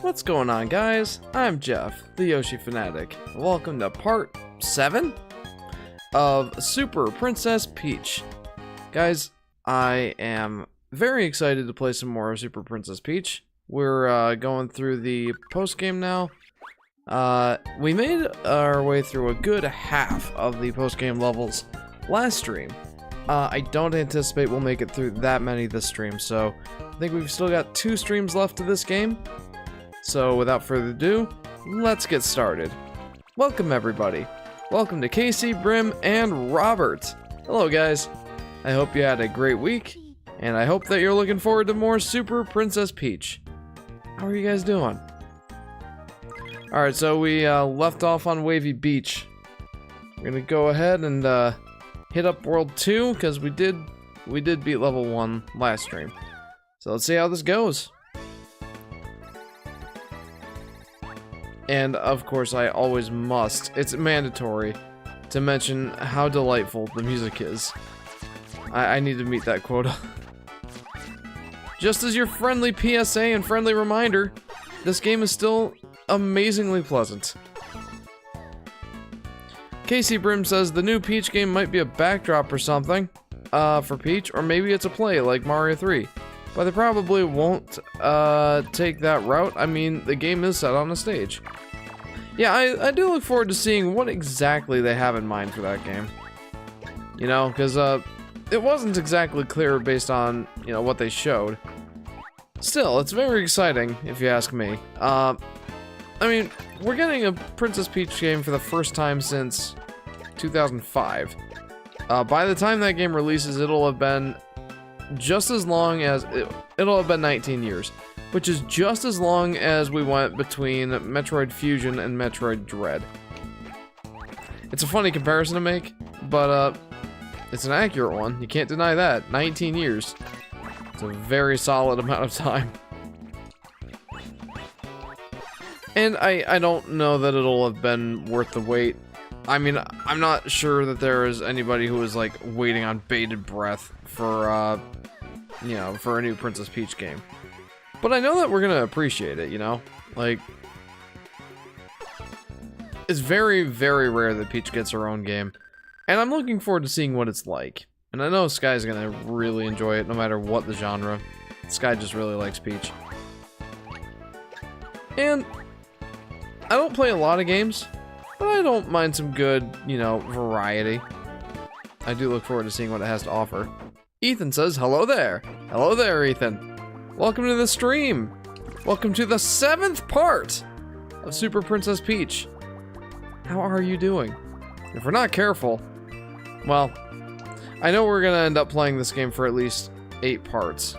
What's going on, guys? I'm Jeff, the Yoshi Fanatic. Welcome to part 7 of Super Princess Peach. Guys, I am very excited to play some more Super Princess Peach. We're going through the post-game now. We made our way through a good half of the post-game levels last stream. I don't anticipate we'll make it through that many this stream, so I think we've still got 2 streams left to this game. So without further ado, let's get started. Welcome everybody. Welcome to Casey, Brim, and Robert. Hello guys. I hope you had a great week, and I hope that you're looking forward to more Super Princess Peach. How are you guys doing? Alright, so we left off on Wavy Beach. We're gonna go ahead and hit up World 2, because we did beat level 1 last stream. So let's see how this goes. And of course I always must, it's mandatory, to mention how delightful the music is. I need to meet that quota. Just as your friendly PSA and friendly reminder, this game is still amazingly pleasant. Casey Brim says the new Peach game might be a backdrop or something for Peach, or maybe it's a play like Mario 3. But they probably won't take that route. I mean, the game is set on a stage. Yeah, I do look forward to seeing what exactly they have in mind for that game. You know, because it wasn't exactly clear based on, you know, what they showed. Still, it's very exciting, if you ask me. I mean, we're getting a Princess Peach game for the first time since 2005. By the time that game releases, it'll have been just as long as it'll have been 19 years, which is just as long as we went between Metroid Fusion and Metroid Dread. It's a funny comparison to make, but it's an accurate one. You can't deny that. 19 years. It's a very solid amount of time. And I don't know that it'll have been worth the wait. I mean, I'm not sure that there is anybody who is like waiting on bated breath for you know, for a new Princess Peach game. But I know that we're gonna appreciate it, you know? Like, it's very, very rare that Peach gets her own game. And I'm looking forward to seeing what it's like. And I know Sky's gonna really enjoy it, no matter what the genre. Sky just really likes Peach. And I don't play a lot of games, but I don't mind some good, you know, variety. I do look forward to seeing what it has to offer. Ethan says, hello there. Hello there, Ethan. Welcome to the stream. Welcome to the 7th part of Super Princess Peach. How are you doing? If we're not careful, well, I know we're gonna end up playing this game for at least 8 parts,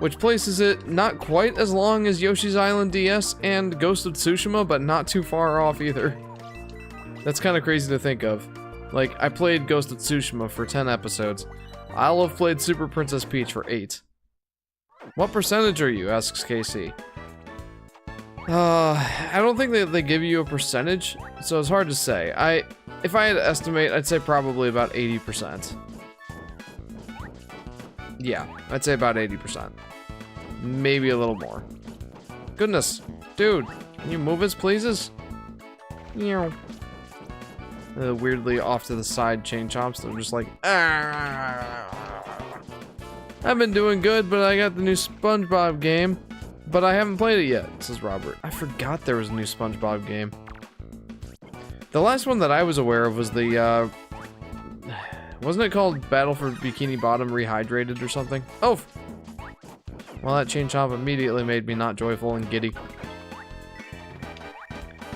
which places it not quite as long as Yoshi's Island DS and Ghost of Tsushima, but not too far off either. That's kind of crazy to think of. Like, I played Ghost of Tsushima for 10 episodes. I'll have played Super Princess Peach for 8. What percentage are you? Asks KC. I don't think that they give you a percentage, so it's hard to say. If I had to estimate, I'd say probably about 80%. Yeah, I'd say about 80%. Maybe a little more. Goodness, dude, can you move us, pleases? Meow. Weirdly off to the side chain chomps. They're just like, I've been doing good, but I got the new SpongeBob game, but I haven't played it yet, says Robert. I forgot there was a new SpongeBob game. The last one that I was aware of was the, wasn't it called Battle for Bikini Bottom Rehydrated or something? Oh! Well, that chain chomp immediately made me not joyful and giddy.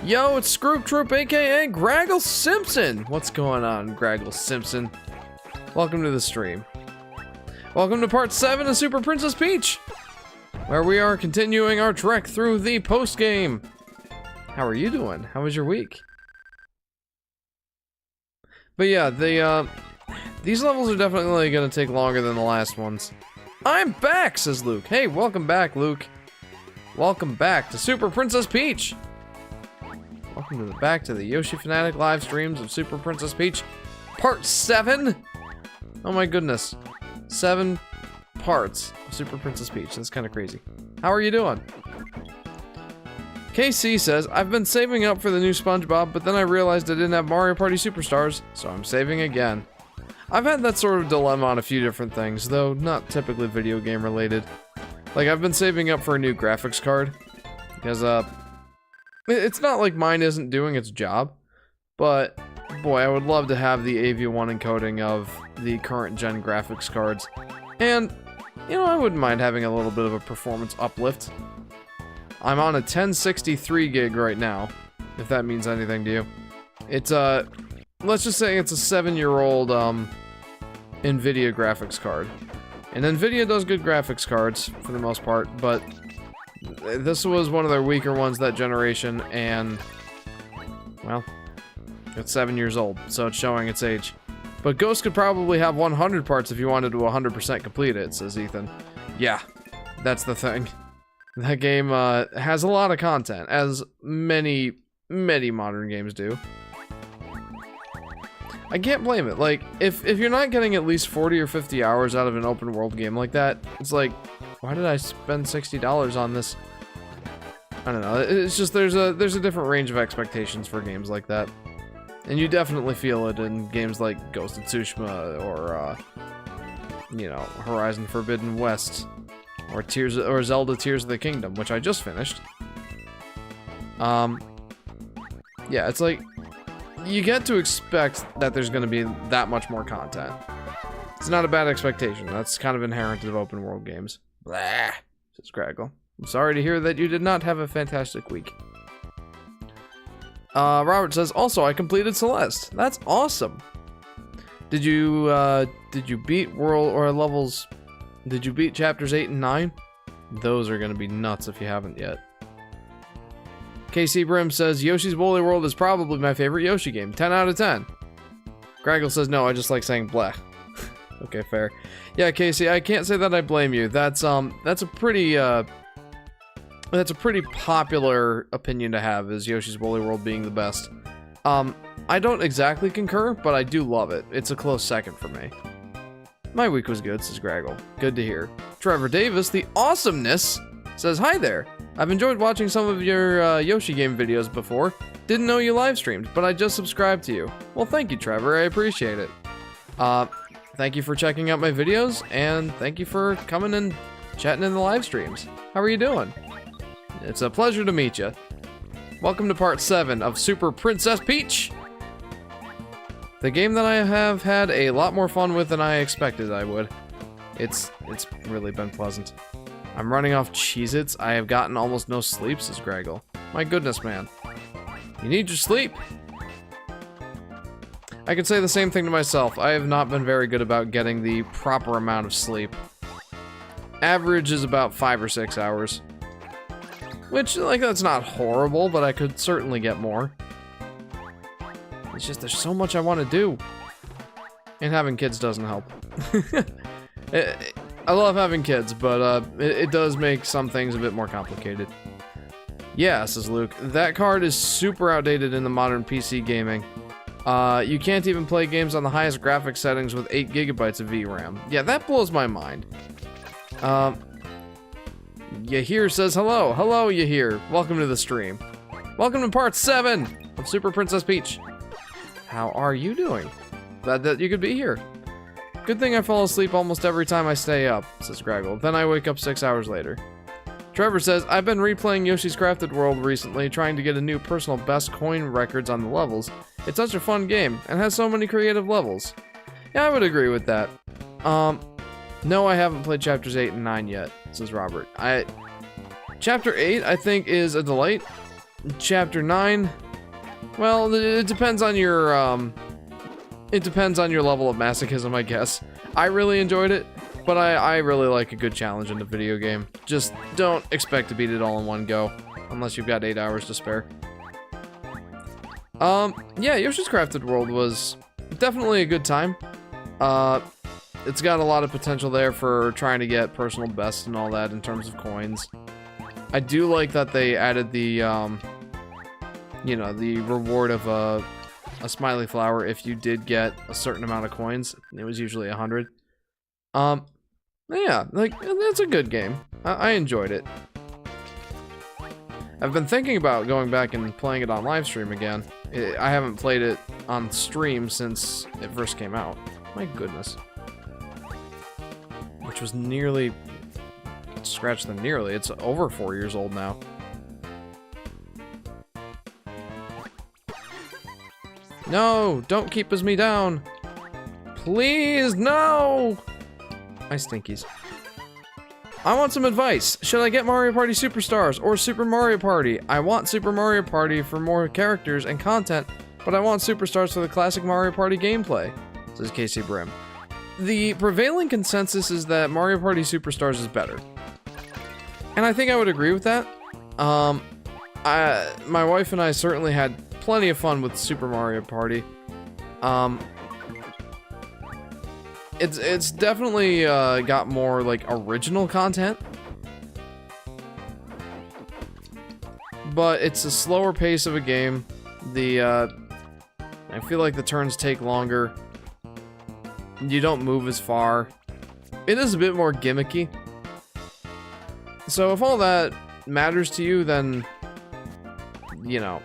Yo, it's Scroop Troop, aka Graggle Simpson! What's going on, Graggle Simpson? Welcome to the stream. Welcome to part 7 of Super Princess Peach, where we are continuing our trek through the post-game. How are you doing? How was your week? But yeah, these levels are definitely gonna take longer than the last ones. I'm back, says Luke. Hey, welcome back, Luke. Welcome back to Super Princess Peach. Welcome back to the Yoshi Fanatic live streams of Super Princess Peach, part 7. Oh my goodness, 7 parts of Super Princess Peach. That's kind of crazy. How are you doing? KC says, I've been saving up for the new SpongeBob, but then I realized I didn't have Mario Party Superstars, so I'm saving again. I've had that sort of dilemma on a few different things, though not typically video game related. Like, I've been saving up for a new graphics card, because, it's not like mine isn't doing its job, but, boy, I would love to have the AV1 encoding of the current gen graphics cards, and, you know, I wouldn't mind having a little bit of a performance uplift. I'm on a 1063 gig right now, if that means anything to you. It's, let's just say it's a 7-year-old, NVIDIA graphics card. And NVIDIA does good graphics cards, for the most part, but this was one of their weaker ones that generation, and, well, it's 7 years old, so it's showing its age. But Ghost could probably have 100 parts if you wanted to 100% complete it, says Ethan. Yeah, that's the thing. That game has a lot of content, as many modern games do. I can't blame it. Like, if you're not getting at least 40 or 50 hours out of an open world game like that, it's like, why did I spend $60 on this? I don't know. It's just there's a different range of expectations for games like that, and you definitely feel it in games like Ghost of Tsushima or you know, Horizon Forbidden West. Or Zelda Tears of the Kingdom, which I just finished. Yeah, it's like, you get to expect that there's going to be that much more content. It's not a bad expectation. That's kind of inherent of open world games. Blah, says Craggle. I'm sorry to hear that you did not have a fantastic week. Robert says, also, I completed Celeste. That's awesome. Did you beat Did you beat chapters 8 and 9? Those are gonna be nuts if you haven't yet. KC Brim says, Yoshi's Woolly World is probably my favorite Yoshi game. 10 out of 10. Craggle says, no, I just like saying bleh. Okay, fair. Yeah, Casey, I can't say that I blame you. That's a pretty popular opinion to have, is Yoshi's Woolly World being the best. I don't exactly concur, but I do love it. It's a close second for me. My week was good, says Graggle. Good to hear. Trevor Davis, the awesomeness, says, hi there. I've enjoyed watching some of your Yoshi game videos before. Didn't know you live streamed, but I just subscribed to you. Well, thank you, Trevor. I appreciate it. Thank you for checking out my videos, and thank you for coming and chatting in the live streams. How are you doing? It's a pleasure to meet you. Welcome to part 7 of Super Princess Peach. The game that I have had a lot more fun with than I expected I would. It's really been pleasant. I'm running off Cheez-Its. I have gotten almost no sleep, says Graggle. My goodness, man. You need your sleep. I could say the same thing to myself. I have not been very good about getting the proper amount of sleep. Average is about 5 or 6 hours. Which, like, that's not horrible, but I could certainly get more. It's just there's so much I want to do. And having kids doesn't help. I love having kids, but it does make some things a bit more complicated. Yeah, says Luke. That card is super outdated in the modern PC gaming. You can't even play games on the highest graphics settings with 8 GB of VRAM. Yeah, that blows my mind. Yahir says hello. Hello, Yahir. Welcome to the stream. Welcome to part 7 of Super Princess Peach. How are you doing? Glad that you could be here. Good thing I fall asleep almost every time I stay up, says Graggle. Then I wake up 6 hours later. Trevor says, I've been replaying Yoshi's Crafted World recently, trying to get a new personal best coin records on the levels. It's such a fun game, and has so many creative levels. Yeah, I would agree with that. No, I haven't played chapters 8 and 9 yet, says Robert. Chapter 8, I think, is a delight. Chapter 9, well, it depends on your, level of masochism, I guess. I really enjoyed it, but I really like a good challenge in a video game. Just don't expect to beat it all in one go, unless you've got 8 hours to spare. Yeah, Yoshi's Crafted World was definitely a good time. It's got a lot of potential there for trying to get personal best and all that in terms of coins. I do like that they added the, you know, the reward of a smiley flower if you did get a certain amount of coins. It was usually 100. Yeah, like, that's a good game. I enjoyed it. I've been thinking about going back and playing it on Livestream again. I haven't played it on stream since it first came out. My goodness. Which was nearly... Scratch the nearly. It's over 4 years old now. No! Don't keep me down! Please, no! My stinkies. I want some advice. Should I get Mario Party Superstars or Super Mario Party? I want Super Mario Party for more characters and content, but I want Superstars for the classic Mario Party gameplay, says Casey Brim. The prevailing consensus is that Mario Party Superstars is better. And I think I would agree with that. My wife and I certainly had plenty of fun with Super Mario Party. It's definitely got more like original content, but it's a slower pace of a game. I feel like the turns take longer. You don't move as far. It is a bit more gimmicky. So if all that matters to you, then you know,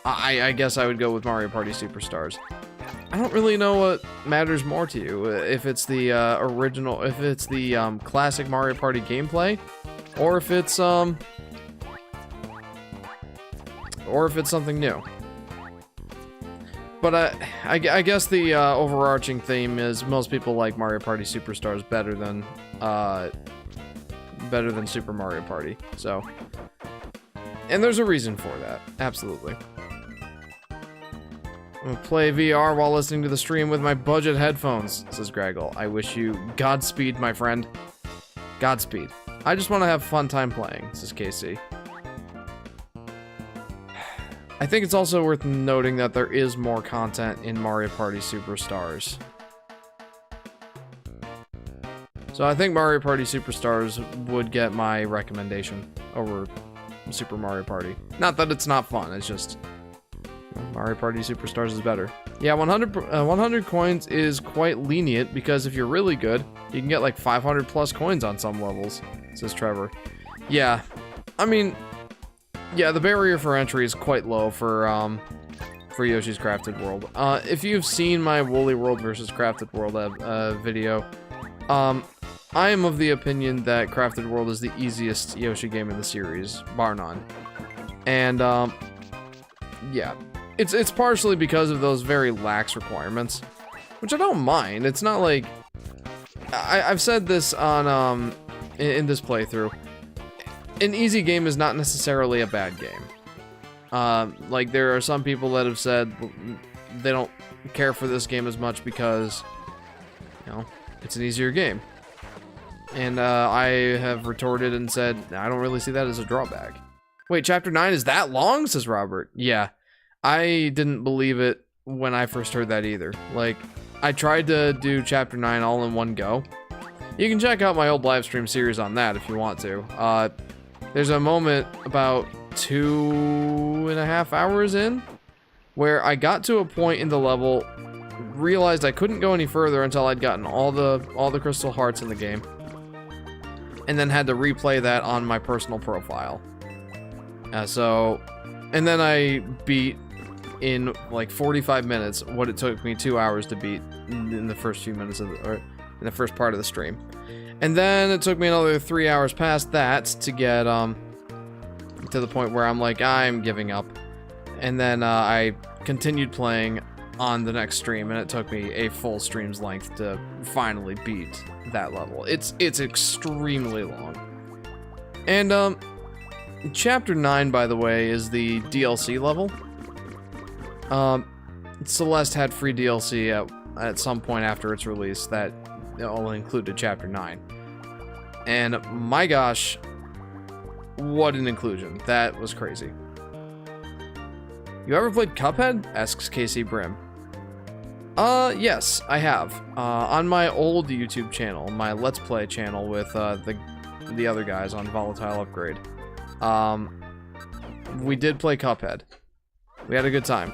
I guess I would go with Mario Party Superstars. I don't really know what matters more to you, if it's the original, if it's the classic Mario Party gameplay, or if it's something new. But I guess the overarching theme is most people like Mario Party Superstars better than Super Mario Party. So, and there's a reason for that, absolutely. I'm gonna play VR while listening to the stream with my budget headphones, says Graggle. I wish you Godspeed, my friend. Godspeed. I just want to have a fun time playing, says Casey. I think it's also worth noting that there is more content in Mario Party Superstars. So I think Mario Party Superstars would get my recommendation over Super Mario Party. Not that it's not fun, it's just... Mario Party Superstars is better. Yeah, 100 coins is quite lenient because if you're really good, you can get like 500 plus coins on some levels, says Trevor. Yeah, I mean, yeah, the barrier for entry is quite low for Yoshi's Crafted World. If you've seen my Woolly World versus Crafted World video, I am of the opinion that Crafted World is the easiest Yoshi game in the series, bar none. And yeah. It's partially because of those very lax requirements, which I don't mind. It's not like... I've said this on, in this playthrough. An easy game is not necessarily a bad game. Like, there are some people that have said they don't care for this game as much because, you know, it's an easier game. And, I have retorted and said, I don't really see that as a drawback. Wait, Chapter 9 is that long? Says Robert. Yeah. I didn't believe it when I first heard that either. Like, I tried to do Chapter 9 all in one go. You can check out my old live stream series on that if you want to. There's a moment about 2.5 hours in where I got to a point in the level, realized I couldn't go any further until I'd gotten all the crystal hearts in the game, and then had to replay that on my personal profile. And then I beat in like 45 minutes what it took me 2 hours to beat in the first few minutes of in the first part of the stream. And then it took me another 3 hours past that to get to the point where I'm like, I'm giving up. And then I continued playing on the next stream, and it took me a full stream's length to finally beat that level. It's extremely long. And Chapter 9, by the way, is the DLC level. Celeste had free DLC at some point after its release that all included Chapter 9. And my gosh, what an inclusion. That was crazy. You ever played Cuphead? Asks Casey Brim. Yes, I have. On my old YouTube channel, my Let's Play channel with the other guys on Volatile Upgrade. We did play Cuphead. We had a good time.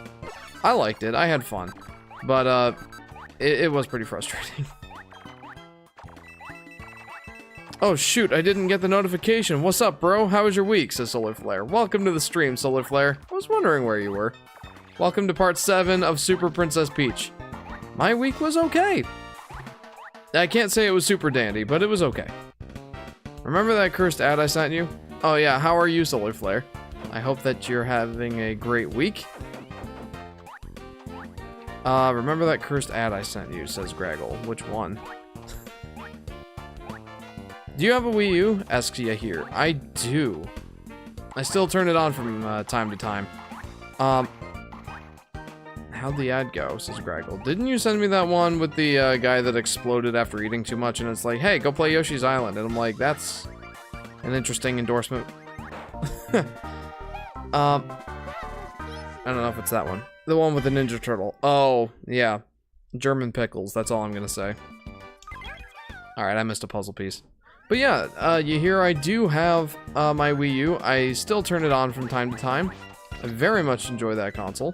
I liked it. I had fun. But, it was pretty frustrating. Oh shoot, I didn't get the notification. What's up, bro? How was your week? Says Solar Flare. Welcome to the stream, Solar Flare. I was wondering where you were. Welcome to part 7 of Super Princess Peach. My week was okay. I can't say it was super dandy, but it was okay. Remember that cursed ad I sent you? Oh yeah, how are you, Solar Flare? I hope that you're having a great week. Remember that cursed ad I sent you, says Graggle. Which one? Do you have a Wii U? Asks Yahir. I do. I still turn it on from time to time. How'd the ad go? Says Graggle. Didn't you send me that one with the guy that exploded after eating too much and it's like, hey, go play Yoshi's Island? And I'm like, that's an interesting endorsement. I don't know if it's that one. The one with the Ninja Turtle. Oh, yeah. German pickles, that's all I'm gonna say. Alright, I missed a puzzle piece. But yeah, you hear I do have my Wii U. I still turn it on from time to time. I very much enjoy that console.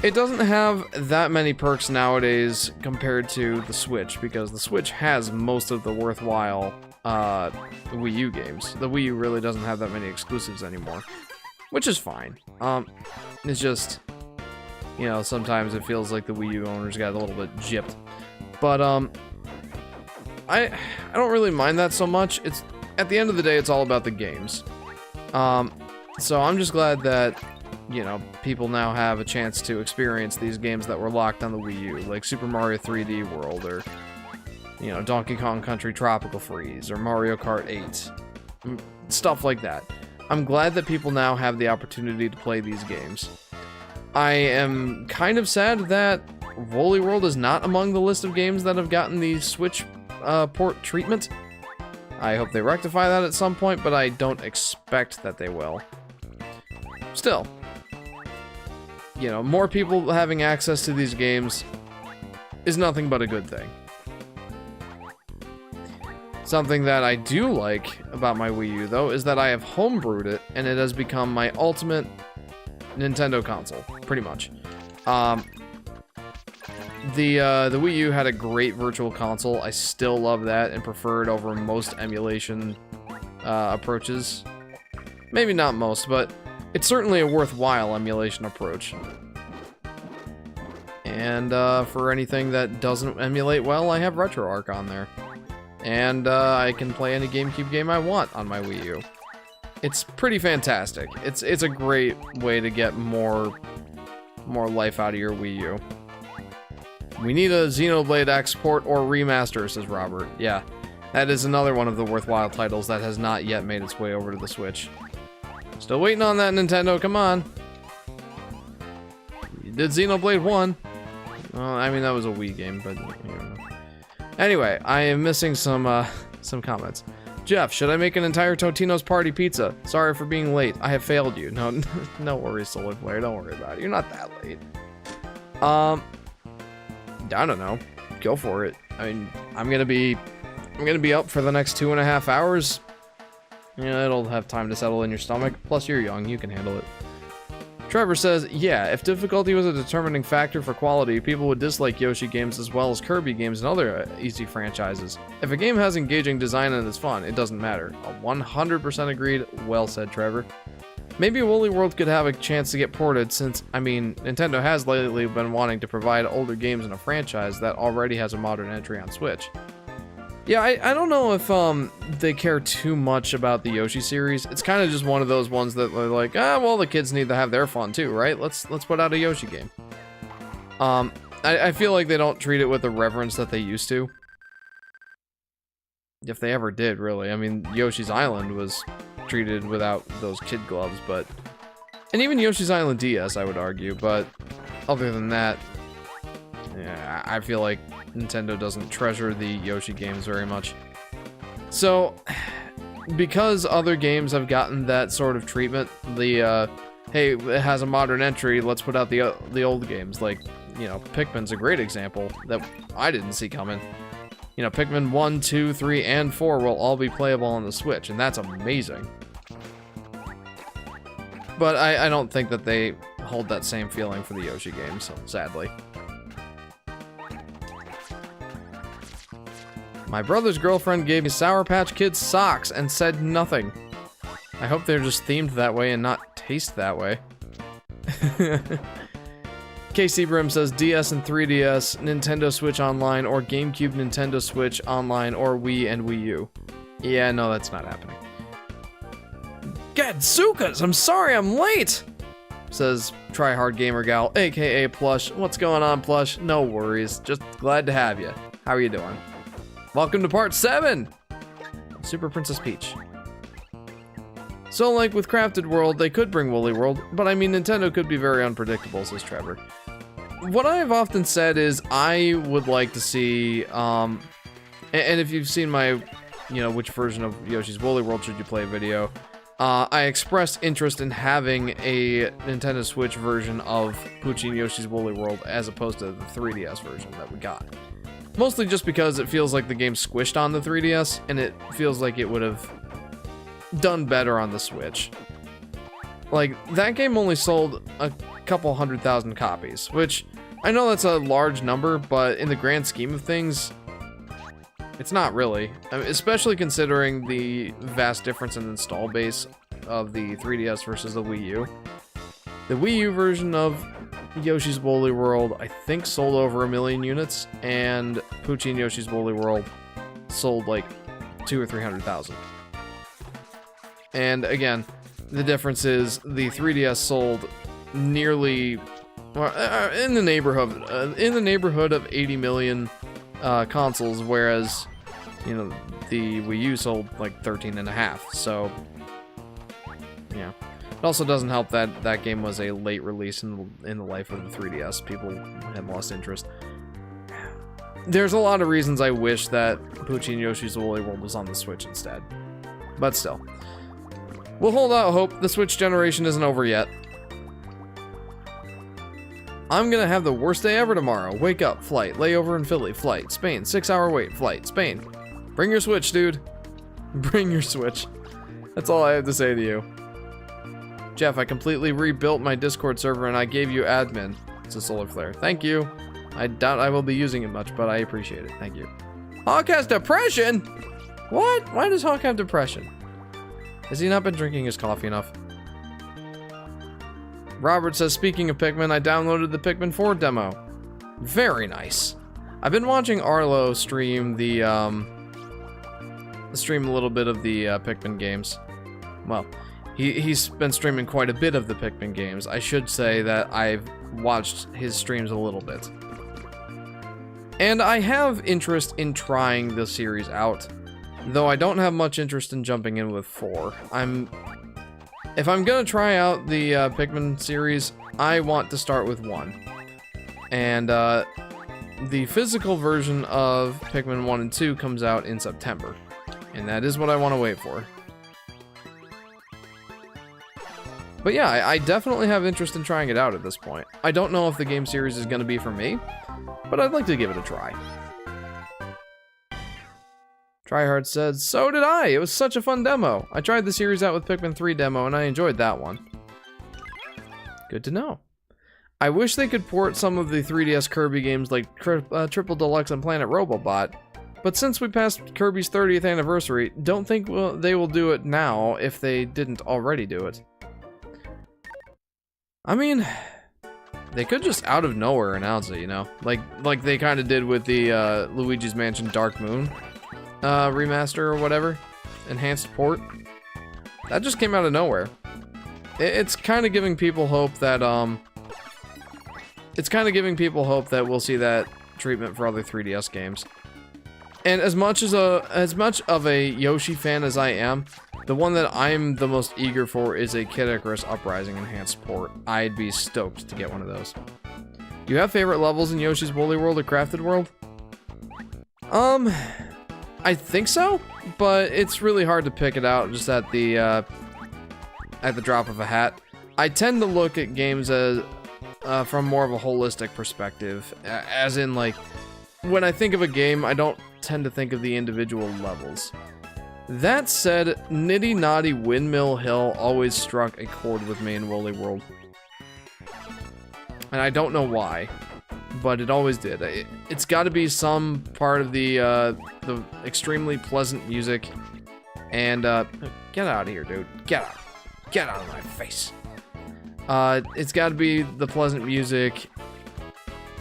It doesn't have that many perks nowadays compared to the Switch, because the Switch has most of the worthwhile Wii U games. The Wii U really doesn't have that many exclusives anymore, which is fine. It's just, you know, sometimes it feels like the Wii U owners got a little bit gypped. But, I don't really mind that so much. It's, at the end of the day, it's all about the games. So I'm just glad that, you know, people now have a chance to experience these games that were locked on the Wii U, like Super Mario 3D World, or, you know, Donkey Kong Country Tropical Freeze, or Mario Kart 8. Stuff like that. I'm glad that people now have the opportunity to play these games. I am kind of sad that Woolly World is not among the list of games that have gotten the Switch port treatment. I hope they rectify that at some point, but I don't expect that they will. Still, you know, more people having access to these games is nothing but a good thing. Something that I do like about my Wii U, though, is that I have homebrewed it, and it has become my ultimate Nintendo console, pretty much. The Wii U had a great virtual console. I still love that and prefer it over most emulation approaches. Maybe not most, but it's certainly a worthwhile emulation approach. And for anything that doesn't emulate well, I have RetroArch on there. And I can play any GameCube game I want on my Wii U. It's pretty fantastic. It's a great way to get more life out of your Wii U. We need a Xenoblade X port or remaster, says Robert. Yeah, that is another one of the worthwhile titles that has not yet made its way over to the Switch. Still waiting on that, Nintendo, come on. You did Xenoblade 1. Well, I mean, that was a Wii game, but, you know. Anyway, I am missing some comments. Jeff, should I make an entire Totino's Party pizza? Sorry for being late. I have failed you. No, no worries, Solar Flare. Don't worry about it. You're not that late. I don't know. Go for it. I mean, I'm gonna be up for the next 2.5 hours. You know, it'll have time to settle in your stomach. Plus, you're young. You can handle it. Trevor says, yeah, if difficulty was a determining factor for quality, people would dislike Yoshi games as well as Kirby games and other easy franchises. If a game has engaging design and is fun, it doesn't matter. 100% agreed. Well said, Trevor. Maybe Woolly World could have a chance to get ported since, I mean, Nintendo has lately been wanting to provide older games in a franchise that already has a modern entry on Switch. Yeah, I don't know if they care too much about the Yoshi series. It's kind of just one of those ones that they're like, well, the kids need to have their fun too, right? Let's put out a Yoshi game. I feel like they don't treat it with the reverence that they used to. If they ever did, really. I mean, Yoshi's Island was treated without those kid gloves, but... And even Yoshi's Island DS, I would argue, but... Other than that... Yeah, I feel like Nintendo doesn't treasure the Yoshi games very much. So, because other games have gotten that sort of treatment, the, hey, it has a modern entry, let's put out the old games. Like, you know, Pikmin's a great example that I didn't see coming. You know, Pikmin 1, 2, 3, and 4 will all be playable on the Switch, and that's amazing. But I don't think that they hold that same feeling for the Yoshi games, sadly. My brother's girlfriend gave me Sour Patch Kids socks and said nothing. I hope they're just themed that way and not taste that way. KC Brim says DS and 3DS, Nintendo Switch Online, or GameCube Nintendo Switch Online, or Wii and Wii U. Yeah, no, that's not happening. Gadzukas, I'm sorry I'm late! Says Tryhard Gamer Gal, aka Plush. What's going on, Plush? No worries, just glad to have you. How are you doing? Welcome to part 7! Super Princess Peach. So, like with Crafted World, they could bring Woolly World, but I mean, Nintendo could be very unpredictable, says Trevor. What I've often said is I would like to see, and if you've seen my, you know, which version of Yoshi's Woolly World should you play video, I expressed interest in having a Nintendo Switch version of Poochie and Yoshi's Woolly World as opposed to the 3DS version that we got. Mostly just because it feels like the game squished on the 3DS, and it feels like it would have done better on the Switch. Like, that game only sold a couple 100,000 copies, which I know that's a large number, but in the grand scheme of things, it's not really. I mean, especially considering the vast difference in install base of the 3DS versus the Wii U. The Wii U version of Yoshi's Woolly World, I think, sold over 1 million units, and Poochie and Yoshi's Woolly World sold like 200,000 or 300,000. And again, the difference is the 3DS sold nearly, in the neighborhood of 80 million consoles, whereas, you know, the Wii U sold like 13.5. So, yeah. It also doesn't help that that game was a late release in the life of the 3DS. People had lost interest. There's a lot of reasons I wish that Poochie and Yoshi's Woolly World was on the Switch instead. But still. We'll hold out hope. The Switch generation isn't over yet. I'm gonna have the worst day ever tomorrow. Wake up, flight, layover in Philly, flight, Spain, 6-hour wait, flight, Spain. Bring your Switch, dude. Bring your Switch. That's all I have to say to you. Jeff, I completely rebuilt my Discord server and I gave you admin. It's a solar flare. Thank you. I doubt I will be using it much, but I appreciate it. Thank you. Hawk has depression? What? Why does Hawk have depression? Has he not been drinking his coffee enough? Robert says, speaking of Pikmin, I downloaded the Pikmin 4 demo. Very nice. I've been watching Arlo stream stream a little bit of the Pikmin games. Well, he's been streaming quite a bit of the Pikmin games. I should say that I've watched his streams a little bit. And I have interest in trying the series out, though I don't have much interest in jumping in with 4. If I'm gonna try out the Pikmin series, I want to start with 1. And the physical version of Pikmin 1 and 2 comes out in September. And that is what I want to wait for. But yeah, I definitely have interest in trying it out at this point. I don't know if the game series is gonna be for me, but I'd like to give it a try. Tryhard says, so did I! It was such a fun demo! I tried the series out with Pikmin 3 demo and I enjoyed that one. Good to know. I wish they could port some of the 3DS Kirby games like Triple Deluxe and Planet Robobot, but since we passed Kirby's 30th anniversary, don't think they will do it now if they didn't already do it. I mean, they could just out of nowhere announce it, you know? Like they kind of did with the Luigi's Mansion Dark Moon remaster or whatever, enhanced port. That just came out of nowhere. It's kind of giving people hope that we'll see that treatment for other 3DS games. And as much of a Yoshi fan as I am, the one that I'm the most eager for is a Kid Icarus Uprising enhanced port. I'd be stoked to get one of those. Do you have favorite levels in Yoshi's Woolly World or Crafted World? I think so, but it's really hard to pick it out just at the drop of a hat. I tend to look at games as from more of a holistic perspective, as in, like, when I think of a game, I don't tend to think of the individual levels. That said, Nitty Naughty Windmill Hill always struck a chord with me in Woolly World. And I don't know why, but it always did. It's got to be some part of the extremely pleasant music. And get out of here, dude. Get out of my face. It's got to be the pleasant music.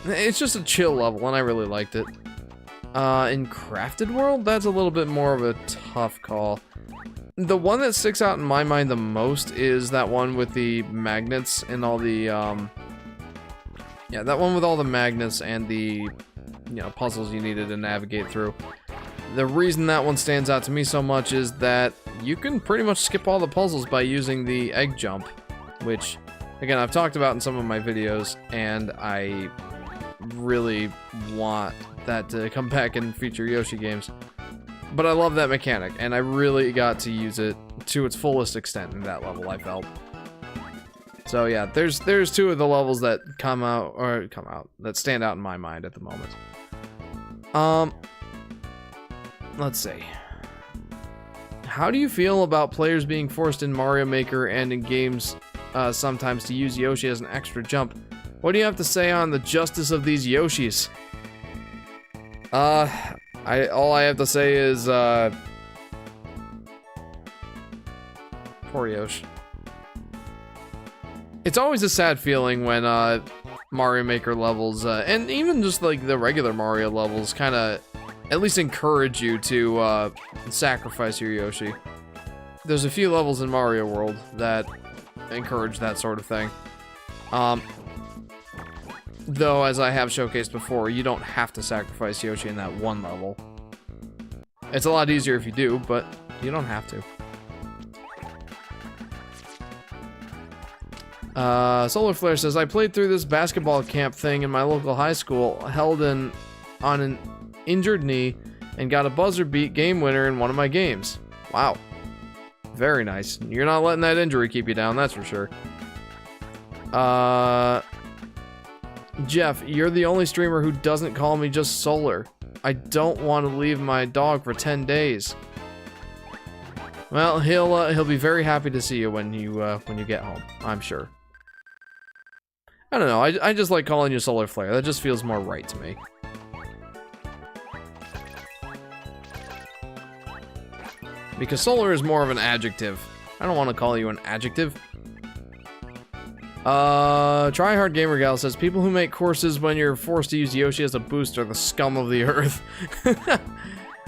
It's just a chill level, and I really liked it. In Crafted World, that's a little bit more of a tough call. The one that sticks out in my mind the most is that one with the magnets and all the, yeah, that one with all the magnets and the, puzzles you needed to navigate through. The reason that one stands out to me so much is that you can pretty much skip all the puzzles by using the egg jump, which, again, I've talked about in some of my videos, and I really want that to come back in future Yoshi games. But I love that mechanic, and I really got to use it to its fullest extent in that level, I felt. So yeah, there's two of the levels that that stand out in my mind at the moment. Let's see. How do you feel about players being forced in Mario Maker and in games sometimes to use Yoshi as an extra jump? What do you have to say on the justice of these Yoshis? All I have to say is, poor Yoshi. It's always a sad feeling when, Mario Maker levels, and even just, like, the regular Mario levels kinda at least encourage you to, sacrifice your Yoshi. There's a few levels in Mario World that encourage that sort of thing. Though, as I have showcased before, you don't have to sacrifice Yoshi in that one level. It's a lot easier if you do, but you don't have to. Solar Flare says, I played through this basketball camp thing in my local high school, held on an injured knee, and got a buzzer beat game winner in one of my games. Wow. Very nice. You're not letting that injury keep you down, that's for sure. Jeff, you're the only streamer who doesn't call me just Solar. I don't want to leave my dog for 10 days. Well, he'll be very happy to see you when you get home, I'm sure. I don't know, I just like calling you Solar Flare. That just feels more right to me. Because Solar is more of an adjective. I don't want to call you an adjective. Tryhard Gamer Gal says, people who make courses when you're forced to use Yoshi as a boost are the scum of the earth.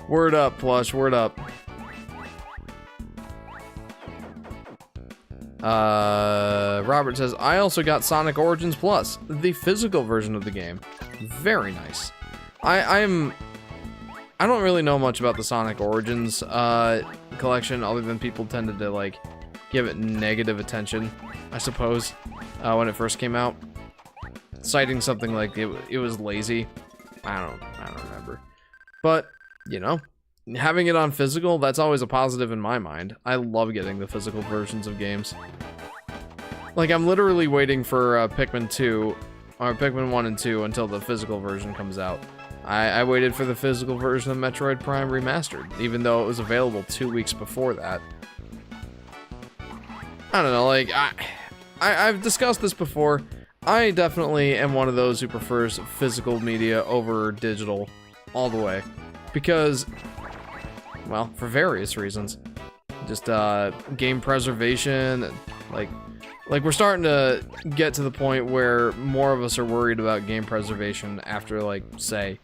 Word up, Plush, word up. Robert says, I also got Sonic Origins Plus, the physical version of the game. Very nice. I don't really know much about the Sonic Origins, collection, other than people tended to, like, give it negative attention, I suppose, when it first came out. Citing something like it was lazy. I don't remember. But, having it on physical, that's always a positive in my mind. I love getting the physical versions of games. Like, I'm literally waiting for Pikmin 2, or Pikmin 1 and 2 until the physical version comes out. I waited for the physical version of Metroid Prime Remastered, even though it was available 2 weeks before that. I don't know, like, I've discussed this before. I definitely am one of those who prefers physical media over digital all the way. Because, well, for various reasons. Just, game preservation, and, like, we're starting to get to the point where more of us are worried about game preservation after, like, say,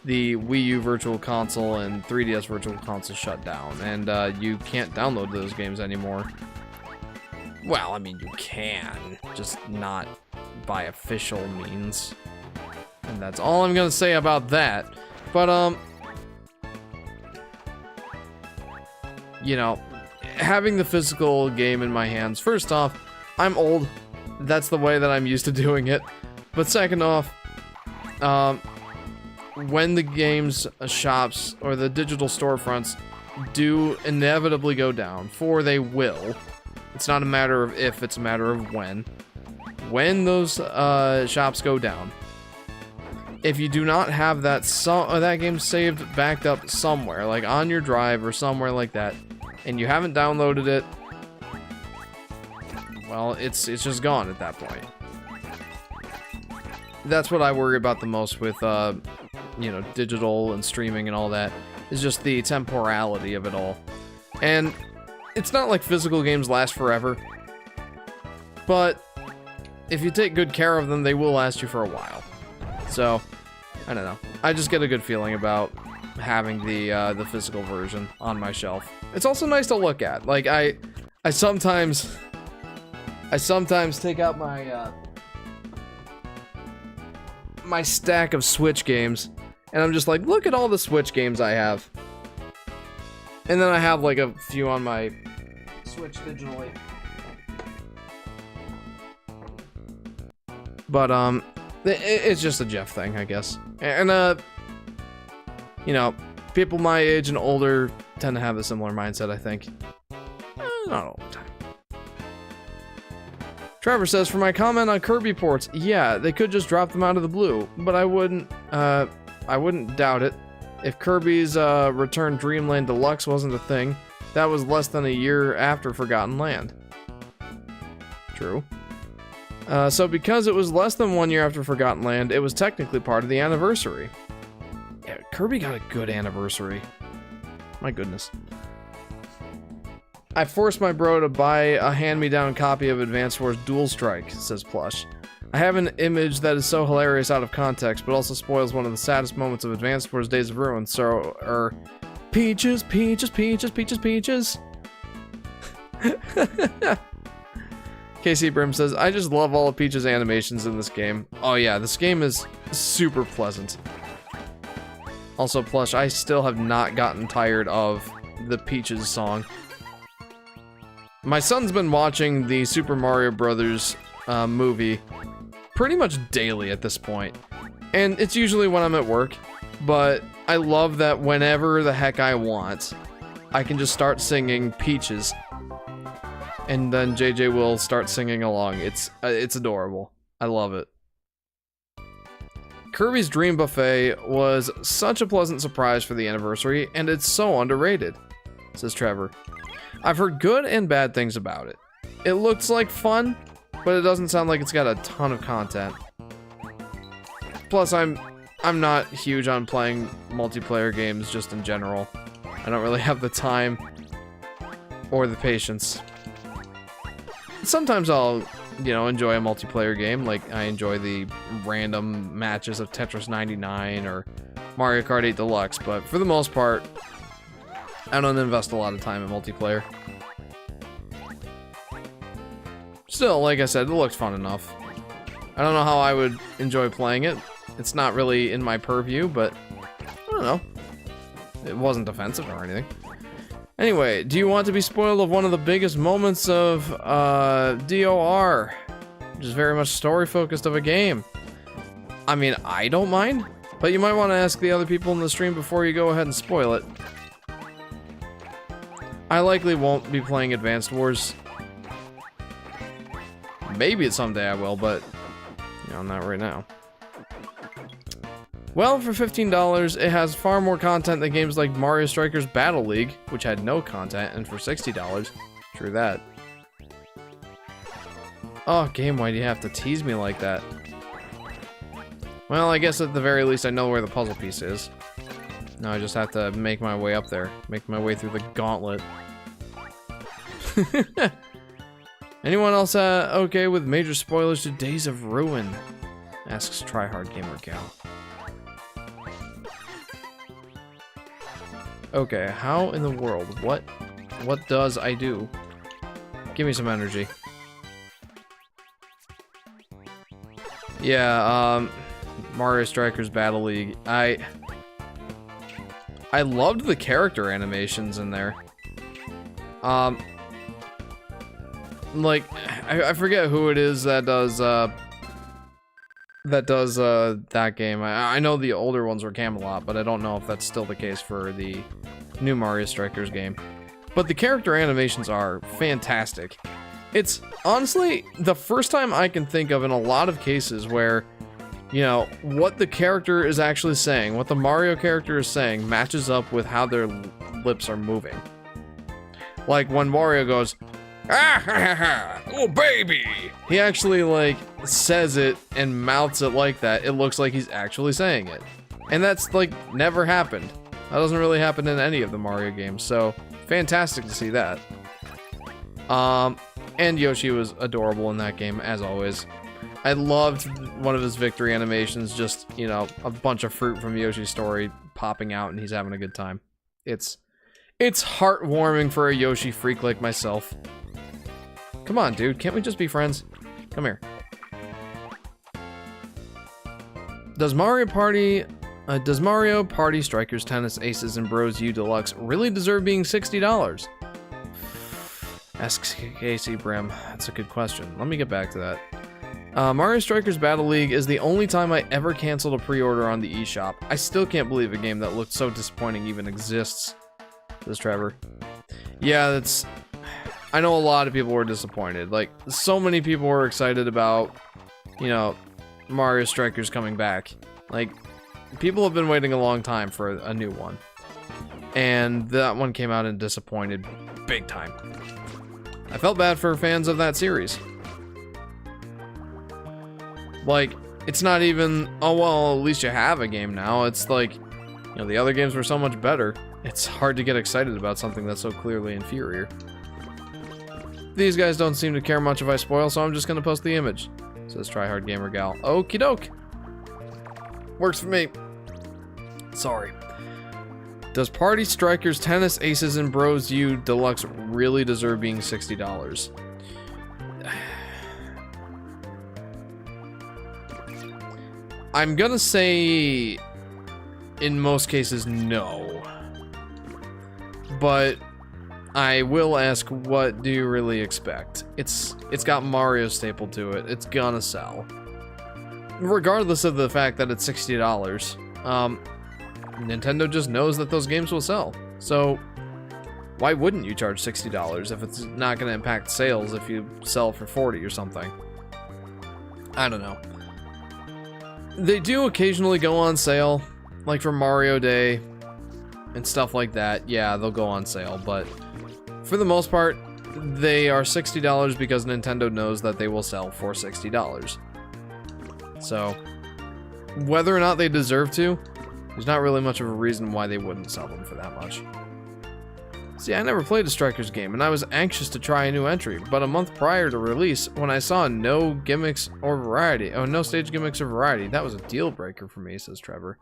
the Wii U Virtual Console and 3DS Virtual Console shut down, and you can't download those games anymore. Well, I mean, you can, just not by official means. And that's all I'm gonna say about that. But, having the physical game in my hands, first off, I'm old. That's the way that I'm used to doing it. But second off, when the games shops or the digital storefronts do inevitably go down, for they will. It's not a matter of if, it's a matter of when. When those shops go down, if you do not have that game saved backed up somewhere, like on your drive or somewhere like that, and you haven't downloaded it, well, it's just gone at that point. that's what I worry about the most with, you know, digital and streaming and all that, is just the temporality of it all. And it's not like physical games last forever, but if you take good care of them, they will last you for a while. So, I don't know. I just get a good feeling about having the physical version on my shelf. It's also nice to look at. Like, I sometimes take out my, my stack of Switch games, and I'm just like, look at all the Switch games I have. And then I have like a few on my Switch digitally. But, it's just a Jeff thing, I guess. And, you know, people my age and older tend to have a similar mindset, I think. Not all the time. Trevor says, for my comment on Kirby ports, yeah, they could just drop them out of the blue, but I wouldn't doubt it. If Kirby's Return Dreamland Deluxe wasn't a thing, that was less than a year after Forgotten Land. True. So because it was less than 1 year after Forgotten Land, it was technically part of the anniversary. Yeah, Kirby got a good anniversary. My goodness. I forced my bro to buy a hand-me-down copy of Advance Wars Dual Strike, says Plush. I have an image that is so hilarious out of context, but also spoils one of the saddest moments of Advance Wars Days of Ruin, so, Peaches, Peaches, Peaches, Peaches, Peaches. KC Brim says, I just love all of Peach's animations in this game. Oh yeah, this game is super pleasant. Also, Plush, I still have not gotten tired of the Peaches song. My son's been watching the Super Mario Brothers movie pretty much daily at this point. And it's usually when I'm at work, but I love that whenever the heck I want, I can just start singing Peaches. And then JJ will start singing along. It's adorable. I love it. Kirby's Dream Buffet was such a pleasant surprise for the anniversary, and it's so underrated, says Trevor. I've heard good and bad things about it. It looks like fun, but it doesn't sound like it's got a ton of content. Plus, I'm not huge on playing multiplayer games just in general. I don't really have the time or the patience. Sometimes I'll, you know, enjoy a multiplayer game, like I enjoy the random matches of Tetris 99 or Mario Kart 8 Deluxe, but for the most part, I don't invest a lot of time in multiplayer. Still, like I said, it looks fun enough. I don't know how I would enjoy playing it. It's not really in my purview, but I don't know. It wasn't offensive or anything. Anyway, do you want to be spoiled of one of the biggest moments of DOR? Which is very much story-focused of a game. I mean, I don't mind, but you might want to ask the other people in the stream before you go ahead and spoil it. I likely won't be playing Advanced Wars. Maybe someday I will, but you know, not right now. Well, for $15, it has far more content than games like Mario Strikers Battle League, which had no content, and for $60, true that. Oh, game, why do you have to tease me like that? Well, I guess at the very least I know where the puzzle piece is. Now I just have to make my way up there, make my way through the gauntlet. Anyone else okay with major spoilers to Days of Ruin? Asks Tryhard Gamer Gal. Okay, how in the world? What does I do? Give me some energy. Yeah, Mario Strikers Battle League. I loved the character animations in there. Like, I forget who it is that does that game. I know the older ones were Camelot, but I don't know if that's still the case for the new Mario Strikers game. But the character animations are fantastic. It's honestly the first time I can think of in a lot of cases where, you know, what the character is actually saying, what the Mario character is saying, matches up with how their lips are moving. Like when Wario goes, ah ha ha ha, oh baby! He actually, like, says it and mouths it like that, it looks like he's actually saying it. And that's like never happened. That doesn't really happen in any of the Mario games, so fantastic to see that. And Yoshi was adorable in that game, as always. I loved one of his victory animations, just, you know, a bunch of fruit from Yoshi's story popping out and he's having a good time. It's heartwarming for a Yoshi freak like myself. Come on, dude, can't we just be friends? Come here. Does Mario Party Strikers Tennis Aces and Bros U Deluxe really deserve being $60? Asks Casey Brim. That's a good question. Let me get back to that. Mario Strikers Battle League is the only time I ever canceled a pre-order on the eShop. I still can't believe a game that looked so disappointing even exists. Says Trevor. Yeah, that's... I know a lot of people were disappointed. Like, so many people were excited about, you know, Mario Strikers coming back. Like, people have been waiting a long time for a new one. And that one came out and disappointed big time. I felt bad for fans of that series. Like, it's not even, oh well, at least you have a game now. It's like, you know, the other games were so much better. It's hard to get excited about something that's so clearly inferior. These guys don't seem to care much if I spoil, so I'm just gonna post the image. Says Tryhard Gamer Gal. Okie doke. Works for me. Sorry. Does Party Strikers Tennis Aces and Bros U Deluxe really deserve being $60? I'm gonna say, in most cases, no. But I will ask, what do you really expect? It's got Mario stapled to it. It's gonna sell. Regardless of the fact that it's $60, Nintendo just knows that those games will sell. So why wouldn't you charge $60 if it's not gonna impact sales if you sell for $40 or something? I don't know. They do occasionally go on sale, like for Mario Day and stuff like that. Yeah, they'll go on sale, but for the most part, they are $60 because Nintendo knows that they will sell for $60. So, whether or not they deserve to, there's not really much of a reason why they wouldn't sell them for that much. See, I never played a Strikers game, and I was anxious to try a new entry, but a month prior to release, when I saw no gimmicks or variety, no stage gimmicks or variety, that was a deal breaker for me, says Trevor.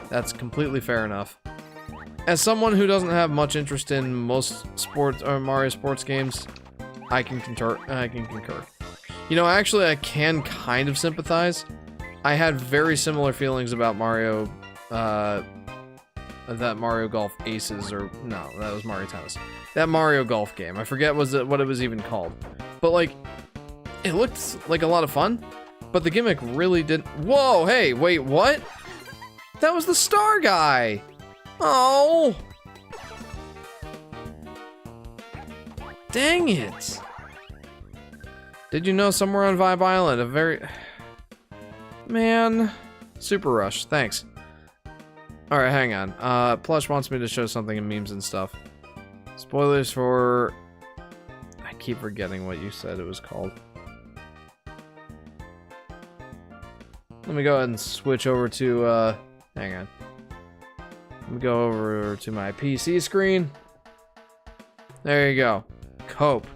That's completely fair enough. As someone who doesn't have much interest in most sports or Mario sports games, I can concur. You know, actually, I can kind of sympathize. I had very similar feelings about Mario, that Mario Golf Aces, or no, that was Mario Tennis. That Mario Golf game. I forget what it was even called. But like, it looked like a lot of fun, but the gimmick really didn't. Whoa, hey, wait, what? That was the star guy. Oh. Dang it. Did you know somewhere on Vibe Island, a very... Man. Super Rush, thanks. Alright, hang on. Plush wants me to show something in memes and stuff. Spoilers for... I keep forgetting what you said it was called. Let me go ahead and switch over to, hang on. Let me go over to my PC screen. There you go. Cope.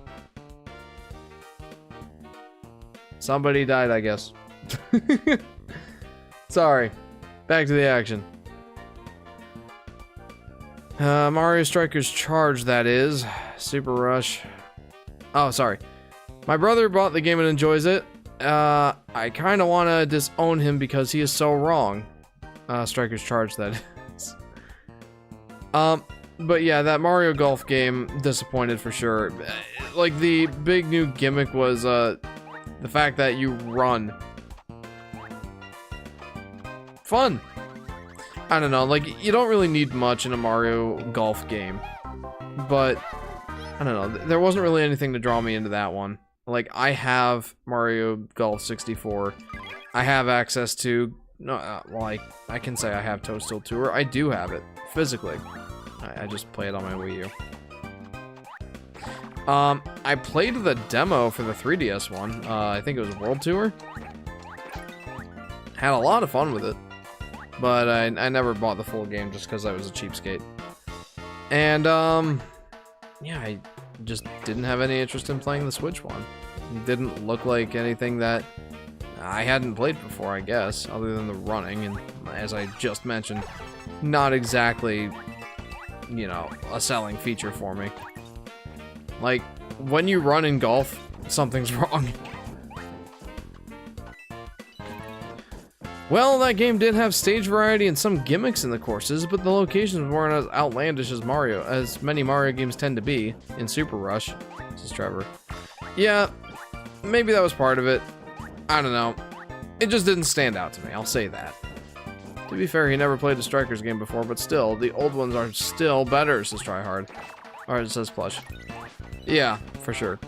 Somebody died, I guess. Sorry. Back to the action. Mario Strikers Charge, that is. Super Rush. Oh, sorry. My brother bought the game and enjoys it. I kind of want to disown him because he is so wrong. Strikers Charge, that is. But yeah, that Mario Golf game, disappointed for sure. Like, the big new gimmick was, the fact that you run. Fun. I don't know, like, you don't really need much in a Mario Golf game. But, I don't know, there wasn't really anything to draw me into that one. Like, I have Mario Golf 64. I have access to, well, I can say I have Toadstool Tour. I do have it, physically. I just play it on my Wii U. I played the demo for the 3DS one. I think it was World Tour. Had a lot of fun with it. But I never bought the full game just because I was a cheapskate. And, yeah, I just didn't have any interest in playing the Switch one. It didn't look like anything that I hadn't played before, I guess, other than the running, and as I just mentioned, not exactly, you know, a selling feature for me. Like, when you run in golf, something's wrong. Well, that game did have stage variety and some gimmicks in the courses, but the locations weren't as outlandish as many Mario games tend to be in Super Rush. This is Trevor. Yeah, maybe that was part of it. I don't know. It just didn't stand out to me, I'll say that. To be fair, he never played a Strikers game before, but still, the old ones are still better, says Tryhard. Or it says Plush. Yeah, for sure.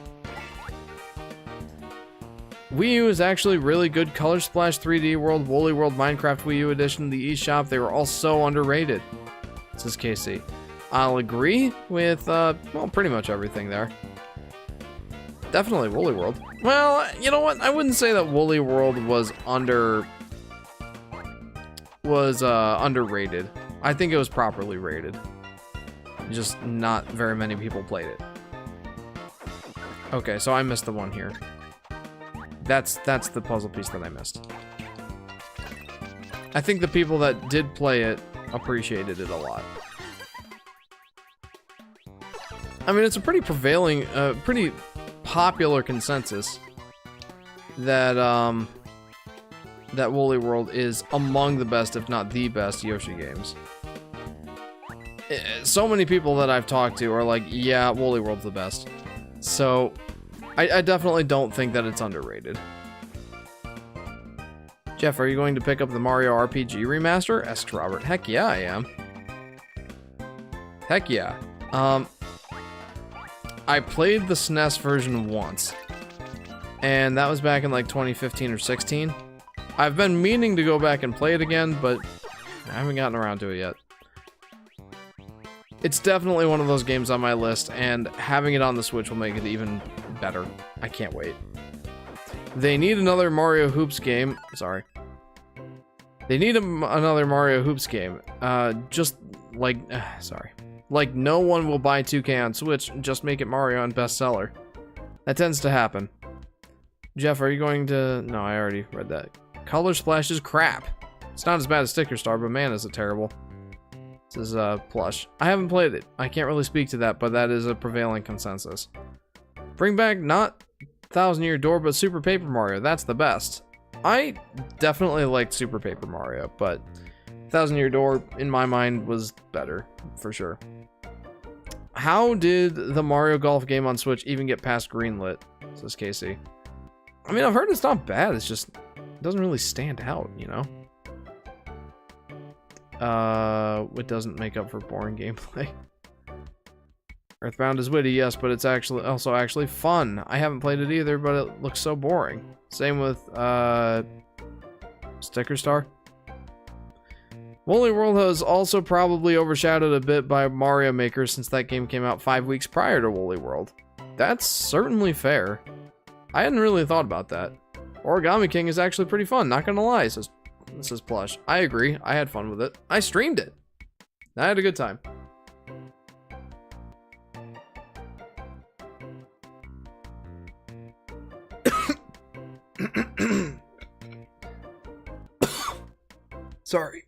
Wii U is actually really good. Color Splash 3D World, Woolly World, Minecraft Wii U Edition, the eShop, they were all so underrated. This is KC. I'll agree with, well, pretty much everything there. Definitely Woolly World. Well, you know what? I wouldn't say that Woolly World was underrated. I think it was properly rated. Just not very many people played it. Okay, so I missed the one here. That's the puzzle piece that I missed. I think the people that did play it appreciated it a lot. I mean, it's a pretty prevailing, pretty popular consensus that that Woolly World is among the best, if not the best, Yoshi games. So many people that I've talked to are like, yeah, Woolly World's the best. So I definitely don't think that it's underrated. Jeff, are you going to pick up the Mario RPG remaster? Asks Robert. Heck yeah, I am. Heck yeah. I played the SNES version once, and that was back in like 2015 or 16. I've been meaning to go back and play it again, but I haven't gotten around to it yet. It's definitely one of those games on my list, and having it on the Switch will make it even better. I can't wait. They need another Mario Hoops game. Sorry. They need another Mario Hoops game. Just like... sorry. Like, no one will buy 2K on Switch, just make it Mario on bestseller. That tends to happen. Jeff, are you going to... No, I already read that. Color Splash is crap. It's not as bad as Sticker Star, but man, is it terrible. This is Plush. I haven't played it. I can't really speak to that, but that is a prevailing consensus. Bring back not 1000 Year Door, but Super Paper Mario. That's the best. I definitely liked Super Paper Mario, but 1000 Year Door, in my mind, was better, for sure. How did the Mario Golf game on Switch even get past greenlit? Says Casey. I mean, I've heard it's not bad. It's just, it doesn't really stand out, you know? It doesn't make up for boring gameplay. Earthbound is witty, yes, but it's also actually fun. I haven't played it either, but it looks so boring. Same with, Sticker Star. Woolly World has also probably overshadowed a bit by Mario Maker since that game came out 5 weeks prior to Woolly World. That's certainly fair. I hadn't really thought about that. Origami King is actually pretty fun, not gonna lie, says Plush. I agree, I had fun with it. I streamed it. I had a good time. Sorry.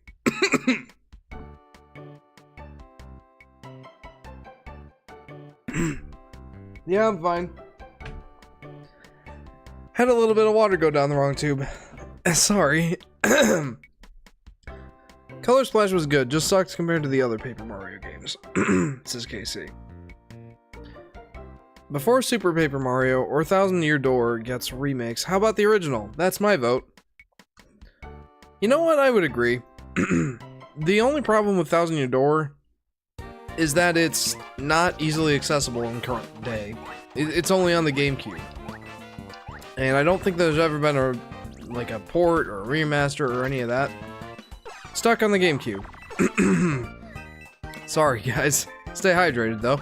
Yeah, I'm fine. Had a little bit of water go down the wrong tube. Sorry. Color Splash was good, just sucks compared to the other Paper Mario games. Says KC. Before Super Paper Mario or 1000 Year Door gets remakes, how about the original? That's my vote. You know what? I would agree. The only problem with 1000 Year Door is that it's not easily accessible in current day. It's only on the GameCube. And I don't think there's ever been a port or a remaster or any of that. Stuck on the GameCube. Sorry, guys. Stay hydrated, though.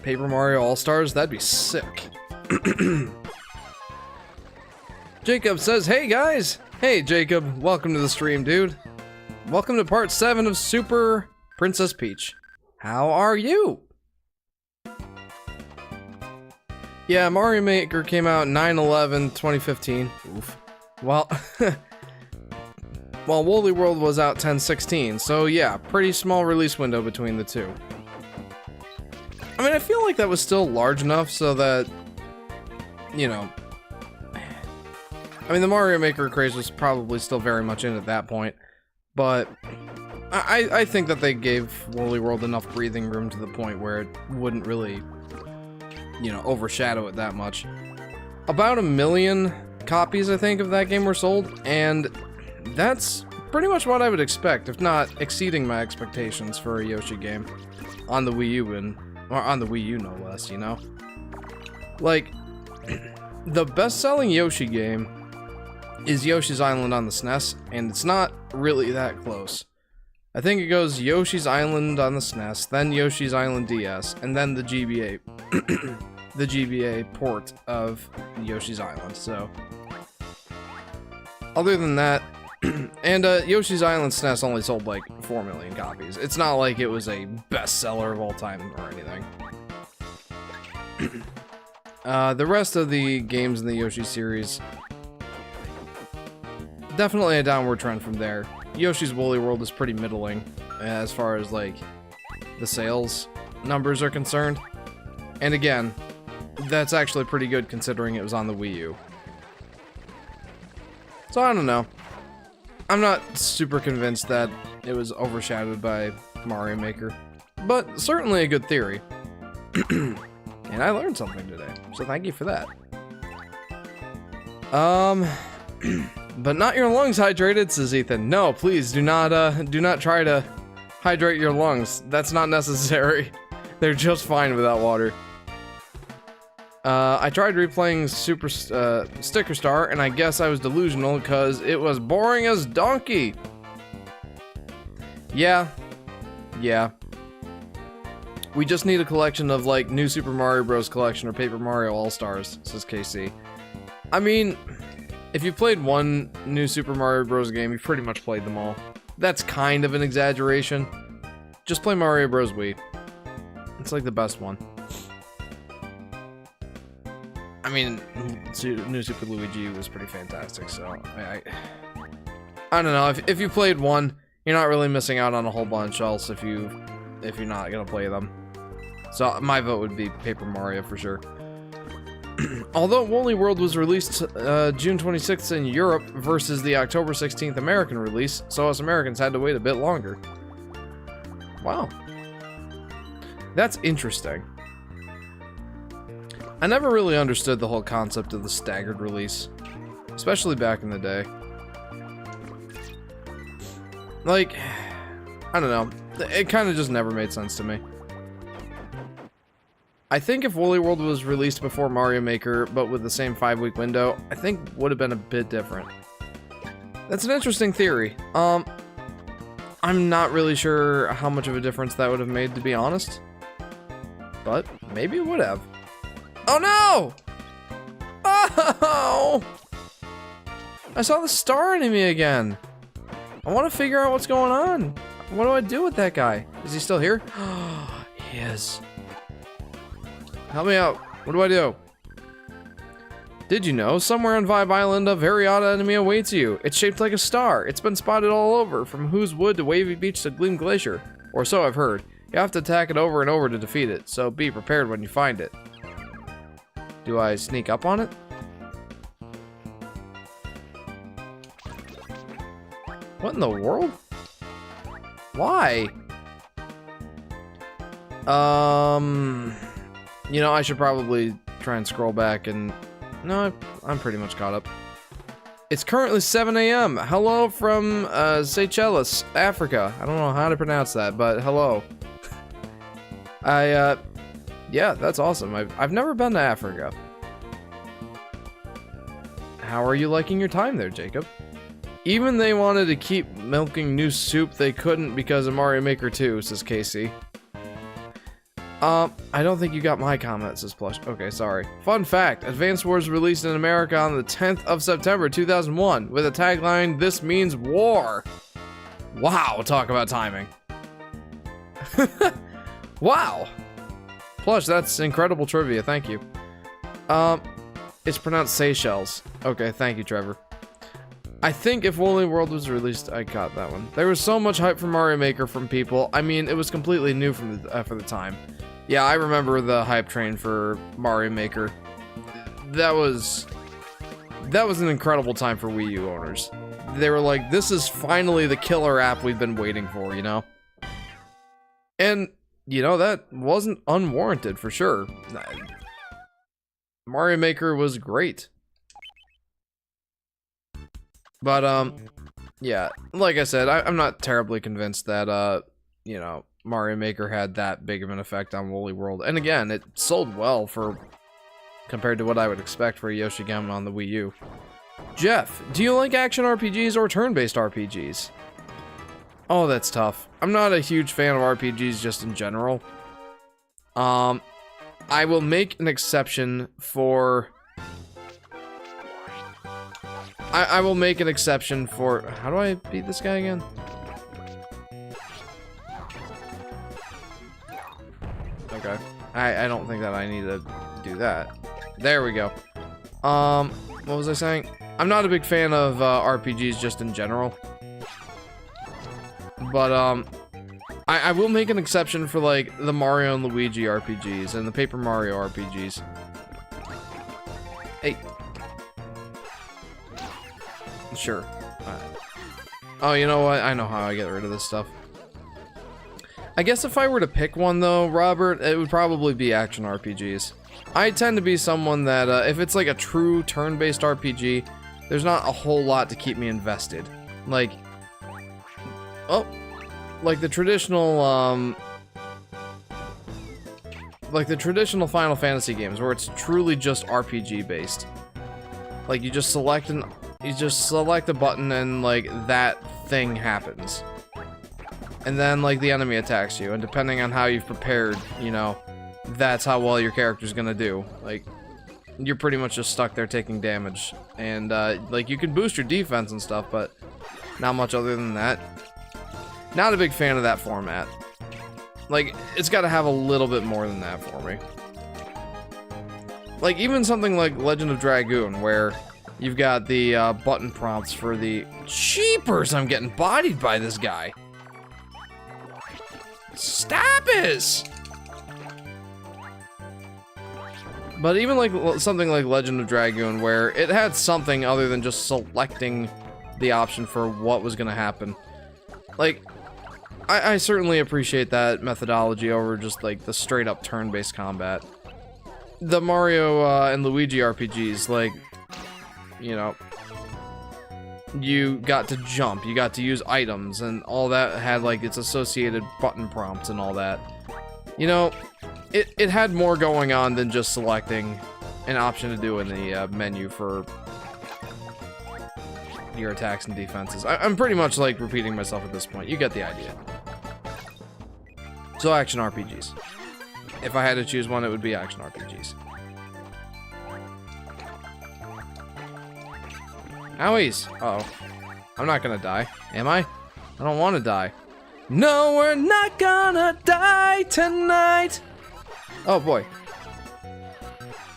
Paper Mario All-Stars? That'd be sick. Jacob says, hey guys! Hey Jacob, welcome to the stream, dude. Welcome to part 7 of Super Princess Peach. How are you? Yeah, Mario Maker came out 9/11/2015. Oof. Well, while Woolly World was out 10/16, so yeah, pretty small release window between the two. I mean, I feel like that was still large enough so that, you know, I mean, the Mario Maker craze was probably still very much in at that point, but I think that they gave Woolly World enough breathing room to the point where it wouldn't really, you know, overshadow it that much. About 1 million copies, I think, of that game were sold, and that's pretty much what I would expect, if not exceeding my expectations for a Yoshi game on the Wii U, or on the Wii U no less, you know? Like, the best-selling Yoshi game is Yoshi's Island on the SNES, and it's not really that close. I think it goes Yoshi's Island on the SNES, then Yoshi's Island DS, and then the GBA the GBA port of Yoshi's Island. So other than that, and Yoshi's Island SNES only sold like 4 million copies. It's not like it was a bestseller of all time or anything. The rest of the games in the Yoshi series, definitely a downward trend from there. Yoshi's Woolly World is pretty middling as far as like the sales numbers are concerned. And again, that's actually pretty good considering it was on the Wii U. So I don't know. I'm not super convinced that it was overshadowed by Mario Maker, but certainly a good theory. And I learned something today, so thank you for that. But not your lungs hydrated, says Ethan. No, please do not try to hydrate your lungs. That's not necessary. They're just fine without water. I tried replaying Super Sticker Star, and I guess I was delusional because it was boring as donkey. Yeah. We just need a collection of, like, New Super Mario Bros. Collection or Paper Mario All-Stars, says KC. I mean, if you played one New Super Mario Bros. Game, you've pretty much played them all. That's kind of an exaggeration. Just play Mario Bros. Wii. It's, like, the best one. I mean, New Super Luigi was pretty fantastic, so I don't know. If you played one, you're not really missing out on a whole bunch else if you're not gonna play them. So my vote would be Paper Mario for sure. Although Woolly World was released June 26th in Europe versus the October 16th American release, so us Americans had to wait a bit longer. Wow. That's interesting. I never really understood the whole concept of the staggered release, especially back in the day. Like, I don't know. It kind of just never made sense to me. I think if Woolly World was released before Mario Maker, but with the same 5-week window, I think would have been a bit different. That's an interesting theory. I'm not really sure how much of a difference that would have made, to be honest. But maybe it would have. Oh no! Oh! I saw the star enemy again. I want to figure out what's going on. What do I do with that guy? Is he still here? He is. Help me out. What do I do? Did you know, somewhere on Vibe Island, a very odd enemy awaits you. It's shaped like a star. It's been spotted all over, from Who's Wood to Wavy Beach to Gleam Glacier. Or so I've heard. You have to attack it over and over to defeat it, so be prepared when you find it. Do I sneak up on it? What in the world? Why? You know, I should probably try and scroll back and... No, I'm pretty much caught up. It's currently 7 a.m. Hello from, Seychelles, Africa. I don't know how to pronounce that, but hello. Yeah, that's awesome. I've never been to Africa. How are you liking your time there, Jacob? Even they wanted to keep milking new soup, they couldn't because of Mario Maker 2, says Casey. I don't think you got my comment, says Plush. Okay, sorry. Fun fact, Advance Wars released in America on the 10th of September 2001 with a tagline, "This means war." Wow, talk about timing. Wow. Plush, that's incredible trivia, thank you. It's pronounced Seychelles. Okay, thank you, Trevor. I think if Woolly World was released, I got that one. There was so much hype for Mario Maker from people. I mean, it was completely new from the, for the time. Yeah, I remember the hype train for Mario Maker. That was an incredible time for Wii U owners. They were like, this is finally the killer app we've been waiting for, you know? And, you know, that wasn't unwarranted for sure. Mario Maker was great. But, yeah, like I said, I'm not terribly convinced that, you know, Mario Maker had that big of an effect on Woolly World. And again, it sold well for, compared to what I would expect for a Yoshi game on the Wii U. Jeff, do you like action RPGs or turn-based RPGs? Oh, that's tough. I'm not a huge fan of RPGs just in general. I will make an exception for... I will make an exception for... How do I beat this guy again? Okay. I don't think that I need to do that. There we go. What was I saying? I'm not a big fan of RPGs just in general. But, I will make an exception for, like, the Mario and Luigi RPGs and the Paper Mario RPGs. Hey. Sure. Oh, you know what? I know how I get rid of this stuff. I guess if I were to pick one, though, Robert, it would probably be action RPGs. I tend to be someone that, if it's like a true turn-based RPG, there's not a whole lot to keep me invested. Like, oh, like the traditional Final Fantasy games where it's truly just RPG based. Like you just select a button and like that thing happens. And then like the enemy attacks you, and depending on how you've prepared, you know, that's how well your character's gonna do. Like, you're pretty much just stuck there taking damage. And, like, you can boost your defense and stuff, but not much other than that. Not a big fan of that format. Like, it's gotta have a little bit more than that for me. Like, even something like Legend of Dragoon, where you've got the, button prompts for the... Jeepers, I'm getting bodied by this guy! Stop it! But even like something like Legend of Dragoon, where it had something other than just selecting the option for what was gonna happen. Like, I certainly appreciate that methodology over just like the straight up turn-based combat. The Mario and Luigi RPGs, like, you know, you got to jump, you got to use items, and all that had like its associated button prompts and all that. You know, it had more going on than just selecting an option to do in the menu for your attacks and defenses. I'm pretty much like repeating myself at this point. You get the idea. So action RPGs. If I had to choose one, it would be action RPGs. Owies. Uh-oh. I'm not gonna die. Am I? I don't want to die. No, we're not gonna die tonight! Oh boy.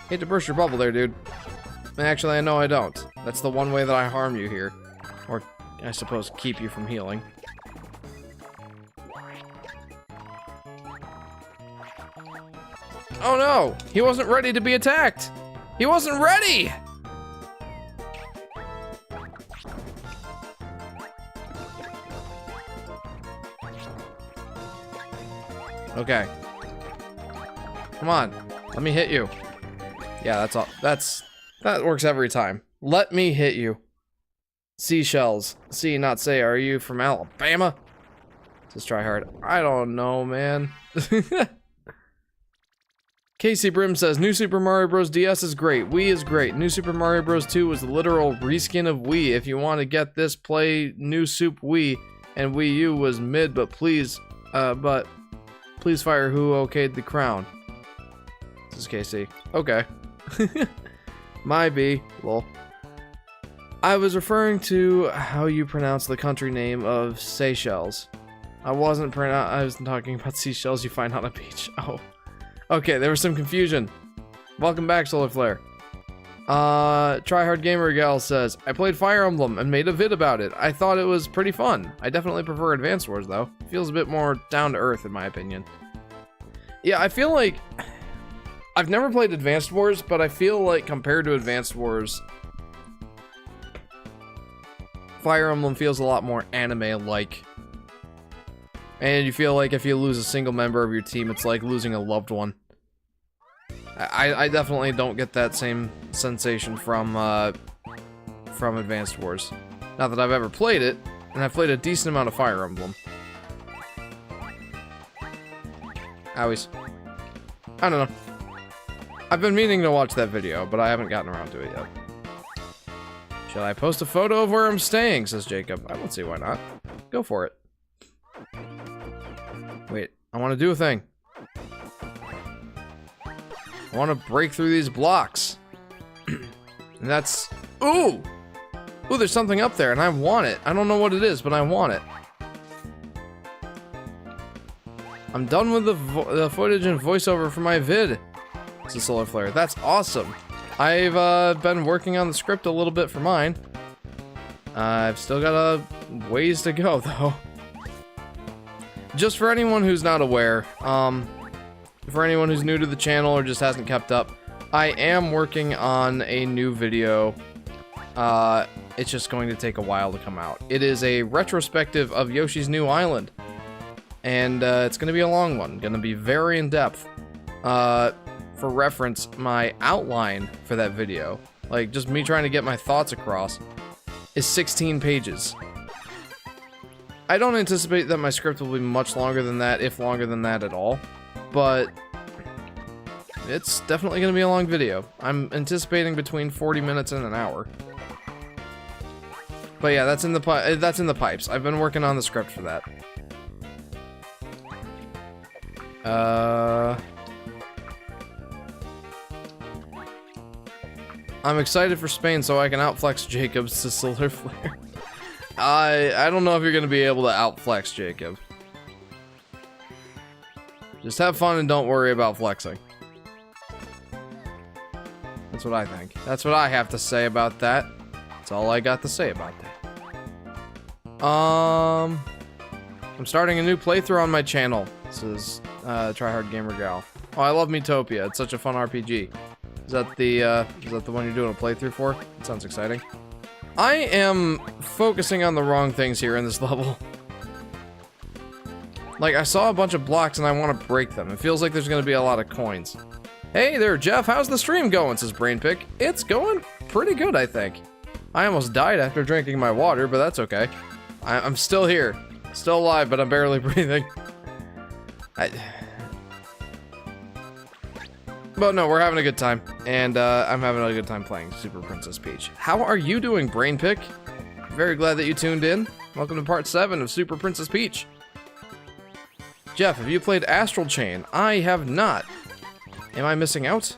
Hate to burst your bubble there, dude. Actually, I know I don't. That's the one way that I harm you here. Or, I suppose, keep you from healing. Oh no! He wasn't ready to be attacked! He wasn't ready! Okay. Come on. Let me hit you. Yeah, that's all. That works every time. Let me hit you. Seashells. See, not say. Are you from Alabama? Let's try hard. I don't know, man. Casey Brim says, New Super Mario Bros. DS is great. Wii is great. New Super Mario Bros. 2 was the literal reskin of Wii. If you want to get this, play New Soup Wii. And Wii U was mid, but please, Please fire who okayed the crown. This is KC. Okay. My B. Lol. I was referring to how you pronounce the country name of Seychelles. I wasn't talking about seashells you find on a beach. Oh. Okay, there was some confusion. Welcome back, Solar Flare. Tryhard Gamer Gal says, I played Fire Emblem and made a vid about it. I thought it was pretty fun. I definitely prefer Advanced Wars, though. It feels a bit more down to earth, in my opinion. Yeah, I feel like... I've never played Advanced Wars, but I feel like compared to Advanced Wars, Fire Emblem feels a lot more anime-like. And you feel like if you lose a single member of your team, it's like losing a loved one. I definitely don't get that same sensation from Advanced Wars. Not that I've ever played it, and I've played a decent amount of Fire Emblem. Owies. I don't know. I've been meaning to watch that video, but I haven't gotten around to it yet. Shall I post a photo of where I'm staying, says Jacob. I don't see why not. Go for it. Wait, I want to do a thing. I want to break through these blocks. And that's... Ooh! Ooh, there's something up there, and I want it. I don't know what it is, but I want it. I'm done with the footage and voiceover for my vid. It's a Solar Flare. That's awesome. I've been working on the script a little bit for mine. I've still got a ways to go, though. Just for anyone who's not aware, for anyone who's new to the channel or just hasn't kept up, I am working on a new video. It's just going to take a while to come out. It is a retrospective of Yoshi's New Island. And it's going to be a long one. Going to be very in-depth. For reference, my outline for that video, like just me trying to get my thoughts across, is 16 pages. I don't anticipate that my script will be much longer than that, if longer than that at all. But it's definitely going to be a long video. I'm anticipating between 40 minutes and an hour. But yeah, that's in the pipes. I've been working on the script for that. I'm excited for Spain so I can outflex Jacob's to Solar Flare. I don't know if you're going to be able to outflex Jacob. Just have fun and don't worry about flexing. That's what I think. That's what I have to say about that. That's all I got to say about that. I'm starting a new playthrough on my channel. This is Tryhard Gamer Gal. Oh, I love Miitopia. It's such a fun RPG. Is that the one you're doing a playthrough for? It sounds exciting. I am focusing on the wrong things here in this level. Like, I saw a bunch of blocks and I want to break them. It feels like there's going to be a lot of coins. Hey there, Jeff. How's the stream going? Says Brainpick. It's going pretty good, I think. I almost died after drinking my water, but that's okay. I'm still here. Still alive, but I'm barely breathing. But no, we're having a good time, and I'm having a good time playing Super Princess Peach. How are you doing, Brainpick? Very glad that you tuned in. Welcome to part 7 of Super Princess Peach. Jeff, have you played Astral Chain? I have not. Am I missing out?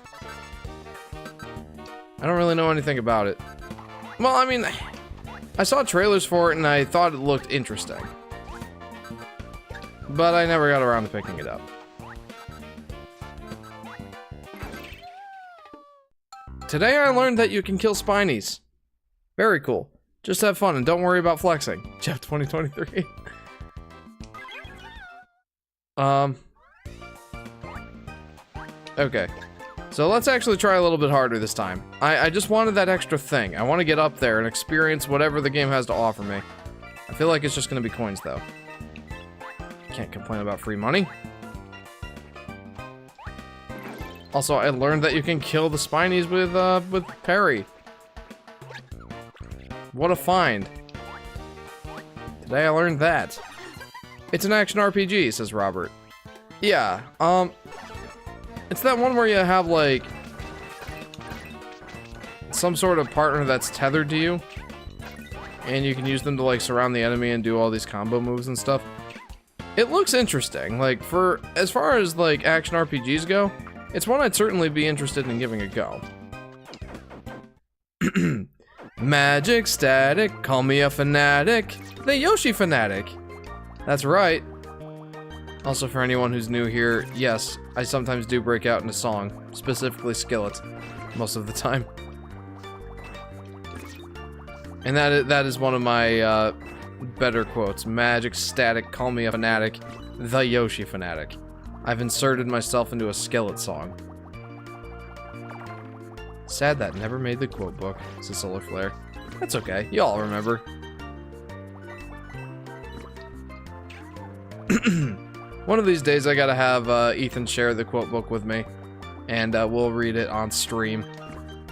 I don't really know anything about it. Well, I mean, I saw trailers for it and I thought it looked interesting. But I never got around to picking it up. Today I learned that you can kill Spinies. Very cool. Just have fun and don't worry about flexing. Jeff 2023. Okay. So let's actually try a little bit harder this time. I just wanted that extra thing. I want to get up there and experience whatever the game has to offer me. I feel like it's just going to be coins, though. Can't complain about free money. Also, I learned that you can kill the Spinies with parry. What a find. Today I learned that. It's an action RPG, says Robert. Yeah, it's that one where you have, like, some sort of partner that's tethered to you. And you can use them to, like, surround the enemy and do all these combo moves and stuff. It looks interesting. Like, for as far as like action RPGs go, it's one I'd certainly be interested in giving a go. Magic Static, call me a fanatic. The Yoshi Fanatic. That's right. Also, for anyone who's new here, yes, I sometimes do break out into song, specifically Skillet, most of the time. And that is one of my better quotes. Magic Static, call me a fanatic. The Yoshi Fanatic. I've inserted myself into a Skillet song. Sad that never made the quote book. It's a solar flare. That's okay. Y'all remember. One of these days I gotta have Ethan share the quote book with me. And we'll read it on stream.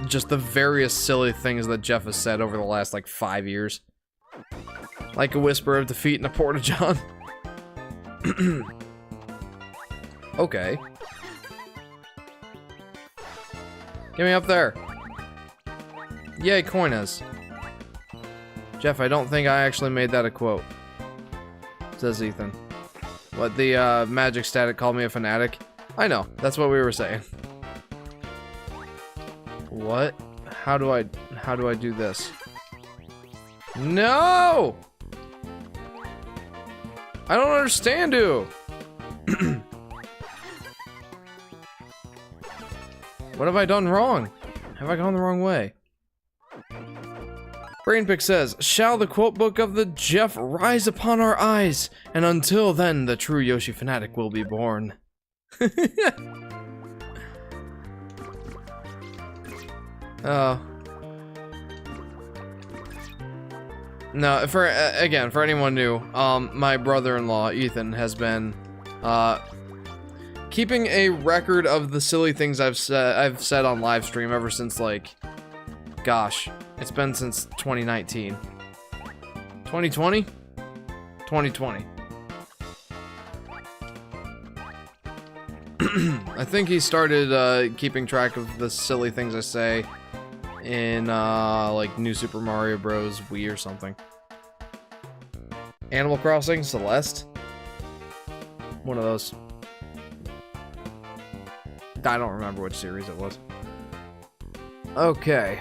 Just the various silly things that Jeff has said over the last, like, 5 years. Like a whisper of defeat in a porta-john. Okay. Get me up there. Yay, Coinas. Jeff, I don't think I actually made that a quote. Says Ethan. What, the Magic Static called me a fanatic? I know, that's what we were saying. What? How do I do this? No! I don't understand you. What have I done wrong? Have I gone the wrong way? Brainpick says, shall the quote book of the Jeff rise upon our eyes, and until then the true Yoshi Fanatic will be born. Oh. No, for anyone new, my brother-in-law, Ethan, has been, keeping a record of the silly things I've said on Livestream ever since, like, gosh, it's been since 2019. 2020? 2020. I think he started, keeping track of the silly things I say in, like, New Super Mario Bros. Wii or something. Animal Crossing? Celeste? One of those. I don't remember which series it was. Okay.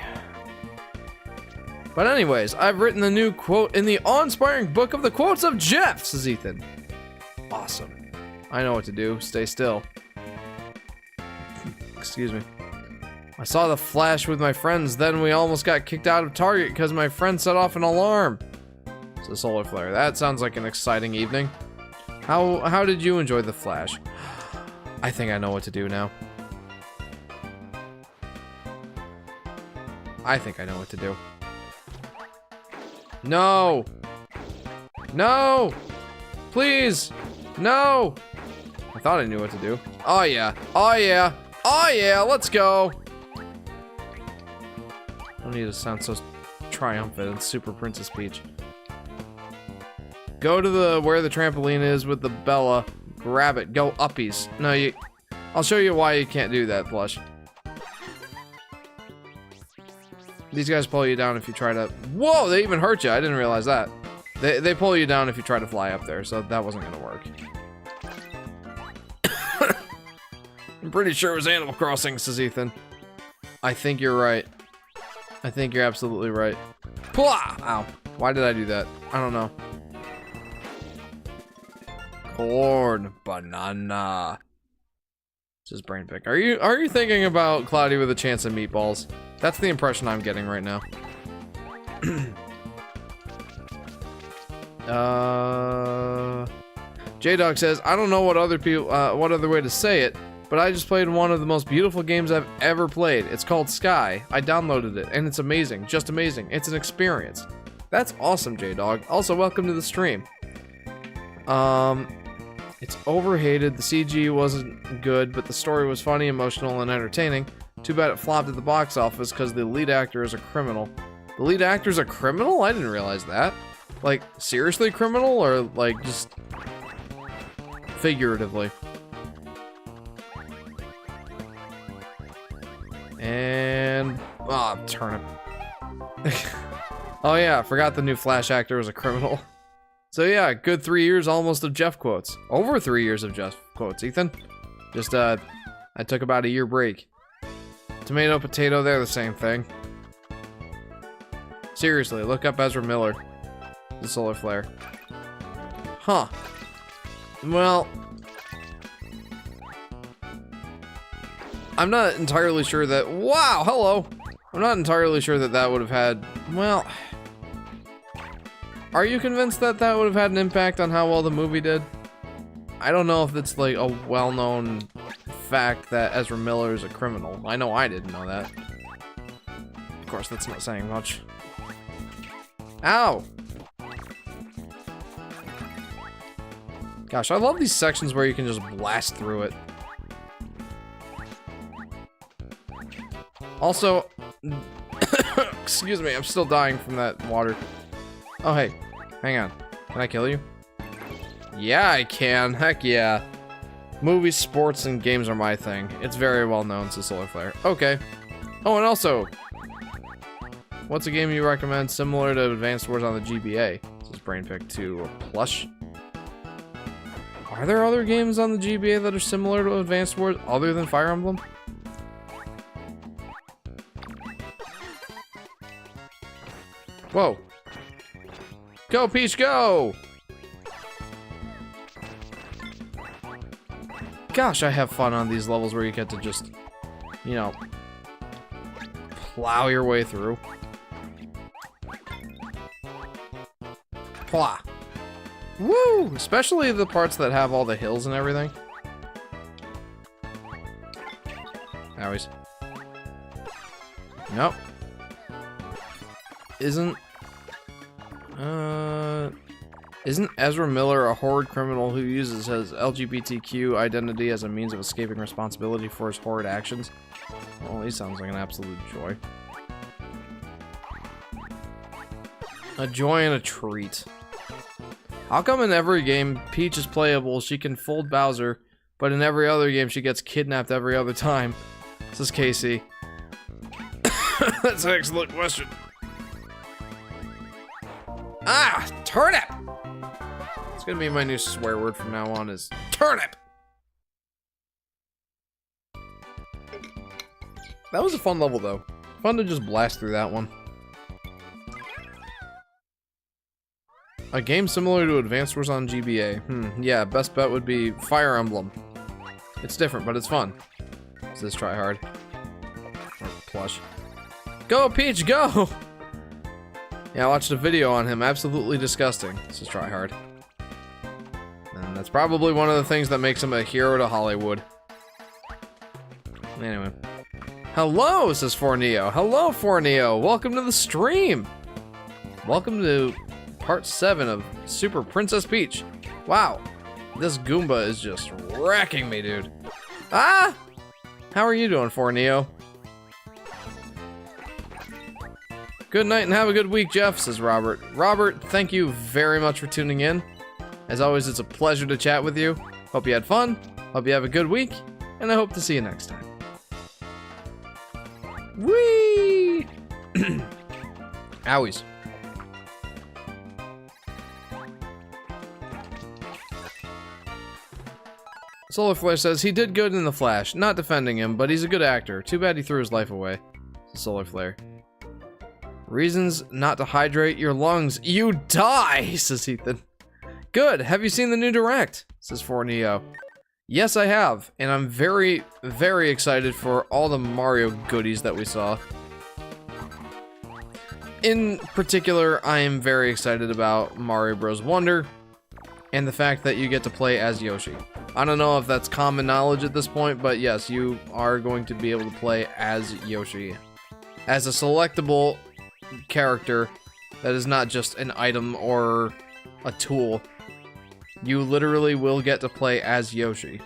But anyways, I've written the new quote in the awe-inspiring book of the quotes of Jeff, says Ethan. Awesome. I know what to do. Stay still. Excuse me. I saw the flash with my friends, then we almost got kicked out of Target because my friend set off an alarm. It's a solar flare. That sounds like an exciting evening. How did you enjoy the flash? I think I know what to do now. I think I know what to do. No! No! Please! No! I thought I knew what to do. Oh yeah. Oh yeah. Oh yeah, let's go! I don't need to sound so triumphant and Super Princess Peach. Go to where the trampoline is with the Bella. Grab it. Go uppies. No, I'll show you why you can't do that, Blush. These guys pull you down if you try to... Whoa, they even hurt you. I didn't realize that. They pull you down if you try to fly up there, so that wasn't gonna work. I'm pretty sure it was Animal Crossing, says Ethan. I think you're right. I think you're absolutely right. Plah! Ow. Why did I do that? I don't know. Corn. Banana. Says Brainpick. Are you thinking about Cloudy with a Chance of Meatballs? That's the impression I'm getting right now. J-Dog says, I don't know what other people, what other way to say it, but I just played one of the most beautiful games I've ever played. It's called Sky. I downloaded it, and it's amazing. Just amazing. It's an experience. That's awesome, J-Dog. Also, welcome to the stream. It's overhated. The CG wasn't good, but the story was funny, emotional, and entertaining. Too bad it flopped at the box office because the lead actor is a criminal. The lead actor's a criminal? I didn't realize that. Like, seriously criminal, or, like, just figuratively? And... ah, turnip. Oh yeah, I forgot the new Flash actor was a criminal. So yeah, good 3 years almost of Jeff quotes. Over 3 years of Jeff quotes, Ethan. Just, I took about a year break. Tomato, potato, they're the same thing. Seriously, look up Ezra Miller. The solar flare. Huh. Well, I'm not entirely sure that... Wow, hello! I'm not entirely sure that that would have had... Well... Are you convinced that that would have had an impact on how well the movie did? I don't know if it's like a well-known fact that Ezra Miller is a criminal. I know I didn't know that. Of course, that's not saying much. Ow! Gosh, I love these sections where you can just blast through it. Also, excuse me, I'm still dying from that water. Oh, hey, hang on. Can I kill you? Yeah, I can. Heck yeah. Movies, sports, and games are my thing. It's very well known to Solar Flare. Okay. Oh, and also, what's a game you recommend similar to Advanced Wars on the GBA? This is Brain Pick 2 Plush. Are there other games on the GBA that are similar to Advanced Wars other than Fire Emblem? Whoa. Go, Peach, go! Gosh, I have fun on these levels where you get to just, you know, plow your way through. Plah. Woo! Especially the parts that have all the hills and everything. Owies. Nope. Isn't Ezra Miller a horrid criminal who uses his LGBTQ identity as a means of escaping responsibility for his horrid actions? Well, he sounds like an absolute joy. A joy and a treat. How come in every game Peach is playable, she can fold Bowser, but in every other game she gets kidnapped every other time? This is Casey. That's an excellent question. Ah! Turnip! It's gonna be my new swear word from now on is turnip! That was a fun level though. Fun to just blast through that one. A game similar to Advanced Wars on GBA. Yeah, best bet would be Fire Emblem. It's different, but it's fun. So let's try hard. Or plush. Go, Peach, go! Yeah, I watched a video on him. Absolutely disgusting. Let's just try hard. And that's probably one of the things that makes him a hero to Hollywood. Anyway. Hello, says Forneo. Hello, Forneo. Welcome to the stream. Welcome to part 7 of Super Princess Peach. Wow. This Goomba is just wrecking me, dude. Ah! How are you doing, Forneo? Good night and have a good week, Jeff, says Robert. Robert, thank you very much for tuning in. As always, it's a pleasure to chat with you. Hope you had fun. Hope you have a good week. And I hope to see you next time. Whee! Owies. Solar Flare says, he did good in The Flash. Not defending him, but he's a good actor. Too bad he threw his life away. Solar Flare. Reasons not to hydrate your lungs. You die, says Ethan. Good. Have you seen the new Direct? Says Forneo. Yes, I have. And I'm very, very excited for all the Mario goodies that we saw. In particular, I am very excited about Mario Bros. Wonder. And the fact that you get to play as Yoshi. I don't know if that's common knowledge at this point, but yes, you are going to be able to play as Yoshi. As a selectable character that is not just an item or a tool. You literally will get to play as Yoshi.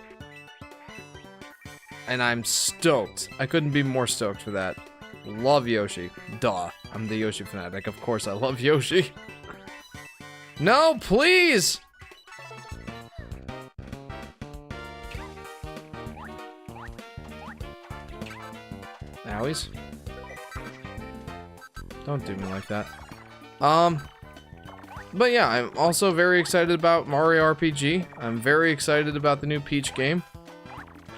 And I'm stoked. I couldn't be more stoked for that. Love Yoshi. Duh. I'm the Yoshi Fanatic. Of course I love Yoshi. No, please! Owies. Don't do me like that. But yeah, I'm also very excited about Mario RPG. I'm very excited about the new Peach game.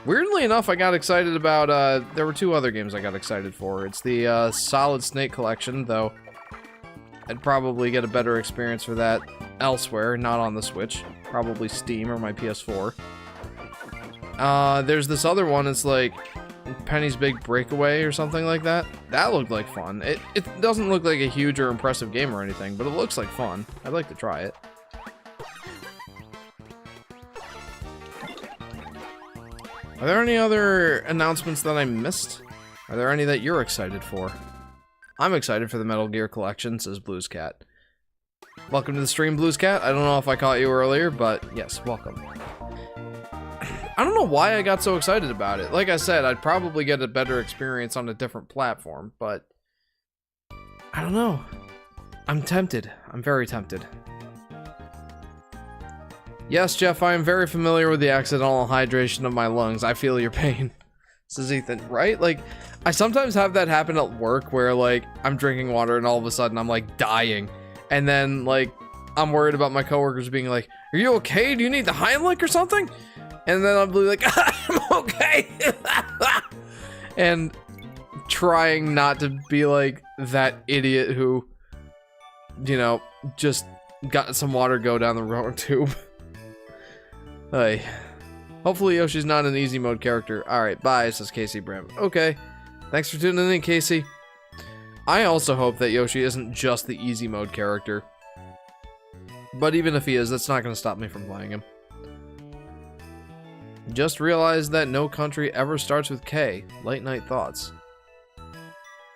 Weirdly enough, I got excited about, there were 2 other games I got excited for. It's the Solid Snake Collection, though I'd probably get a better experience for that elsewhere, not on the Switch. Probably Steam or my PS4. There's this other one, it's like Penny's Big Breakaway or something like that. That looked like fun. It doesn't look like a huge or impressive game or anything, but it looks like fun. I'd like to try it. Are there any other announcements that I missed? Are there any that you're excited for? I'm excited for the Metal Gear Collection, says Blues Cat. Welcome to the stream, Blues Cat. I don't know if I caught you earlier, but yes, welcome. I don't know why I got so excited about it. Like I said, I'd probably get a better experience on a different platform, but I don't know. I'm tempted. I'm very tempted. Yes, Jeff, I am very familiar with the accidental hydration of my lungs. I feel your pain, says Ethan. Right? Like, I sometimes have that happen at work where, like, I'm drinking water and all of a sudden I'm, like, dying. And then, like, I'm worried about my coworkers being like, are you okay? Do you need the Heimlich or something? And then I'll be like, I'm okay. And trying not to be like that idiot who, you know, just got some water go down the wrong tube. Hey. Hopefully Yoshi's not an easy mode character. Alright, bye, says Casey Bram. Okay. Thanks for tuning in, Casey. I also hope that Yoshi isn't just the easy mode character. But even if he is, that's not going to stop me from playing him. Just realized that no country ever starts with K. Late night thoughts.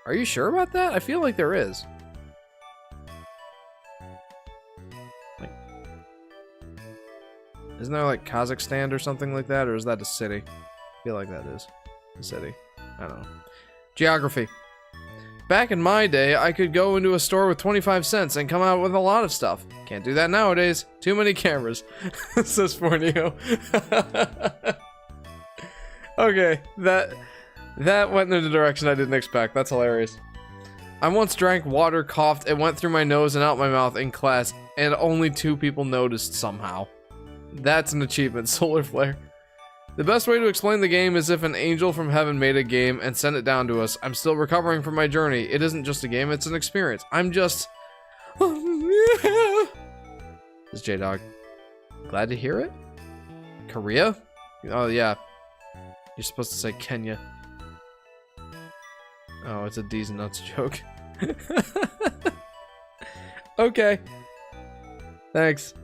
Are you sure about that? I feel like there is. Isn't there like Kazakhstan or something like that? Or is that a city? I feel like that is a city. I don't know. Geography. Back in my day, I could go into a store with 25 cents and come out with a lot of stuff. Can't do that nowadays. Too many cameras. Says Fornio. Okay, that went in a direction I didn't expect. That's hilarious. I once drank water, coughed, it went through my nose and out my mouth in class, and only 2 people noticed somehow. That's an achievement, Solar Flare. The best way to explain the game is if an angel from heaven made a game and sent it down to us. I'm still recovering from my journey. It isn't just a game, it's an experience. I'm just... This is J-Dog. Glad to hear it? Korea? Oh, yeah. You're supposed to say Kenya. Oh, it's a D's nuts joke. Okay. Thanks.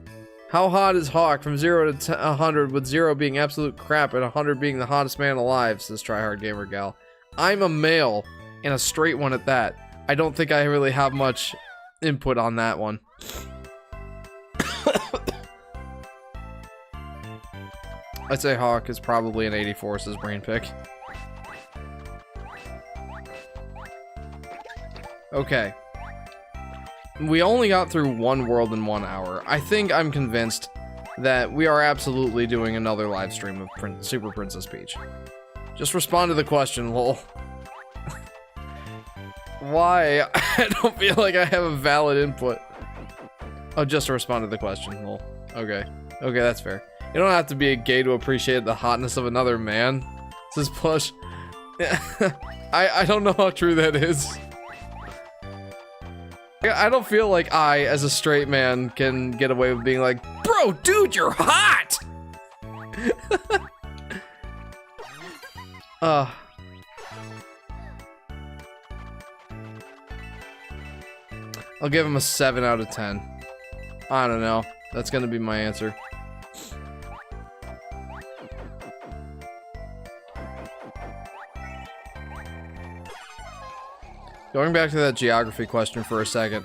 How hot is Hawk from 0 to 100 with 0 being absolute crap and 100 being the hottest man alive, says Tryhard Gamer Gal. I'm a male, and a straight one at that. I don't think I really have much input on that one. I'd say Hawk is probably an 84, says Brain Pick. Okay. We only got through 1 world in 1 hour. I think I'm convinced that we are absolutely doing another live stream of Super Princess Peach. Just respond to the question, lol. Why? I don't feel like I have a valid input. Oh, just to respond to the question, lol. Okay. Okay, that's fair. You don't have to be a gay to appreciate the hotness of another man, says Plush. I don't know how true that is. I don't feel like I, as a straight man, can get away with being like, bro, dude, you're hot! I'll give him a 7 out of 10. I don't know. That's gonna be my answer. Going back to that geography question for a second.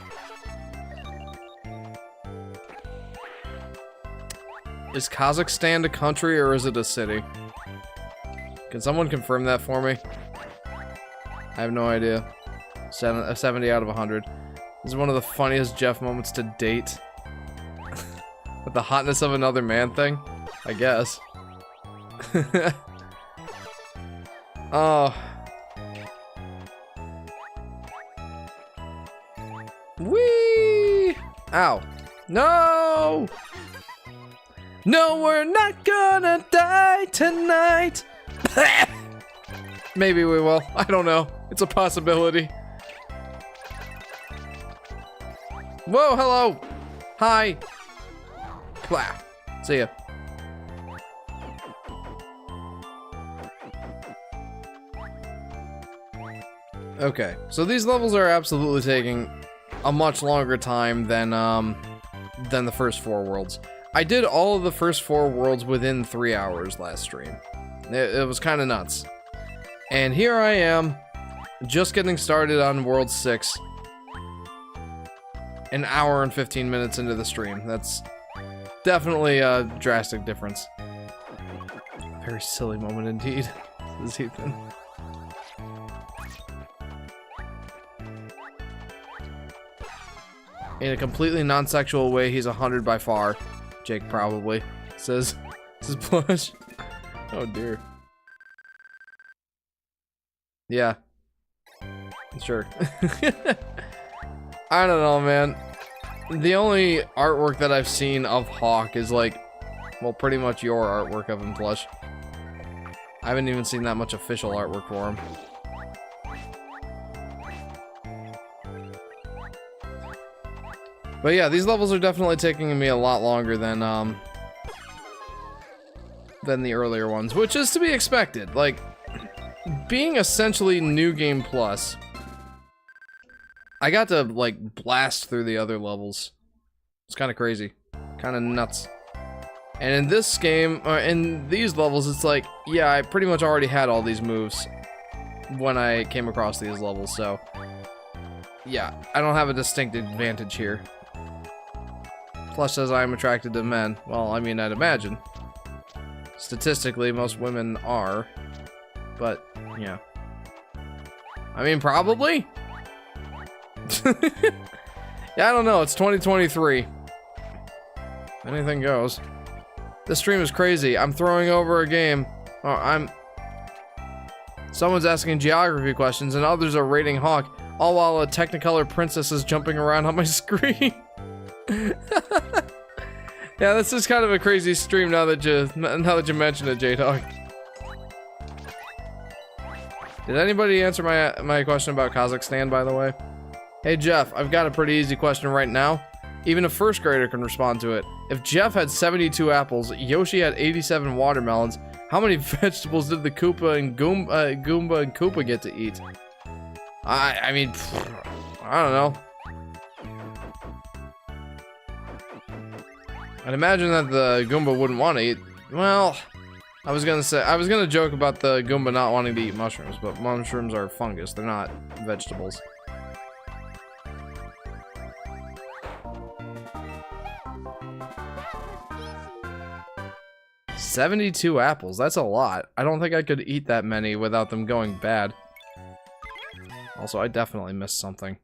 Is Kazakhstan a country or is it a city? Can someone confirm that for me? I have no idea. 70 out of 100. This is one of the funniest Jeff moments to date. With the hotness of another man thing? I guess. Oh. Whee! Ow. No! No, we're not gonna die tonight. Maybe we will. I don't know. It's a possibility. Whoa, hello. Hi. Blah. See ya. Okay, so these levels are absolutely taking a much longer time than the first 4 worlds. I did all of the first 4 worlds within 3 hours last stream. It was kind of nuts. And here I am, just getting started on World 6. An hour and 15 minutes into the stream. That's definitely a drastic difference. Very silly moment indeed, says Ethan. In a completely non-sexual way, he's 100 by far. Jake probably says Plush. Oh dear. Yeah. Sure. I don't know, man. The only artwork that I've seen of Hawk is like, well, pretty much your artwork of him, Plush. I haven't even seen that much official artwork for him. But yeah, these levels are definitely taking me a lot longer than the earlier ones, which is to be expected. Like, being essentially New Game Plus, I got to, like, blast through the other levels. It's kind of crazy. Kind of nuts. And in this game, in these levels, it's like, yeah, I pretty much already had all these moves when I came across these levels, so yeah, I don't have a distinct advantage here. Plus, says I'm attracted to men. Well, I mean, I'd imagine. Statistically, most women are. But, yeah. I mean, probably? Yeah, I don't know. It's 2023. Anything goes. This stream is crazy. I'm throwing over a game. Oh, Someone's asking geography questions, and others are rating Hawk, all while a Technicolor princess is jumping around on my screen. Yeah, this is kind of a crazy stream now that you mention it, J-Dog. Did anybody answer my question about Kazakhstan, by the way? Hey Jeff, I've got a pretty easy question right now. Even a first grader can respond to it. If Jeff had 72 apples, Yoshi had 87 watermelons, how many vegetables did the Goomba and Koopa get to eat? I mean, I don't know. I'd imagine that the Goomba wouldn't want to eat. Well, I was gonna joke about the Goomba not wanting to eat mushrooms, but mushrooms are fungus, they're not vegetables. $72 apples, that's a lot. I don't think I could eat that many without them going bad. Also, I definitely missed something.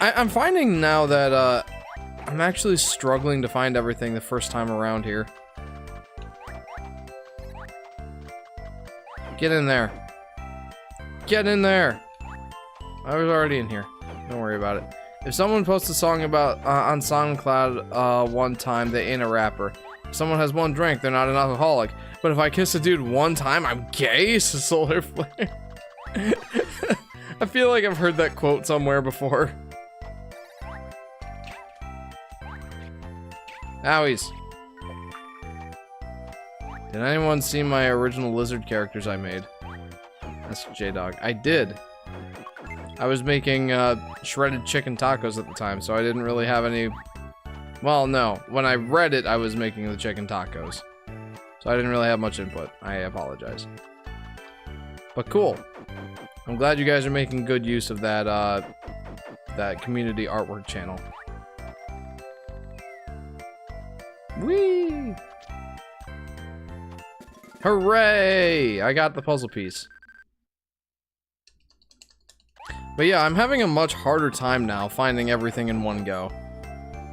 I'm finding now that, I'm actually struggling to find everything the first time around here. Get in there. Get in there! I was already in here. Don't worry about it. If someone posts a song about, on SoundCloud, one time, they ain't a rapper. If someone has one drink, they're not an alcoholic. But if I kiss a dude one time, I'm gay, says Solar Flare. I feel like I've heard that quote somewhere before. Owies. Did anyone see my original lizard characters I made? That's J-Dog. I did. I was making shredded chicken tacos at the time, so I didn't really have any... Well, no. When I read it, I was making the chicken tacos. So I didn't really have much input. I apologize. But cool. I'm glad you guys are making good use of that, that community artwork channel. Whee! Hooray! I got the puzzle piece. But yeah, I'm having a much harder time now finding everything in one go.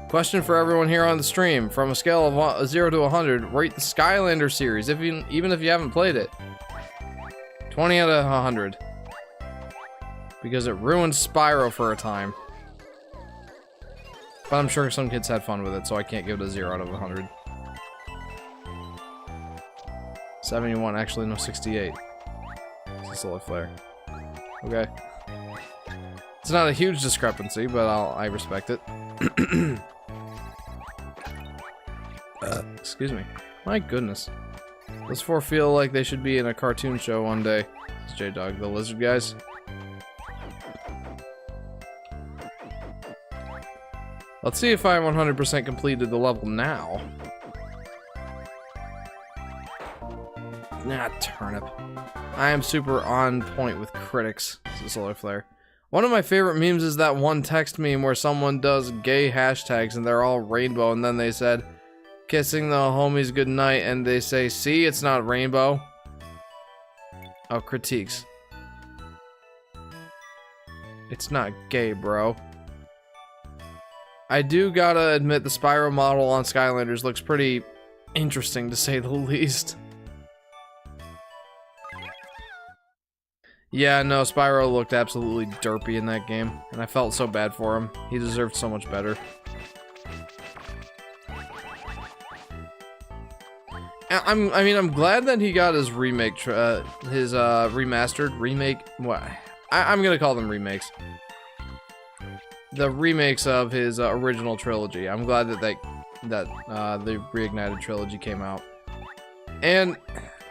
Question for everyone here on the stream. From a scale of 0 to 100, rate the Skylander series, even if you haven't played it. 20 out of 100. Because it ruined Spyro for a time. But I'm sure some kids had fun with it, so I can't give it a 0 out of 100. 71, actually no, 68. It's a solar flare. Okay. It's not a huge discrepancy, but I respect it. Excuse me. My goodness. Those four feel like they should be in a cartoon show one day. It's J-Dog, the lizard guys. Let's see if I 100% completed the level now. Nah, turnip. I am super on point with critics. This is solar flare. One of my favorite memes is that one text meme where someone does gay hashtags and they're all rainbow, and then they said, kissing the homies goodnight, and they say, see, it's not rainbow. Oh, critiques. It's not gay, bro. I do gotta admit the Spyro model on Skylanders looks pretty interesting, to say the least. Yeah, no, Spyro looked absolutely derpy in that game, and I felt so bad for him. He deserved so much better. I'm glad that he got his remake, remastered remake. What? I'm gonna call them remakes. The remakes of his original trilogy. I'm glad that the Reignited trilogy came out, and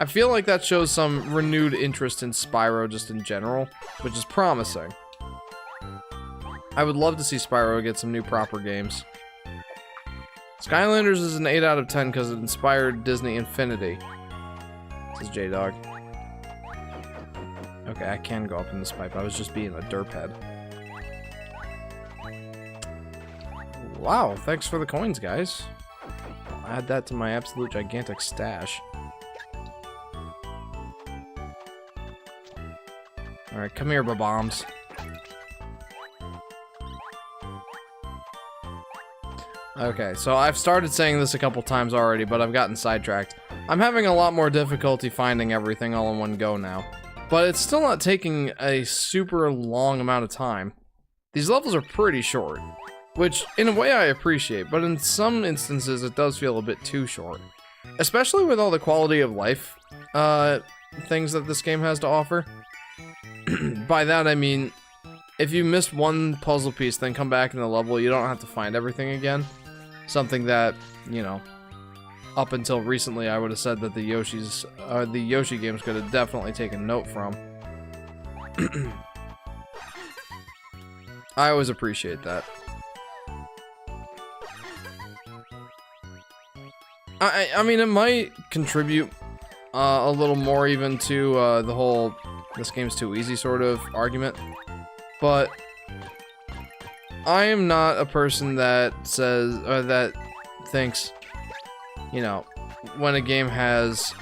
I feel like that shows some renewed interest in Spyro just in general, which is promising. I would love to see Spyro get some new proper games. Skylanders is an 8 out of 10 because it inspired Disney Infinity. This is J-Dog. Okay, I can go up in this pipe. I was just being a derphead. Wow, thanks for the coins, guys. I'll add that to my absolute gigantic stash. Alright, come here, ba-bombs. Okay, so I've started saying this a couple times already, but I've gotten sidetracked. I'm having a lot more difficulty finding everything all in one go now. But it's still not taking a super long amount of time. These levels are pretty short, which in a way I appreciate, but in some instances it does feel a bit too short. Especially with all the quality of life things that this game has to offer. By that I mean, if you missed one puzzle piece, then come back in the level, you don't have to find everything again. Something that, you know, up until recently I would have said that the Yoshi games could have definitely taken note from. I always appreciate that. I mean, it might contribute a little more even to the whole this game's too easy sort of argument, but I am not a person that says, or that thinks, you know, when a game has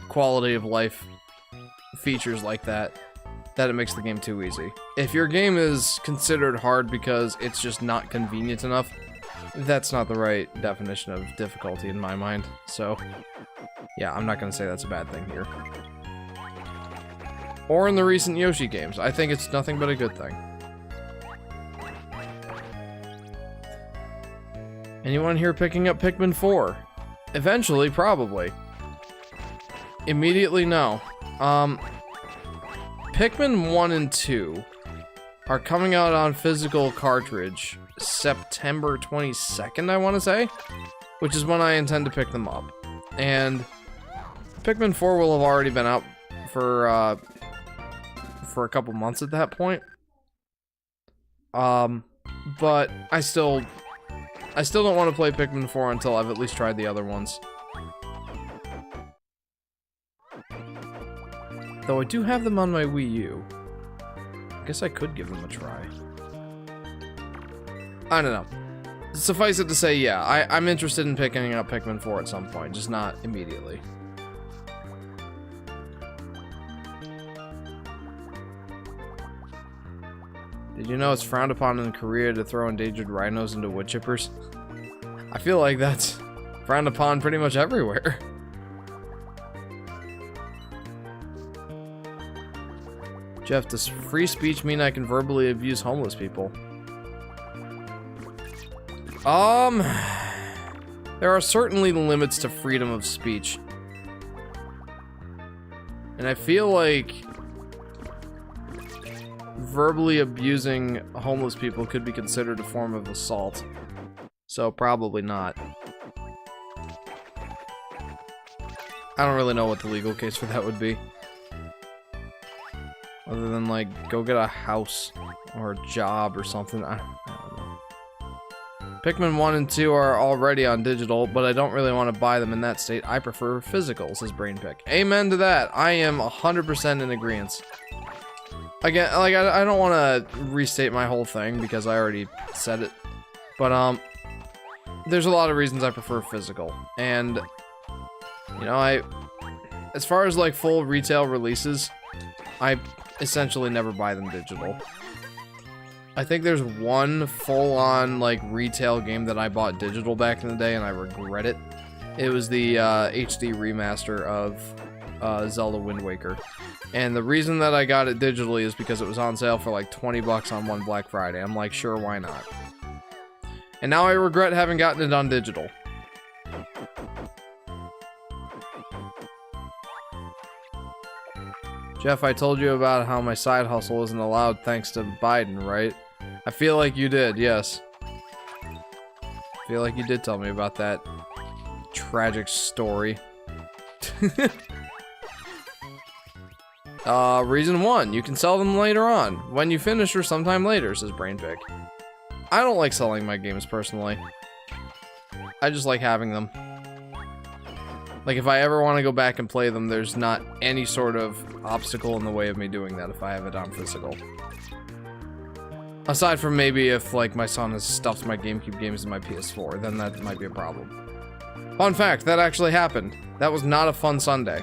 quality of life features like that, that it makes the game too easy. If your game is considered hard because it's just not convenient enough, that's not the right definition of difficulty in my mind. So, yeah, I'm not going to say that's a bad thing here. Or in the recent Yoshi games. I think it's nothing but a good thing. Anyone here picking up Pikmin 4? Eventually, probably. Immediately, no. Pikmin 1 and 2 are coming out on physical cartridge September 22nd, I want to say, which is when I intend to pick them up. And Pikmin 4 will have already been out for a couple months at that point. But I still don't want to play Pikmin 4 until I've at least tried the other ones. Though I do have them on my Wii U. I guess I could give them a try. I don't know. Suffice it to say, yeah, I'm interested in picking up Pikmin 4 at some point, just not immediately. Did you know it's frowned upon in Korea to throw endangered rhinos into wood chippers? I feel like that's frowned upon pretty much everywhere. Jeff, does free speech mean I can verbally abuse homeless people? There are certainly limits to freedom of speech. And I feel like verbally abusing homeless people could be considered a form of assault. So probably not. I don't really know what the legal case for that would be. Other than, like, go get a house or a job or something. I don't know. Pikmin 1 and 2 are already on digital, but I don't really want to buy them in that state. I prefer physical, says BrainPick. Amen to that. I am 100% in agreement. Again, like, I don't want to restate my whole thing because I already said it. But, there's a lot of reasons I prefer physical. And, you know, as far as, like, full retail releases, I essentially never buy them digital. I think there's one full-on, like, retail game that I bought digital back in the day, and I regret it. It was the HD remaster of Zelda Wind Waker. And the reason that I got it digitally is because it was on sale for like 20 bucks on one Black Friday. I'm like, sure, why not? And now I regret having gotten it on digital. Jeff, I told you about how my side hustle isn't allowed thanks to Biden, right? I feel like you did, yes. I feel like you did tell me about that tragic story. Reason 1, you can sell them later on, when you finish or sometime later, says BrainPick. I don't like selling my games personally. I just like having them. Like, if I ever want to go back and play them, there's not any sort of obstacle in the way of me doing that if I have it on physical. Aside from maybe if, like, my son has stuffed my GameCube games in my PS4, then that might be a problem. Fun fact, that actually happened. That was not a fun Sunday.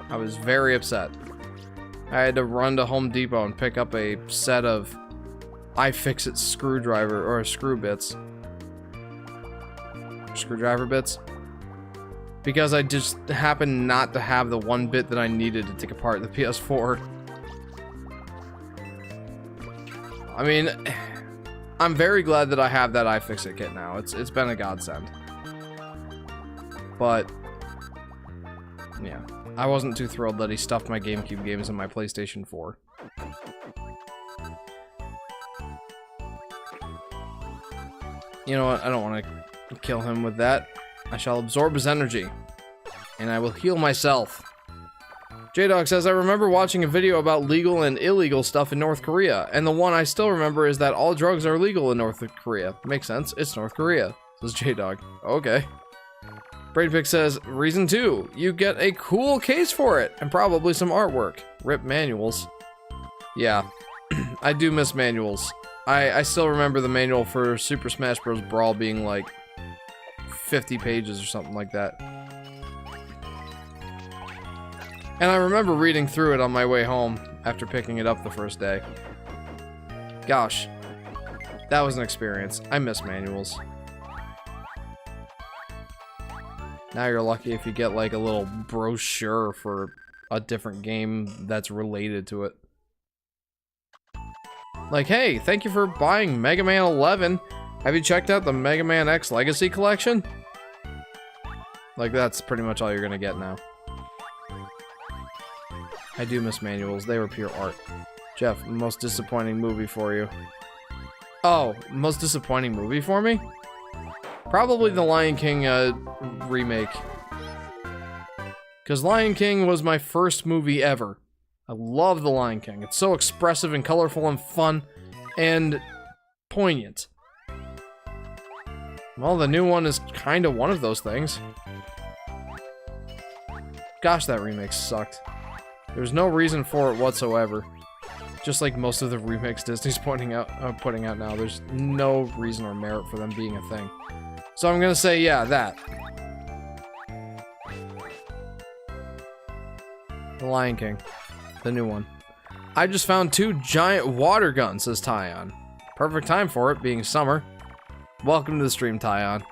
I was very upset. I had to run to Home Depot and pick up a set of iFixit screwdriver, or screw bits. Screwdriver bits? Because I just happened not to have the one bit that I needed to take apart the PS4. I mean, I'm very glad that I have that iFixit kit now. It's been a godsend. But, yeah. I wasn't too thrilled that he stuffed my GameCube games in my PlayStation 4. You know what? I don't want to kill him with that. I shall absorb his energy, and I will heal myself. J-Dog says, I remember watching a video about legal and illegal stuff in North Korea, and the one I still remember is that all drugs are legal in North Korea. Makes sense, it's North Korea, says J-Dog. Okay. BrainPick says, reason 2, you get a cool case for it, and probably some artwork. Rip manuals. Yeah, I do miss manuals. I still remember the manual for Super Smash Bros. Brawl being like 50 pages or something like that. And I remember reading through it on my way home after picking it up the first day. Gosh, that was an experience. I miss manuals. Now you're lucky if you get like a little brochure for a different game that's related to it. Like, hey, thank you for buying Mega Man 11. Have you checked out the Mega Man X Legacy Collection? Like, that's pretty much all you're gonna get now. I do miss manuals. They were pure art. Jeff, most disappointing movie for you. Oh, most disappointing movie for me? Probably the Lion King remake. Because Lion King was my first movie ever. I love the Lion King. It's so expressive and colorful and fun and poignant. Well, the new one is kind of one of those things. Gosh, that remake sucked. There's no reason for it whatsoever. Just like most of the remakes Disney's putting out now, there's no reason or merit for them being a thing. So I'm gonna say, yeah, that. The Lion King. The new one. I just found 2 giant water guns, says Tyon. Perfect time for it, being summer. Welcome to the stream, Tyon.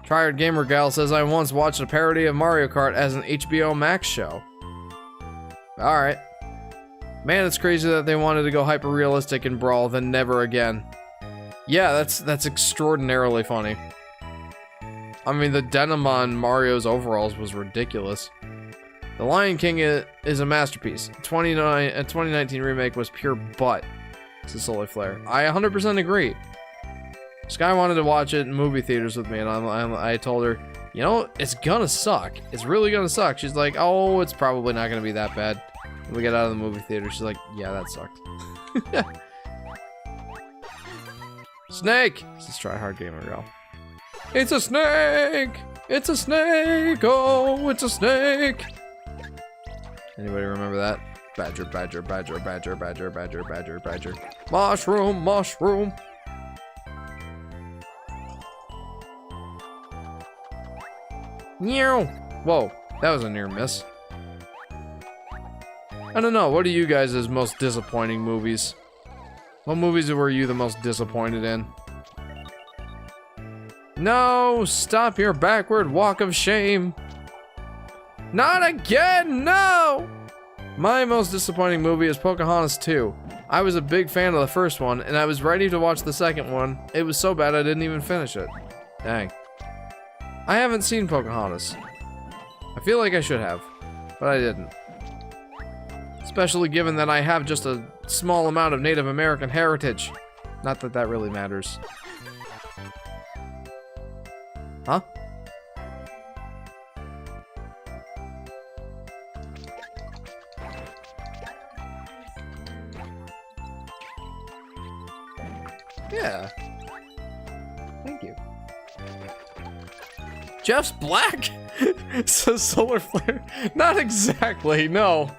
Triad Gamer Gal says, I once watched a parody of Mario Kart as an HBO Max show. Alright. Man, it's crazy that they wanted to go hyper-realistic in Brawl, then never again. Yeah, that's extraordinarily funny. I mean, the denim on Mario's overalls was ridiculous. The Lion King is a masterpiece. 2019 remake was pure butt. It's a Solar Flare. I 100% agree. Sky wanted to watch it in movie theaters with me, and I told her, you know, it's gonna suck. It's really gonna suck. She's like, oh, it's probably not gonna be that bad. And we get out of the movie theater. She's like, yeah, that sucked. Snake! Let's try Hard Gamer Girl. It's a snake! It's a snake! Oh, it's a snake! Anybody remember that? Badger, badger, badger, badger, badger, badger, badger, badger. Mushroom, mushroom! Meow! Whoa, that was a near miss. I don't know, what are you guys' most disappointing movies? What movies were you the most disappointed in? No! Stop your backward walk of shame! Not again! No! My most disappointing movie is Pocahontas 2. I was a big fan of the first one, and I was ready to watch the second one. It was so bad I didn't even finish it. Dang. I haven't seen Pocahontas. I feel like I should have, but I didn't. Especially given that I have just a small amount of Native American heritage. Not that that really matters. Huh? Yeah. Thank you. Jeff's black? So Solar Flare? Not exactly, no.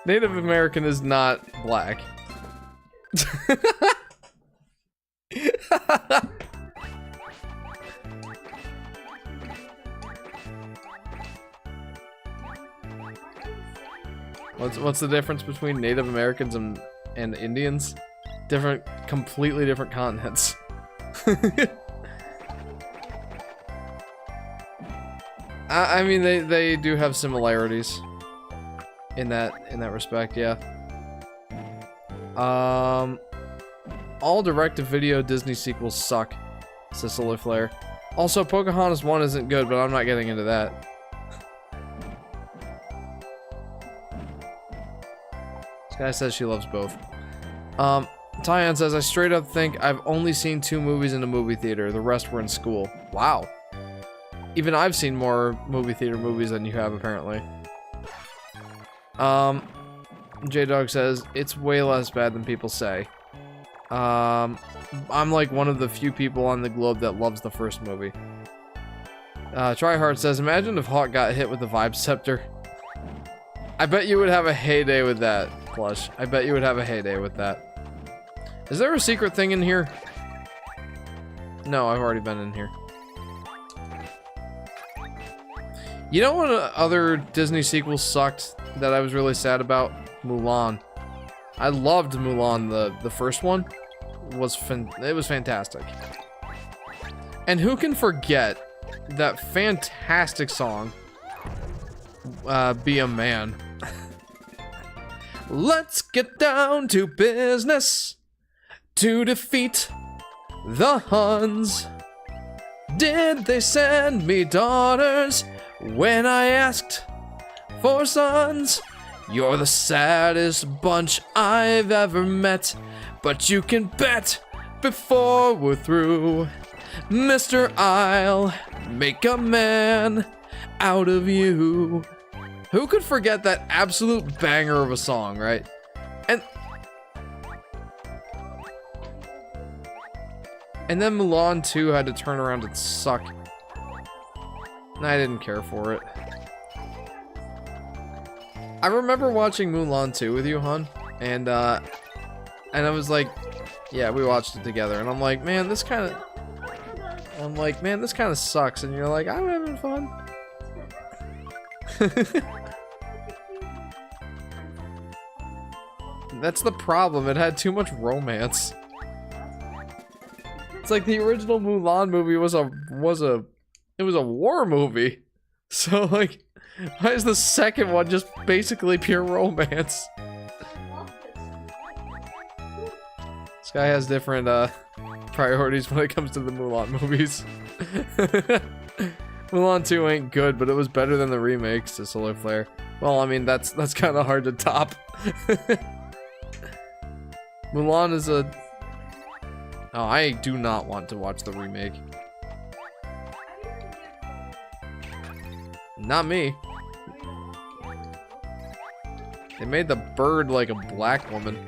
Native American is not black. What's the difference between Native Americans and Indians? Completely different continents. I mean, they do have similarities in that respect, yeah. All direct-to-video Disney sequels suck, says Solar Flare. Also, Pocahontas 1 isn't good, but I'm not getting into that. This guy says she loves both. Tyan says, I straight up think I've only seen 2 movies in a movie theater. The rest were in school. Wow. Even I've seen more movie theater movies than you have, apparently. J-Dog says, it's way less bad than people say. I'm like one of the few people on the globe that loves the first movie. Tryhard says, imagine if Hawk got hit with the Vibe Scepter. I bet you would have a heyday with that, Plush. I bet you would have a heyday with that. Is there a secret thing in here? No, I've already been in here. You know what other Disney sequels sucked that I was really sad about? Mulan. I loved Mulan, the first one. It was fantastic. And who can forget that fantastic song, Be a Man. Let's get down to business to defeat the Huns. Did they send me daughters when I asked for sons? You're the saddest bunch I've ever met, but you can bet before we're through, Mister, I'll make a man out of you. Who could forget that absolute banger of a song, right? And then Mulan 2 had to turn around and suck. And I didn't care for it. I remember watching Mulan 2 with you, hon, and I was like, yeah, we watched it together, and I'm like, man, this kind of sucks, and you're like, I'm having fun. That's the problem. It had too much romance. It's like the original Mulan movie was a war movie. So like, why is the second one just basically pure romance? This guy has different priorities when it comes to the Mulan movies. Mulan 2 ain't good, but it was better than the remakes to Solar Flare. Well, I mean, that's kind of hard to top. Mulan is a... Oh, I do not want to watch the remake. Not me. They made the bird like a black woman.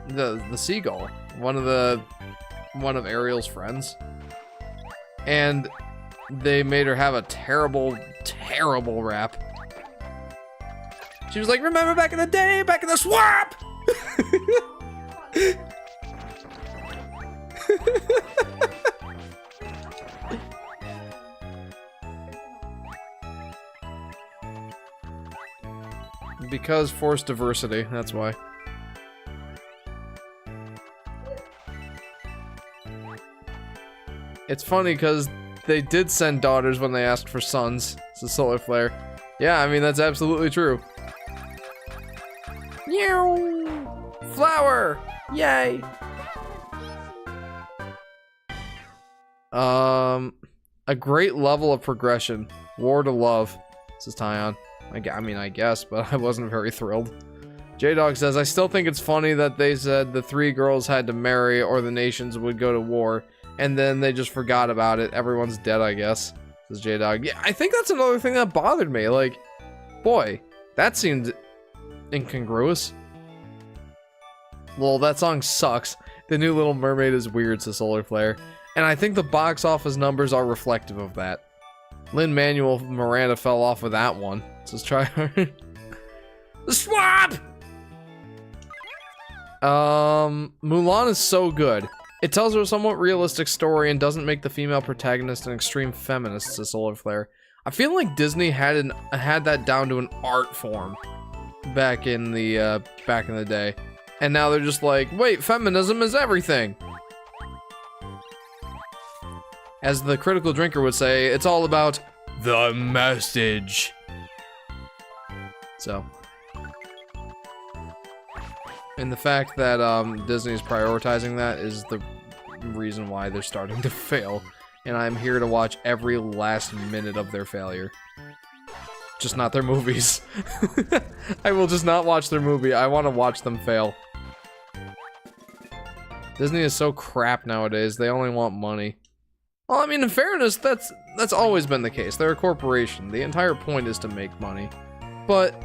The seagull, one of Ariel's friends, and they made her have a terrible rap. She was like, "Remember back in the day, back in the swamp." Because forced diversity, that's why. It's funny because they did send daughters when they asked for sons. It's a solar flare. Yeah, I mean, that's absolutely true. Meow! Flower! Yay! A great level of progression. War to love. This is Tyon. I mean, I guess, but I wasn't very thrilled. J-Dog says, I still think it's funny that they said the 3 girls had to marry or the nations would go to war, and then they just forgot about it. Everyone's dead, I guess, says J-Dog. Yeah, I think that's another thing that bothered me. Like, boy, that seemed incongruous. Lol, that song sucks. The new Little Mermaid is weird, says Solar Flare. And I think the box office numbers are reflective of that. Lin-Manuel Miranda fell off with that one. Let's try hard. The swap! Mulan is so good. It tells her a somewhat realistic story and doesn't make the female protagonist an extreme feminist, says Solar Flare. I feel like Disney had that down to an art form back in the day. And now they're just like, wait, feminism is everything. As the critical drinker would say, it's all about the message. So, and the fact that Disney is prioritizing that is the reason why they're starting to fail. And I'm here to watch every last minute of their failure. Just not their movies. I will just not watch their movie. I want to watch them fail. Disney is so crap nowadays. They only want money. Well, I mean, in fairness, that's always been the case. They're a corporation. The entire point is to make money. But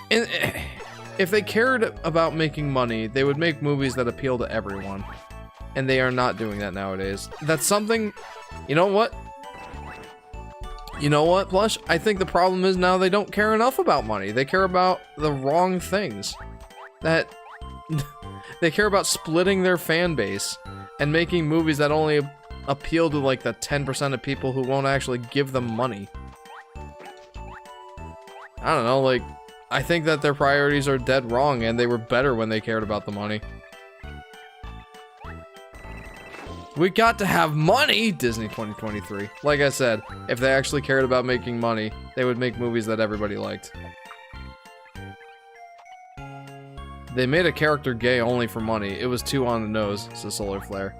if they cared about making money, they would make movies that appeal to everyone. And they are not doing that nowadays. That's something... You know what? You know what, Plush? I think the problem is now they don't care enough about money. They care about the wrong things. They care about splitting their fan base and making movies that only appeal to like the 10% of people who won't actually give them money. I don't know, like, I think that their priorities are dead wrong and they were better when they cared about the money. We got to have money, Disney 2023. Like I said, if they actually cared about making money, they would make movies that everybody liked. They made a character gay only for money. It was too on the nose, says Solar Flare.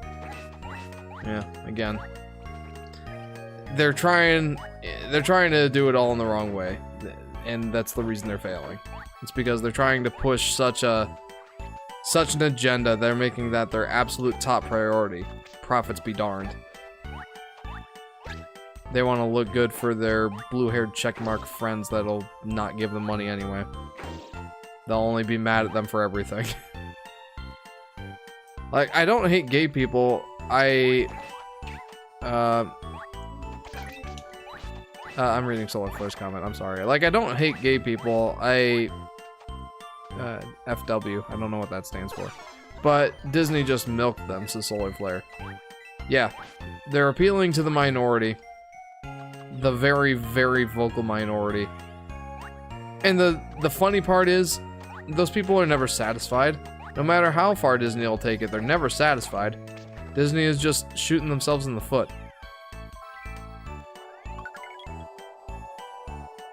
Yeah, again. They're trying to do it all in the wrong way. And that's the reason they're failing. It's because they're trying to push such an agenda, they're making that their absolute top priority. Profits be darned. They want to look good for their blue-haired checkmark friends that'll not give them money anyway. They'll only be mad at them for everything. Like, I don't hate gay people. I'm reading Solar Flare's comment, I'm sorry. Like, I don't hate gay people. FW, I don't know what that stands for. But Disney just milked them, says Solar Flare. Yeah, they're appealing to the minority. The very, very vocal minority. And the funny part is, those people are never satisfied. No matter how far Disney will take it, they're never satisfied. Disney is just shooting themselves in the foot.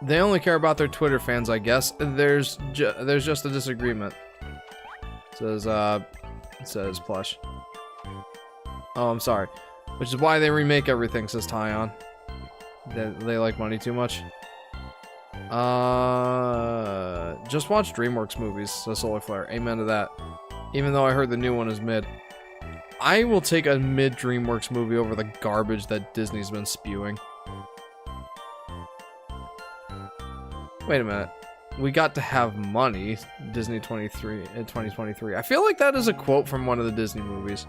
They only care about their Twitter fans, I guess. There's just a disagreement. It says plush. Oh, I'm sorry. Which is why they remake everything, says Tyon. They like money too much. Just watch DreamWorks movies, says Solar Flare. Amen to that. Even though I heard the new one is mid. I will take a mid DreamWorks movie over the garbage that Disney's been spewing. Wait a minute. We got to have money. Disney 2023. I feel like that is a quote from one of the Disney movies.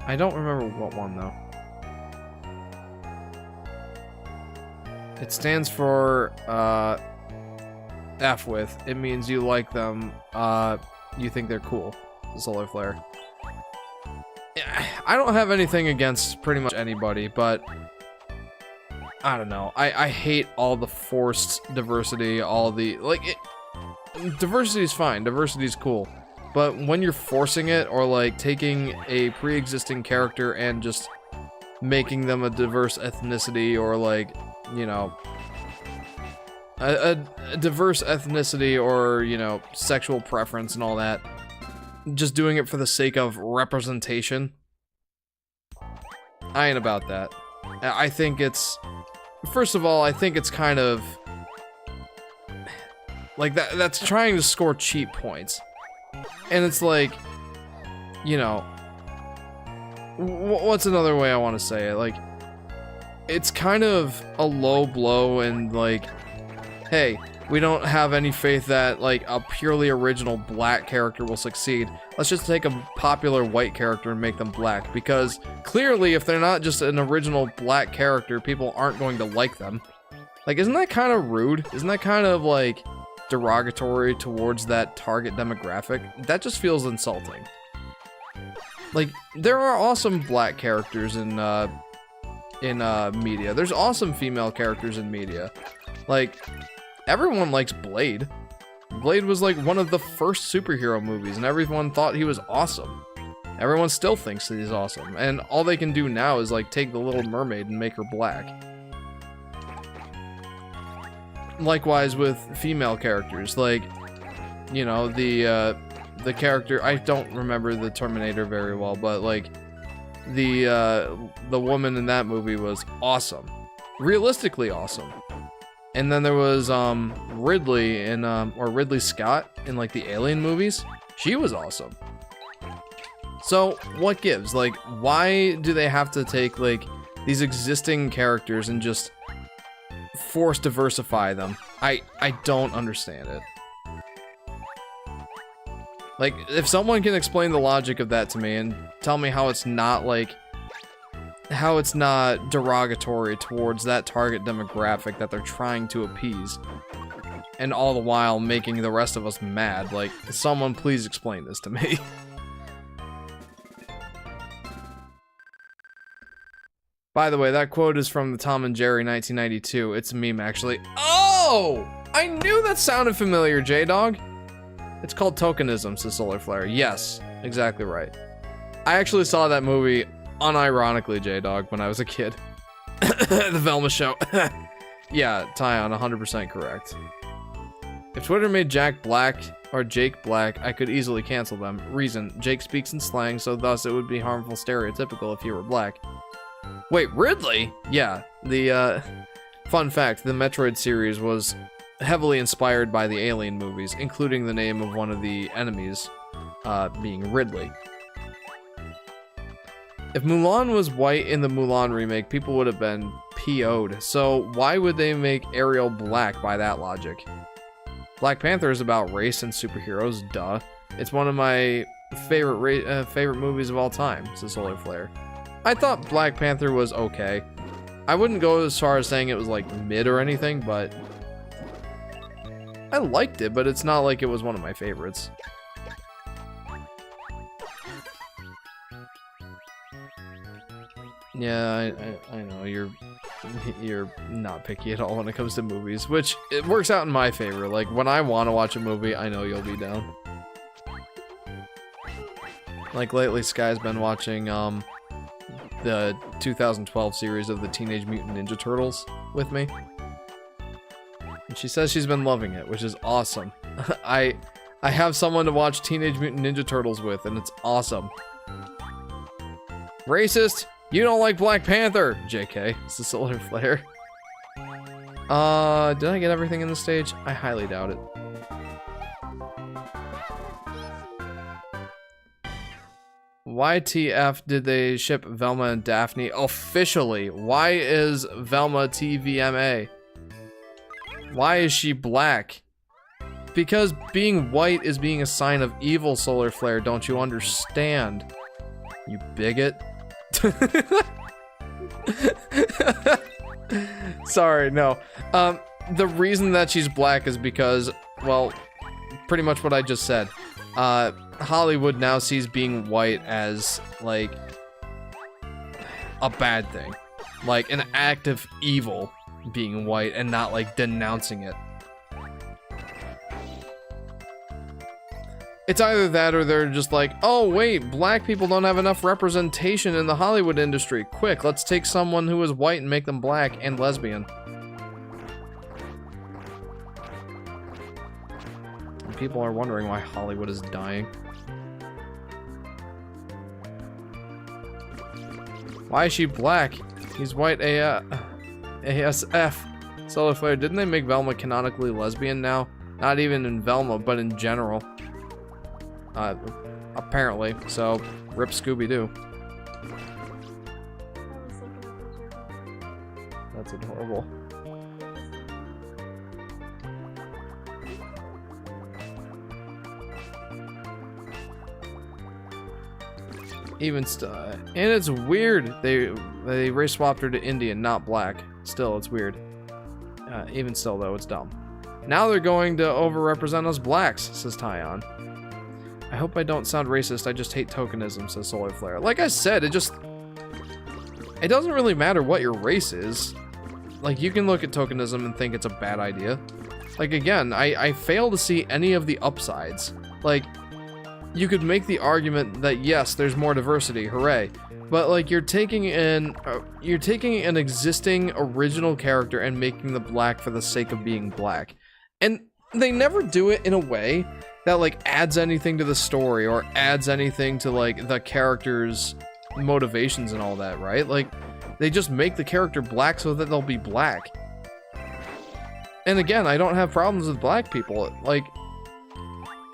I don't remember what one though. It stands for F with. It means you like them. You think they're cool. Solar Flare. I don't have anything against pretty much anybody, but I don't know. I hate all the forced diversity, all the diversity is fine. Diversity is cool. But when you're forcing it or like taking a pre-existing character and just making them a diverse ethnicity or like, you know, a diverse ethnicity or, you know, sexual preference and all that, just doing it for the sake of representation, I ain't about that. I think it's, first of all, I think it's kind of like that's trying to score cheap points. And it's like, you know, what's another way I want to say it? Like, it's kind of a low blow and like, hey, we don't have any faith that like a purely original black character will succeed. Let's just take a popular white character and make them black, because clearly if they're not just an original black character, people aren't going to like them. Like, isn't that kind of rude? Isn't that kind of like derogatory towards that target demographic? That just feels insulting. Like, there are awesome black characters in media. There's awesome female characters in media. Like, everyone likes Blade. Blade was like one of the first superhero movies, and everyone thought he was awesome. Everyone still thinks that he's awesome, and all they can do now is like take the Little Mermaid and make her black. Likewise with female characters, like, you know, the character, I don't remember the Terminator very well, but like the woman in that movie was awesome, realistically awesome. And then there was Ridley in or Ridley Scott in like the Alien movies. She was awesome. So what gives? Like, why do they have to take like these existing characters and just force diversify them? I don't understand it. Like, if someone can explain the logic of that to me and tell me how it's not like, how it's not derogatory towards that target demographic that they're trying to appease, and all the while making the rest of us mad, like, someone please explain this to me. By the way, that quote is from the Tom and Jerry 1992. It's a meme, actually. Oh! I knew that sounded familiar, J-Dog. It's called Tokenism, says Solar Flare. Yes, exactly right. I actually saw that movie unironically, J-Dog, when I was a kid. The Velma show. Yeah, Tyon, 100% correct. If Twitter made Jack Black or Jake Black, I could easily cancel them. Reason, Jake speaks in slang, so thus it would be harmful stereotypical if he were black. Wait, Ridley? Yeah, the, fun fact, the Metroid series was heavily inspired by the Alien movies, including the name of one of the enemies, being Ridley. If Mulan was white in the Mulan remake, people would have been PO'd, so why would they make Ariel black by that logic? Black Panther is about race and superheroes, duh. It's one of my favorite movies of all time, says Solar Flare. I thought Black Panther was okay. I wouldn't go as far as saying it was like mid or anything, but I liked it, but it's not like it was one of my favorites. Yeah, I know, you're not picky at all when it comes to movies, which it works out in my favor. Like, when I want to watch a movie, I know you'll be down. Like, lately, Sky's been watching, the 2012 series of the Teenage Mutant Ninja Turtles with me. And she says she's been loving it, which is awesome. I have someone to watch Teenage Mutant Ninja Turtles with, and it's awesome. Racist! You don't like Black Panther! JK. It's the solar flare. Did I get everything in the stage? I highly doubt it. YTF did they ship Velma and Daphne officially? Why is Velma TVMA? Why is she black? Because being white is being a sign of evil, solar flare, don't you understand? You bigot. Sorry, no. The reason that she's black is because, well, pretty much what I just said. Hollywood now sees being white as, like, a bad thing. Like, an act of evil being white and not, like, denouncing it. It's either that or they're just like, oh wait, black people don't have enough representation in the Hollywood industry. Quick, let's take someone who is white and make them black and lesbian. And people are wondering why Hollywood is dying. Why is she black? He's white ASF. Solar flare, didn't they make Velma canonically lesbian now? Not even in Velma, but in general. Apparently, so rip Scooby-Doo. That's adorable. Even still, and it's weird. They race swapped her to Indian, not black. Still, it's weird. Even still, though, it's dumb. Now they're going to overrepresent us blacks, says Tyon. I hope I don't sound racist, I just hate tokenism, says Solar Flare. Like I said, it doesn't really matter what your race is. Like, you can look at tokenism and think it's a bad idea. Like, again, I fail to see any of the upsides. Like, you could make the argument that, yes, there's more diversity, hooray. But, like, you're taking an existing original character and making them black for the sake of being black. And they never do it in a way that, like, adds anything to the story or adds anything to, like, the character's motivations and all that, right? Like, they just make the character black so that they'll be black. And again, I don't have problems with black people. Like,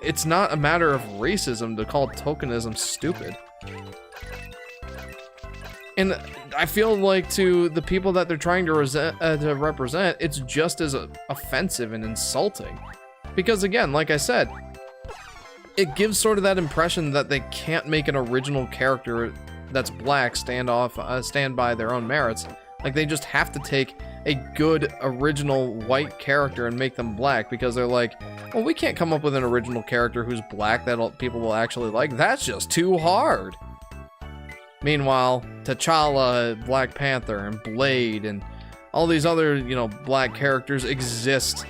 it's not a matter of racism to call tokenism stupid. And I feel like to the people that they're trying to represent, it's just as offensive and insulting. Because again, like I said, it gives sort of that impression that they can't make an original character that's black stand by their own merits. Like, they just have to take a good original white character and make them black because they're like, well, we can't come up with an original character who's black that people will actually like. That's just too hard. Meanwhile, T'Challa, Black Panther, and Blade, and all these other, you know, black characters exist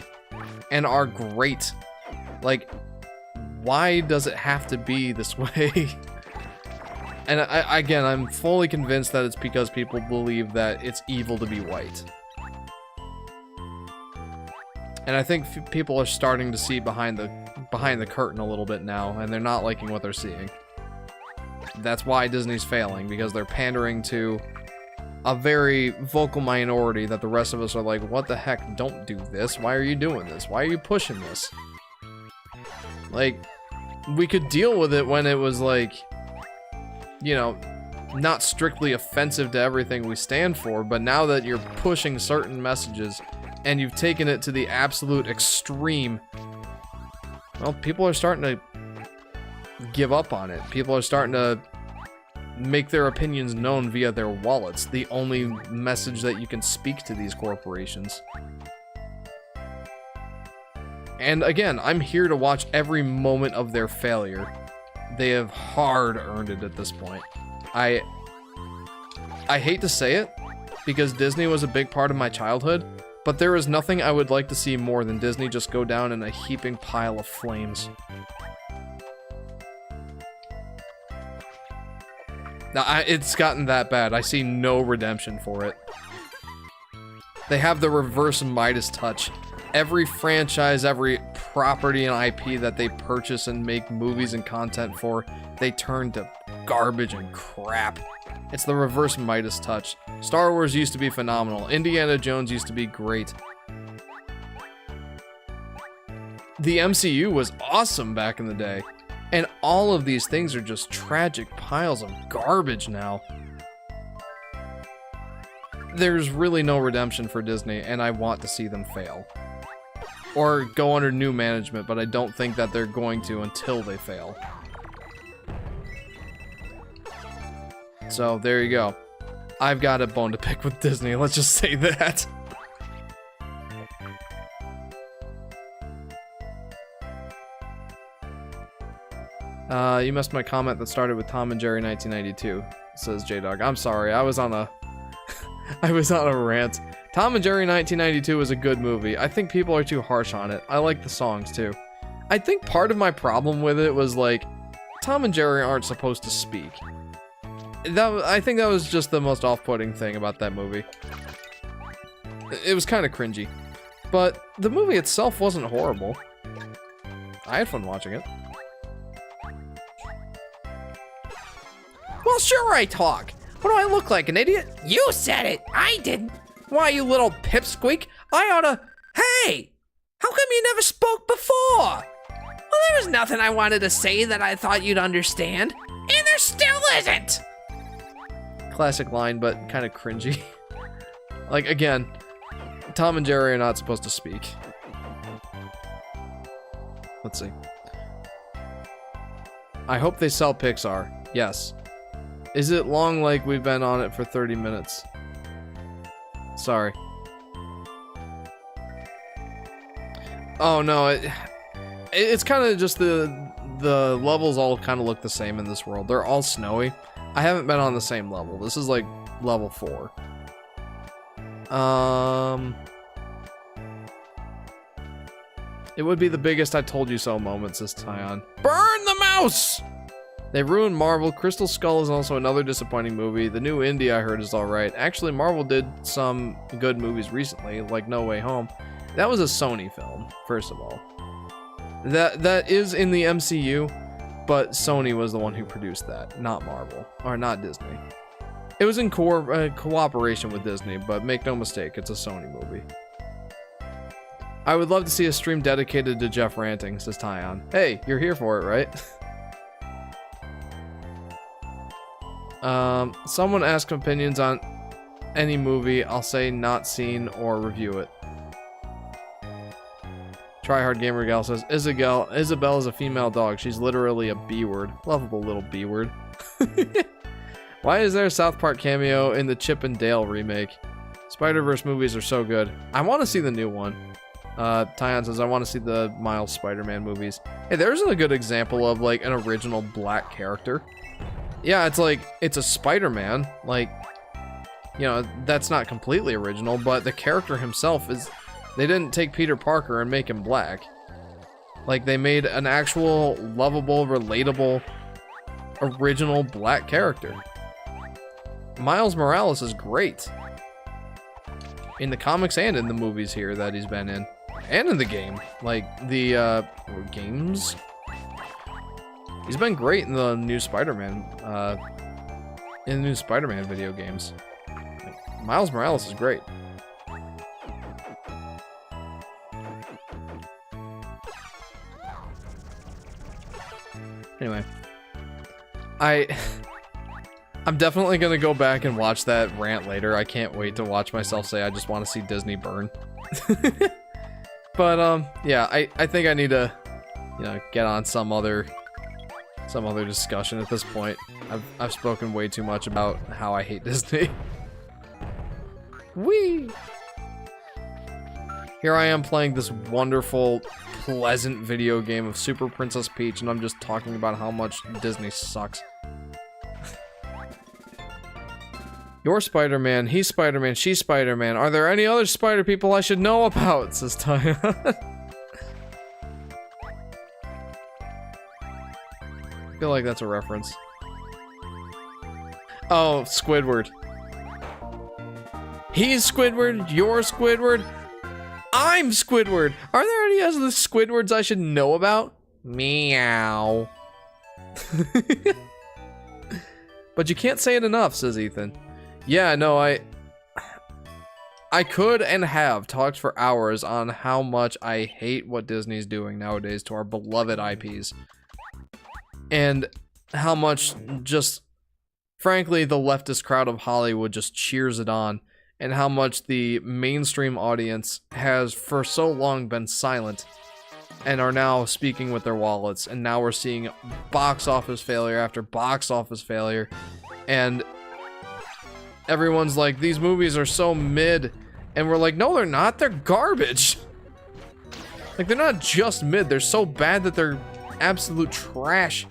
and are great. Like, why does it have to be this way? And again, I'm fully convinced that it's because people believe that it's evil to be white. And I think people are starting to see behind the curtain a little bit now, and they're not liking what they're seeing. That's why Disney's failing, because they're pandering to a very vocal minority that the rest of us are like, what the heck, don't do this. Why are you doing this? Why are you pushing this? Like, we could deal with it when it was like, you know, not strictly offensive to everything we stand for, but now that you're pushing certain messages and you've taken it to the absolute extreme, well, people are starting to give up on it. People are starting to make their opinions known via their wallets, the only message that you can speak to these corporations. And again, I'm here to watch every moment of their failure. They have hard earned it at this point. I hate to say it, because Disney was a big part of my childhood, but there is nothing I would like to see more than Disney just go down in a heaping pile of flames. Now, it's gotten that bad. I see no redemption for it. They have the reverse Midas touch. every franchise, every property and IP that they purchase and make movies and content for, they turn to garbage and crap. It's the reverse Midas touch. Star Wars used to be phenomenal. Indiana Jones used to be great. The MCU was awesome back in the day. And all of these things are just tragic piles of garbage now. There's really no redemption for Disney, and I want to see them fail. Or go under new management, but I don't think that they're going to until they fail. So, there you go. I've got a bone to pick with Disney, let's just say that. You missed my comment that started with Tom and Jerry 1992, says J-Dog. I'm sorry, I was on a rant. Tom and Jerry 1992 was a good movie. I think people are too harsh on it. I like the songs too. I think part of my problem with it was like, Tom and Jerry aren't supposed to speak. I think that was just the most off-putting thing about that movie. It was kind of cringy. But the movie itself wasn't horrible. I had fun watching it. Well, sure I talk. What do I look like, an idiot? You said it. I didn't. Why, you little pipsqueak? I oughta... Hey! How come you never spoke before? Well, there was nothing I wanted to say that I thought you'd understand. And there still isn't! Classic line, but kind of cringy. Like, again, Tom and Jerry are not supposed to speak. Let's see. I hope they sell Pixar. Yes. Is it long like we've been on it for 30 minutes? Sorry. Oh no, it's kind of just the levels all kind of look the same in this world. They're all snowy. I haven't been on the same level. This is like level 4. It would be the biggest I told you so moment, says Tyon. Burn the mouse! They ruined Marvel. Crystal Skull is also another disappointing movie. The new Indie I heard is alright. Actually, Marvel did some good movies recently, like No Way Home. That was a Sony film, first of all. That is in the MCU, but Sony was the one who produced that, not Marvel, or not Disney. It was in cooperation with Disney, but make no mistake, it's a Sony movie. I would love to see a stream dedicated to Jeff ranting, says Tyon. Hey, you're here for it, right? Someone asked opinions on any movie. I'll say not seen or review it. Tryhard Gamer Gal says, Isabel is a female dog. She's literally a B-word. Lovable little B-word. Why is there a South Park cameo in the Chip and Dale remake? Spider-Verse movies are so good. I want to see the new one. Tyon says, I want to see the Miles Spider-Man movies. Hey, there's a good example of like an original black character. Yeah, it's like, it's a Spider-Man, like, you know, that's not completely original, but the character himself is, they didn't take Peter Parker and make him black. Like, they made an actual, lovable, relatable, original black character. Miles Morales is great. In the comics and in the movies here that he's been in. And in the game. Like, the, games? He's been great in the new Spider-Man, video games. Like, Miles Morales is great. Anyway, I'm definitely gonna go back and watch that rant later. I can't wait to watch myself say I just want to see Disney burn. But yeah, I think I need to, you know, get on some other discussion at this point. I've spoken way too much about how I hate Disney. Whee! Here I am playing this wonderful, pleasant video game of Super Princess Peach, and I'm just talking about how much Disney sucks. You're Spider-Man, he's Spider-Man, she's Spider-Man. Are there any other Spider people I should know about? Says Tyon. I feel like that's a reference. Oh, Squidward. He's Squidward, you're Squidward. I'm Squidward. Are there any other Squidwards I should know about? Meow. But you can't say it enough, says Ethan. Yeah, no, I could and have talked for hours on how much I hate what Disney's doing nowadays to our beloved IPs. And how much just, frankly, the leftist crowd of Hollywood just cheers it on. And how much the mainstream audience has for so long been silent and are now speaking with their wallets. And now we're seeing box office failure after box office failure. And everyone's like, these movies are so mid. And we're like, no, they're not. They're garbage. Like, they're not just mid. They're so bad that they're absolute trash.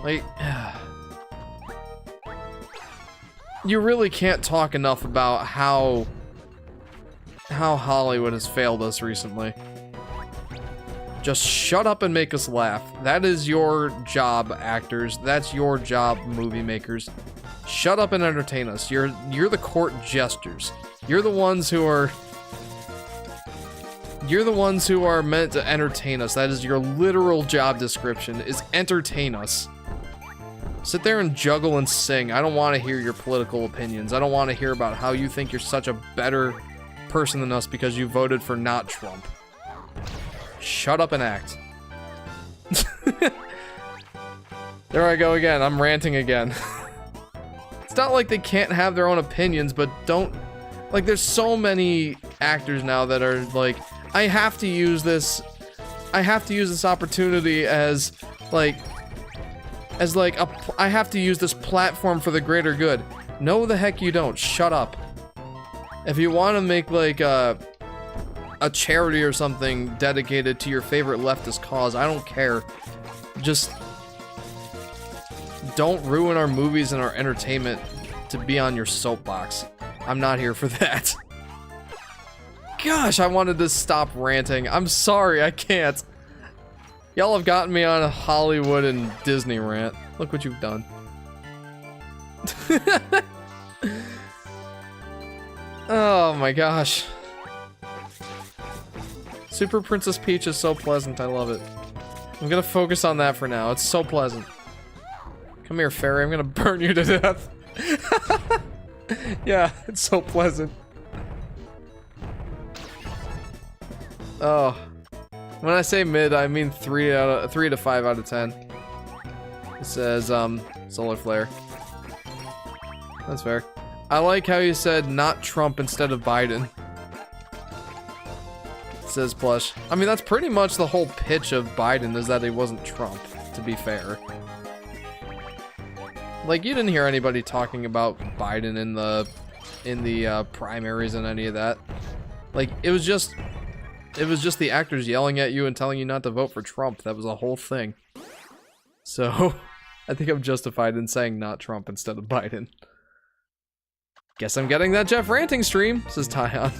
Like, you really can't talk enough about how Hollywood has failed us recently. Just shut up and make us laugh. That is your job, actors. That's your job, movie makers. Shut up and entertain us. You're the court jesters. You're the ones who are meant to entertain us. That is your literal job description, is entertain us. Sit there and juggle and sing. I don't want to hear your political opinions. I don't want to hear about how you think you're such a better person than us because you voted for not Trump. Shut up and act. There I go again. I'm ranting again. It's not like they can't have their own opinions, but don't... Like, there's so many actors now that are like, I have to use this opportunity as, like, I have to use this platform for the greater good. No, the heck you don't. Shut up. If you want to make, like, a charity or something dedicated to your favorite leftist cause, I don't care. Just don't ruin our movies and our entertainment to be on your soapbox. I'm not here for that. Gosh, I wanted to stop ranting. I'm sorry, I can't. Y'all have gotten me on a Hollywood and Disney rant. Look what you've done. Oh my gosh. Super Princess Peach is so pleasant, I love it. I'm gonna focus on that for now, it's so pleasant. Come here, fairy, I'm gonna burn you to death. Yeah, it's so pleasant. Oh. When I say mid, I mean 3 to 5 out of 10. It says, solar flare. That's fair. I like how you said not Trump instead of Biden. It says plush. I mean, that's pretty much the whole pitch of Biden, is that he wasn't Trump, to be fair. Like, you didn't hear anybody talking about Biden in the primaries and any of that. Like, it was just the actors yelling at you and telling you not to vote for Trump. That was a whole thing. So, I think I'm justified in saying not Trump instead of Biden. Guess I'm getting that Jeff ranting stream, says Tyon.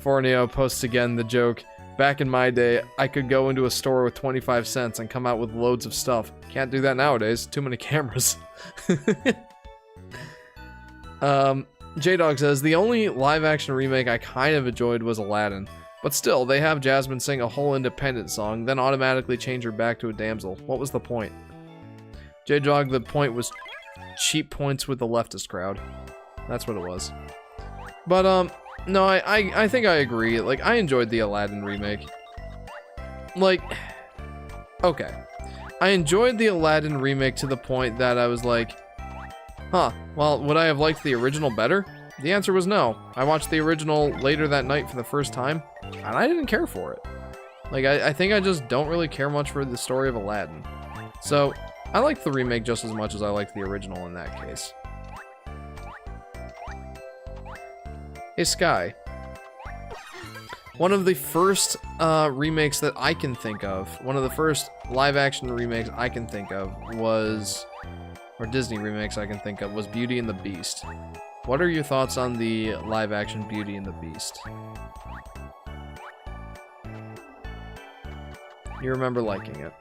Forneo posts again the joke. Back in my day, I could go into a store with 25 cents and come out with loads of stuff. Can't do that nowadays. Too many cameras. J-Dog says, the only live-action remake I kind of enjoyed was Aladdin. But still, they have Jasmine sing a whole independent song, then automatically change her back to a damsel. What was the point? J-Dog, the point was cheap points with the leftist crowd. That's what it was. But, no, I think I agree. Like, I enjoyed the Aladdin remake. Like, okay. I enjoyed the Aladdin remake to the point that I was like, huh, well, would I have liked the original better? The answer was no. I watched the original later that night for the first time, and I didn't care for it. Like, I think I just don't really care much for the story of Aladdin. So, I liked the remake just as much as I liked the original in that case. Hey, Sky. One of the first remakes that I can think of, one of the first live-action remakes I can think of was, or Disney remakes I can think of, was Beauty and the Beast. What are your thoughts on the live-action Beauty and the Beast? You remember liking it.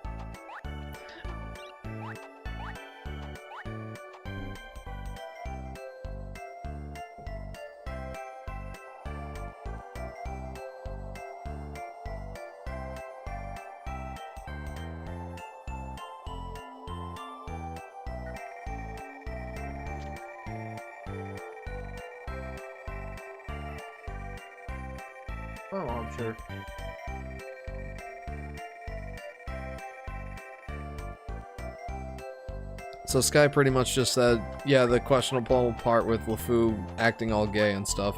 Oh, I'm sure. So Sky pretty much just said, yeah, the questionable part with LeFou acting all gay and stuff.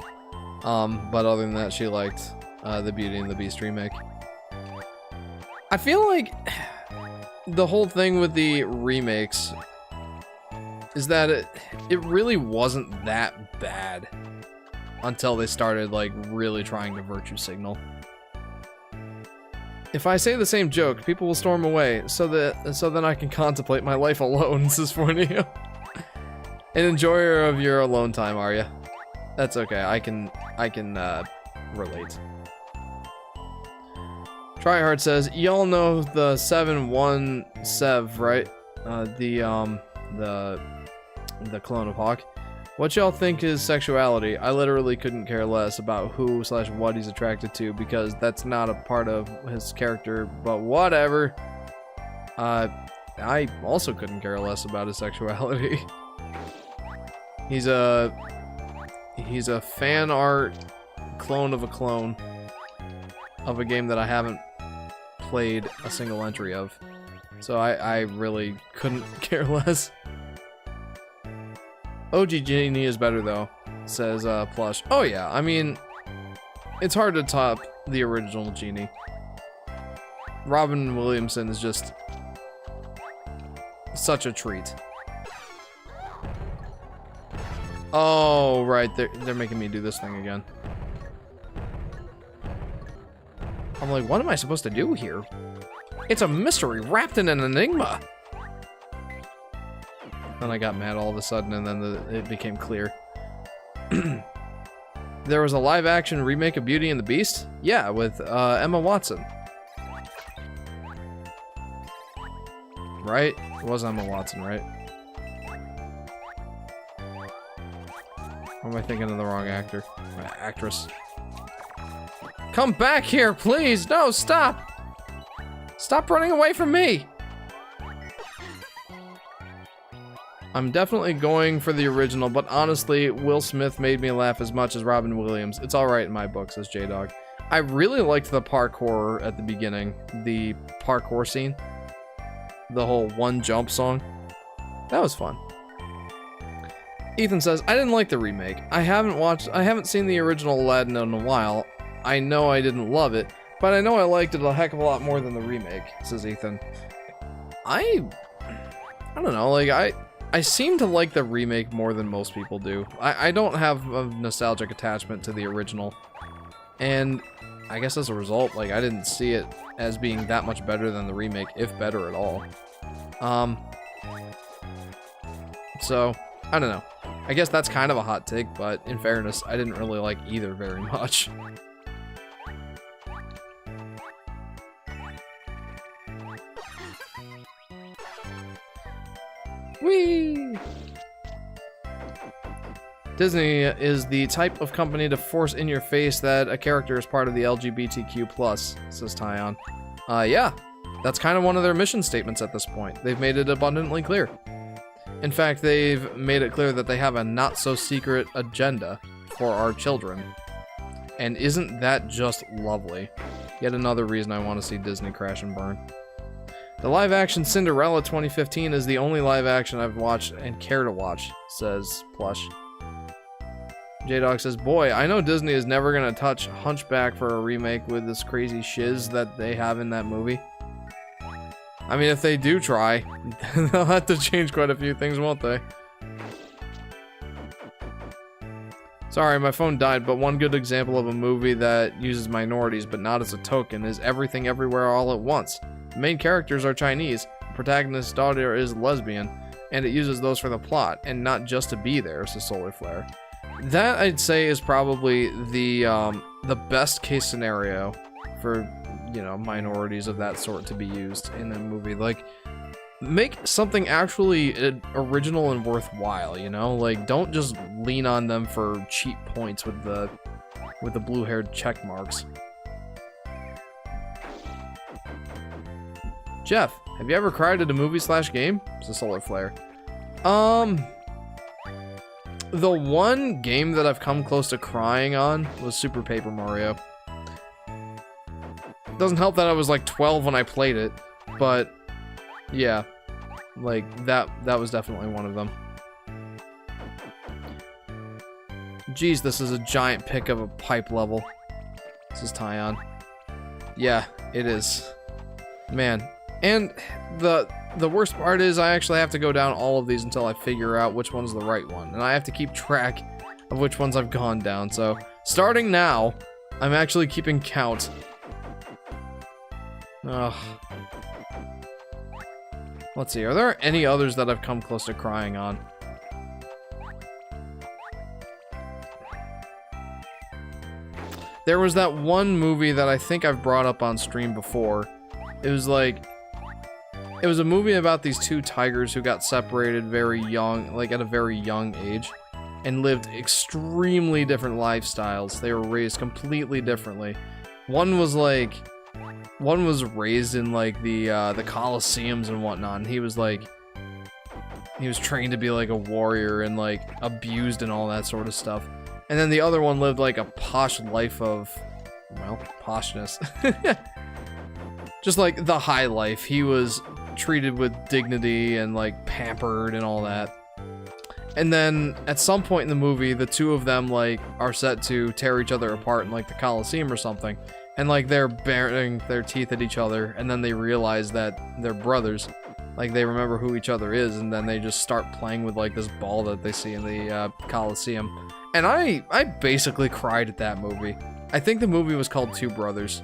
But other than that, she liked the Beauty and the Beast remake. I feel like the whole thing with the remakes is that it really wasn't that bad until they started like really trying to virtue signal. If I say the same joke, people will storm away, so then I can contemplate my life alone, says Fornio. An enjoyer of your alone time, are you? That's okay. I can relate. Tryhard says, y'all know the 7-1 Sev, right? The clone of Hawk. What y'all think is sexuality? I literally couldn't care less about who/what he's attracted to because that's not a part of his character, but whatever. I also couldn't care less about his sexuality. He's a fan art clone of a clone of a game that I haven't played a single entry of. So I really couldn't care less. OG Genie is better though, says Plush. Oh yeah, I mean, it's hard to top the original Genie. Robin Williamson is just such a treat. Oh, right, they're making me do this thing again. I'm like, what am I supposed to do here? It's a mystery wrapped in an enigma. Then I got mad all of a sudden, and then it became clear. There was a live-action remake of Beauty and the Beast? Yeah, with Emma Watson. Right? It was Emma Watson, right? Or am I thinking of the wrong actor? Actress. Come back here, please! No, stop! Stop running away from me! I'm definitely going for the original, but honestly, Will Smith made me laugh as much as Robin Williams. It's alright in my book, says J-Dog. I really liked the parkour at the beginning. The parkour scene. The whole one jump song. That was fun. Ethan says, I didn't like the remake. I haven't seen the original Aladdin in a while. I know I didn't love it, but I know I liked it a heck of a lot more than the remake, says Ethan. I don't know, like, I seem to like the remake more than most people do. I don't have a nostalgic attachment to the original. And I guess as a result, like, I didn't see it as being that much better than the remake, if better at all. So, I don't know. I guess that's kind of a hot take, but in fairness, I didn't really like either very much. Whee! Disney is the type of company to force in your face that a character is part of the LGBTQ+, says Tyon. Yeah, that's kind of one of their mission statements at this point. They've made it abundantly clear. In fact, they've made it clear that they have a not-so-secret agenda for our children. And isn't that just lovely? Yet another reason I want to see Disney crash and burn. The live-action Cinderella 2015 is the only live-action I've watched and care to watch, says Plush. J-Dog says, boy, I know Disney is never going to touch Hunchback for a remake with this crazy shiz that they have in that movie. I mean, if they do try, they'll have to change quite a few things, won't they? Sorry, my phone died, but one good example of a movie that uses minorities but not as a token is Everything Everywhere All at Once. The main characters are Chinese, the protagonist's daughter is lesbian, and it uses those for the plot, and not just to be there, says Solar Flare. That, I'd say, is probably the best case scenario for, you know, minorities of that sort to be used in a movie. Like, make something actually original and worthwhile, you know? Like, don't just lean on them for cheap points with the blue-haired check marks. Jeff, have you ever cried at a movie/game? It's a Solar Flare. The one game that I've come close to crying on was Super Paper Mario. Doesn't help that I was like 12 when I played it, but yeah, like that was definitely one of them. Jeez, this is a giant pick of a pipe level. This is Tyon. Yeah, it is. Man, and the worst part is I actually have to go down all of these until I figure out which one's the right one, and I have to keep track of which ones I've gone down. So starting now, I'm actually keeping count. Ugh. Let's see, are there any others that I've come close to crying on? There was that one movie that I think I've brought up on stream before. It was like, it was a movie about these two tigers who got separated very young, like at a very young age, and lived extremely different lifestyles. They were raised completely differently. One was raised in like the Colosseums and whatnot, and he was trained to be like a warrior and like abused and all that sort of stuff. And then the other one lived like a posh life of, well, poshness. Just like the high life. He was treated with dignity and like pampered and all that. And then at some point in the movie, the two of them like are set to tear each other apart in like the Colosseum or something. And like they're baring their teeth at each other, and then they realize that they're brothers. Like they remember who each other is, and then they just start playing with like this ball that they see in the Colosseum. And I basically cried at that movie. I think the movie was called Two Brothers.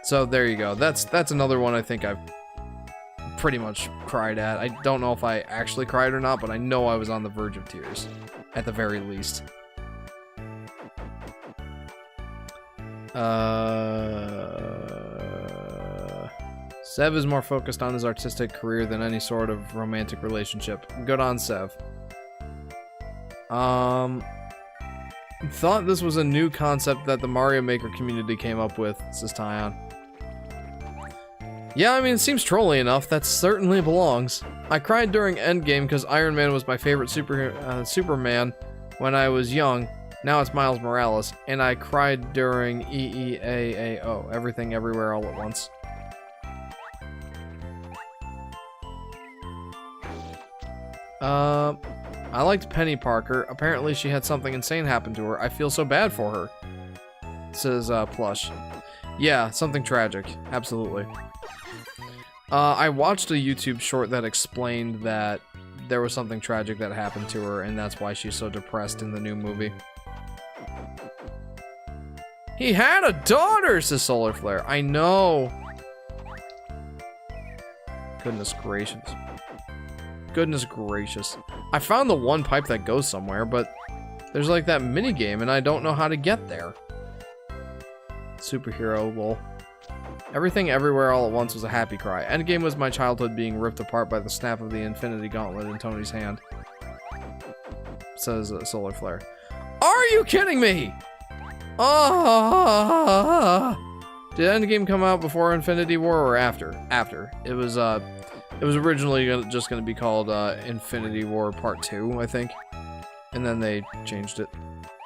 So there you go. That's another one I think I've pretty much cried at. I don't know if I actually cried or not, but I know I was on the verge of tears, at the very least. Sev is more focused on his artistic career than any sort of romantic relationship. Good on Sev. Thought this was a new concept that the Mario Maker community came up with, says Tyon. Yeah, I mean, it seems trolly enough. That certainly belongs. I cried during Endgame because Iron Man was my favorite Superman when I was young. Now it's Miles Morales. And I cried during EEAAO, Everything Everywhere All at Once. I liked Penny Parker. Apparently she had something insane happen to her. I feel so bad for her, says Plush. Yeah, something tragic. Absolutely. I watched a YouTube short that explained that there was something tragic that happened to her, and that's why she's so depressed in the new movie. He had a daughter, says Solar Flare. I know. Goodness gracious. Goodness gracious. I found the one pipe that goes somewhere, but there's like that mini game and I don't know how to get there. Superhero, lol. Everything Everywhere All at Once was a happy cry. Endgame was my childhood being ripped apart by the snap of the Infinity Gauntlet in Tony's hand, says Solar Flare. Are you kidding me? Did Endgame come out before Infinity War or after? After. It was originally just going to be called Infinity War Part 2, I think. And then they changed it.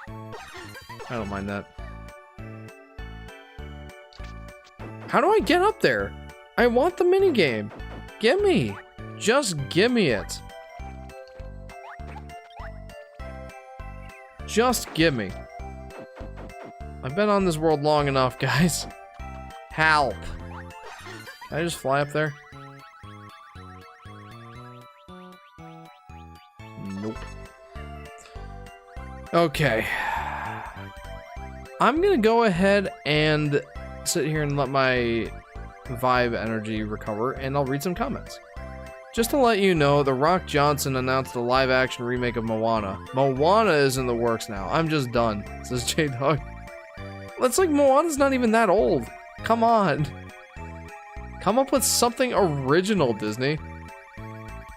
I don't mind that. How do I get up there? I want the minigame. Gimme. Just gimme it. Just gimme. I've been on this world long enough, guys. Help. Can I just fly up there? Nope. Okay. I'm gonna go ahead and sit here and let my vibe energy recover, and I'll read some comments. Just to let you know, The Rock Johnson announced a live-action remake of Moana. Moana is in the works now. I'm just done, says J-Dog. That's like, Moana's not even that old. Come on. Come up with something original, Disney.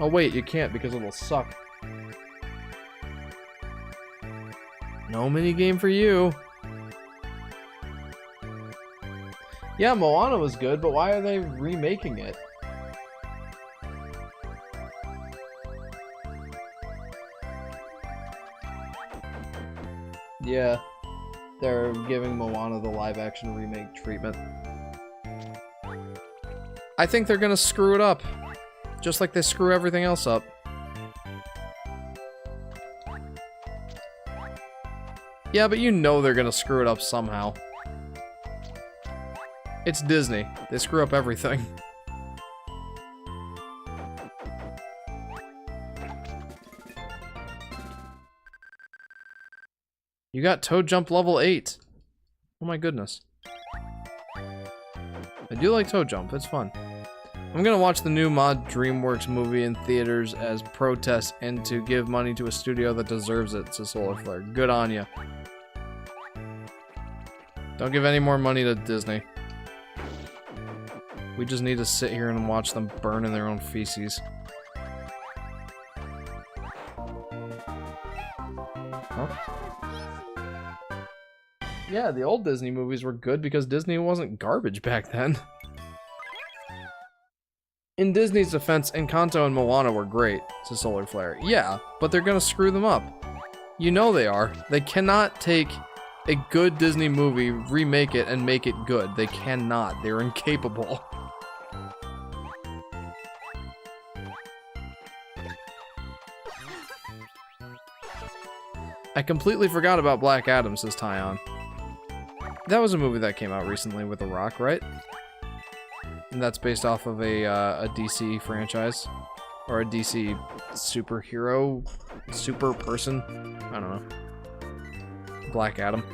Oh wait, you can't because it'll suck. No minigame for you. Yeah, Moana was good, but why are they remaking it? Yeah, they're giving Moana the live-action remake treatment. I think they're gonna screw it up. Just like they screw everything else up. Yeah, but you know they're gonna screw it up somehow. It's Disney. They screw up everything. You got Toad Jump level 8. Oh my goodness. I do like Toad Jump, it's fun. I'm gonna watch the new Mod DreamWorks movie in theaters as protest and to give money to a studio that deserves it, says Solar Flare. Good on ya. Don't give any more money to Disney. We just need to sit here and watch them burn in their own feces. Huh? Yeah, the old Disney movies were good because Disney wasn't garbage back then. In Disney's defense, Encanto and Moana were great, says Solar Flare. Yeah, but they're gonna screw them up. You know they are. They cannot take a good Disney movie, remake it, and make it good. They cannot. They're incapable. I completely forgot about Black Adam, says Tyon. That was a movie that came out recently with The Rock, right? And that's based off of a DC franchise. Or a DC superhero, super person. I don't know. Black Adam.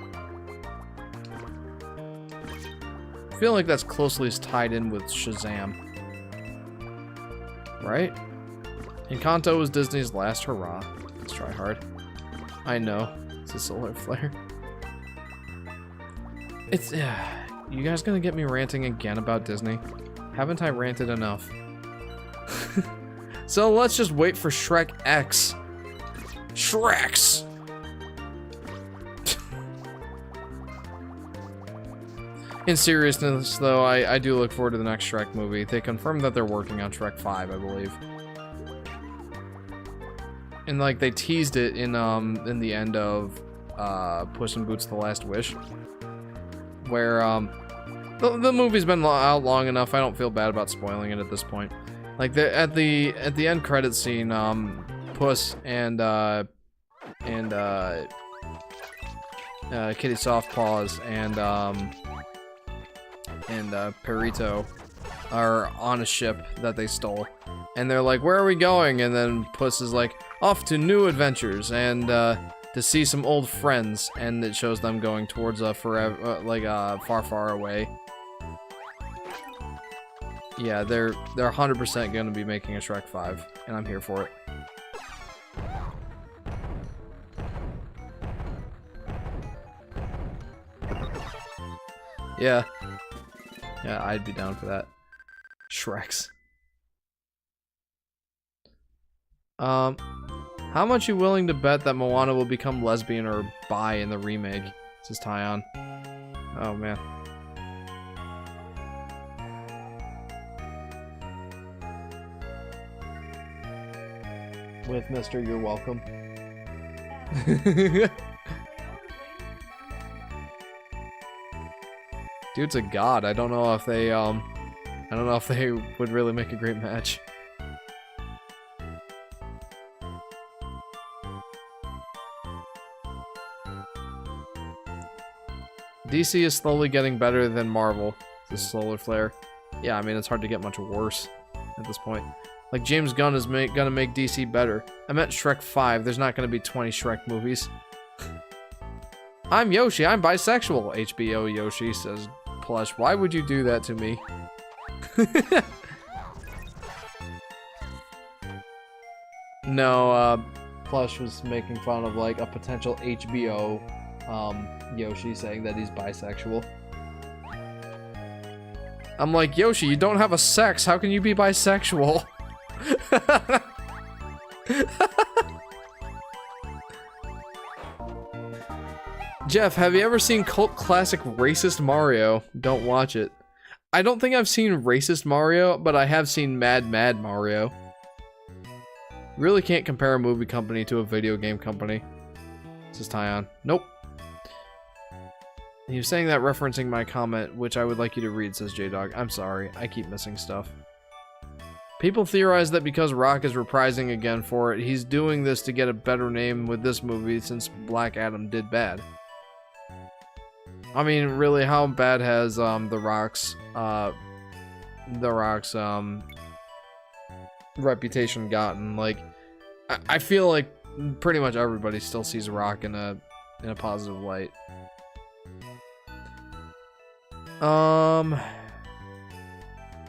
I feel like that's closely tied in with Shazam. Right? Encanto was Disney's last hurrah. Let's try hard. I know. It's a Solar Flare. It's... you guys gonna get me ranting again about Disney? Haven't I ranted enough? So let's just wait for Shrek X. Shreks! In seriousness, though, I do look forward to the next Shrek movie. They confirmed that they're working on Shrek 5, I believe. And, like, they teased it in the end of, Puss in Boots: The Last Wish. Where, the movie's been out long enough, I don't feel bad about spoiling it at this point. Like, at the end credit scene, Puss and Kitty Softpaws and Perito are on a ship that they stole. And they're like, where are we going? And then Puss is like, off to new adventures and to see some old friends. And it shows them going towards a forever, far, far away. Yeah, they're 100% gonna be making a Shrek 5, and I'm here for it. Yeah. Yeah, I'd be down for that. Shreks. How much you willing to bet that Moana will become lesbian or bi in the remake? Says Tyon. Oh, man. With Mr. You're welcome. Dude's a god. I don't know if they would really make a great match. DC is slowly getting better than Marvel. This Solar Flare. Yeah, I mean, it's hard to get much worse at this point. Like, James Gunn is gonna make DC better. I meant Shrek 5. There's not gonna be 20 Shrek movies. I'm Yoshi. I'm bisexual. HBO Yoshi says, Plush, why would you do that to me? No, Plush was making fun of, like, a potential HBO Yoshi saying that he's bisexual. I'm like, Yoshi, you don't have a sex. How can you be bisexual? Jeff, have you ever seen cult classic Racist Mario? Don't watch it. I don't think I've seen Racist Mario, but I have seen Mad Mario. Really can't compare a movie company to a video game company. Says Tyon. Nope. He was saying that referencing my comment, which I would like you to read, says J-Dog. I'm sorry, I keep missing stuff. People theorize that because Rock is reprising again for it, he's doing this to get a better name with this movie since Black Adam did bad. I mean, really, how bad has The Rock's reputation gotten? Like, I feel like pretty much everybody still sees Rock in a positive light.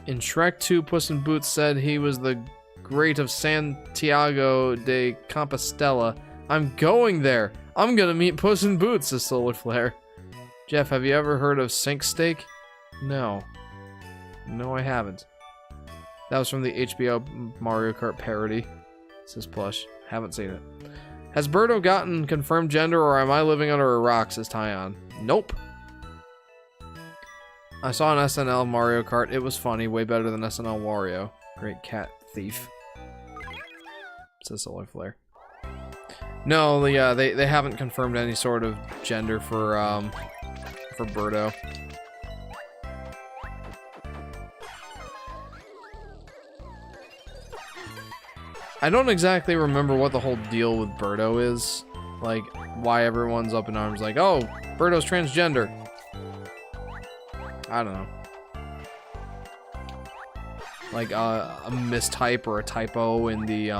In Shrek 2, Puss in Boots said he was the great of Santiago de Compostela. I'm going there. I'm gonna meet Puss in Boots, says Solar Flare. Jeff, have you ever heard of Sink Steak? No. No, I haven't. That was from the HBO Mario Kart parody, says Plush. Haven't seen it. Has Birdo gotten confirmed gender, or am I living under a rock, says Tyon. Nope. I saw an SNL Mario Kart. It was funny. Way better than SNL Wario. Great cat thief, says Solar Flare. No, yeah, they haven't confirmed any sort of gender for Birdo. I don't exactly remember what the whole deal with Birdo is. Like, why everyone's up in arms like, oh, Birdo's transgender. I don't know. Like, a mistype or a typo in the,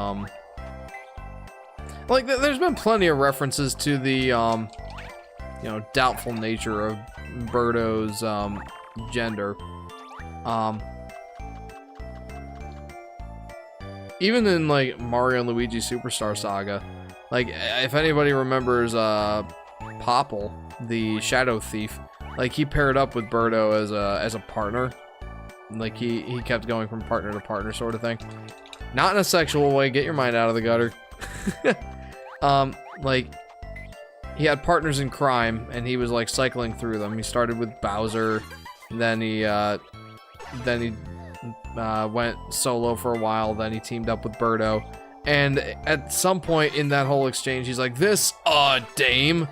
Like, there's been plenty of references to the, you know, doubtful nature of Birdo's, gender. Even in, like, Mario and Luigi Superstar Saga, like, if anybody remembers, Popple, the Shadow Thief, like, he paired up with Birdo as a partner. Like, he kept going from partner to partner sort of thing. Not in a sexual way, get your mind out of the gutter. Like, he had partners in crime, and he was, like, cycling through them. He started with Bowser, then he went solo for a while, then he teamed up with Birdo, and at some point in that whole exchange, he's like, this, dame!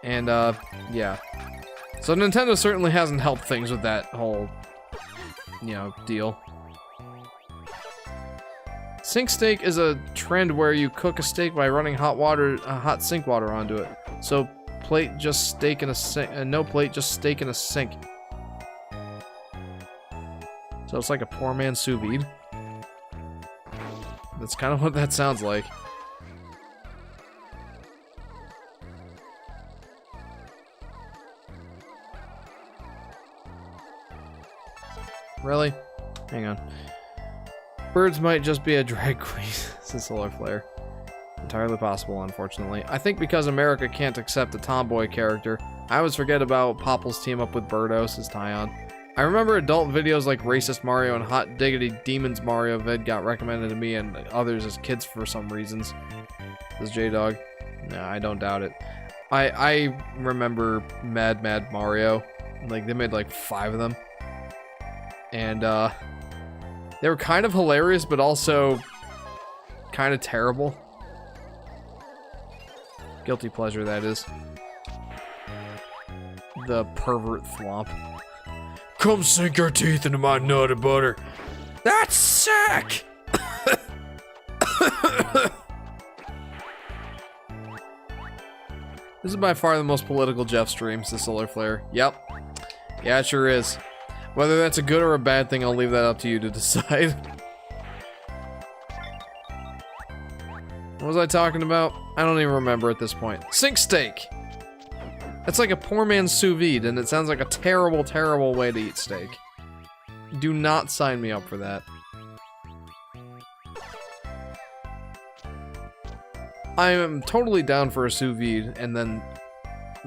And, yeah. So Nintendo certainly hasn't helped things with that whole, you know, deal. Sink steak is a trend where you cook a steak by running hot sink water onto it. So plate just steak in a sink, no plate, just steak in a sink. So it's like a poor man's sous vide. That's kind of what that sounds like. Really? Hang on. Birds might just be a drag queen, says Solar Flare. Entirely possible, unfortunately. I think because America can't accept a tomboy character, I always forget about Popple's team up with Birdo, says Tyon. I remember adult videos like Racist Mario and Hot Diggity Demons Mario vid got recommended to me and others as kids for some reasons, says J-Dog. No, I don't doubt it. I remember Mad Mario. Like, they made like 5 of them. And, they were kind of hilarious, but also kind of terrible. Guilty pleasure, that is. The pervert thwomp. Come sink your teeth into my nutty butter. That's sick! This is by far the most political Jeff stream, says Solar Flare. Yep. Yeah, it sure is. Whether that's a good or a bad thing, I'll leave that up to you to decide. What was I talking about? I don't even remember at this point. Sink steak! That's like a poor man's sous vide, and it sounds like a terrible, terrible way to eat steak. Do not sign me up for that. I am totally down for a sous vide, and then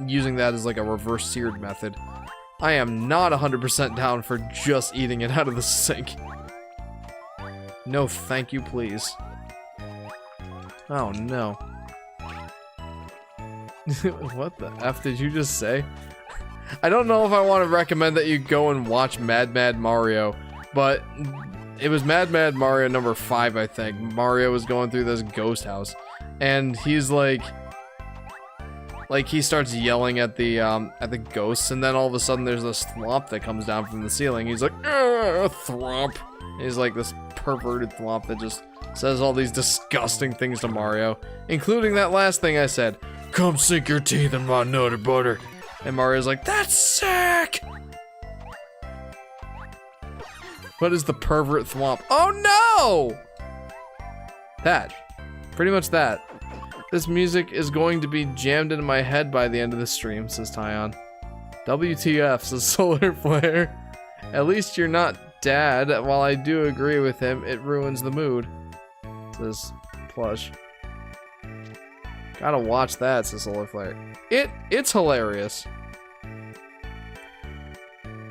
using that as like a reverse seared method. I am not 100% down for just eating it out of the sink. No, thank you, please. Oh, no. What the F did you just say? I don't know if I want to recommend that you go and watch Mad Mario, but it was Mad Mario number 5, I think. Mario was going through this ghost house, and he's like... Like, he starts yelling at the ghosts, and then all of a sudden there's this thwomp that comes down from the ceiling. He's like, thwomp. He's like this perverted thwomp that just says all these disgusting things to Mario, including that last thing I said, come sink your teeth in my nutter butter. And Mario's like, that's sick! What is the pervert thwomp? Oh no! That. Pretty much that. This music is going to be jammed into my head by the end of the stream, says Tyon. WTF, says Solar Flare. At least you're not Dad. While I do agree with him, it ruins the mood, says Plush. Gotta watch that, says Solar Flare. It's hilarious.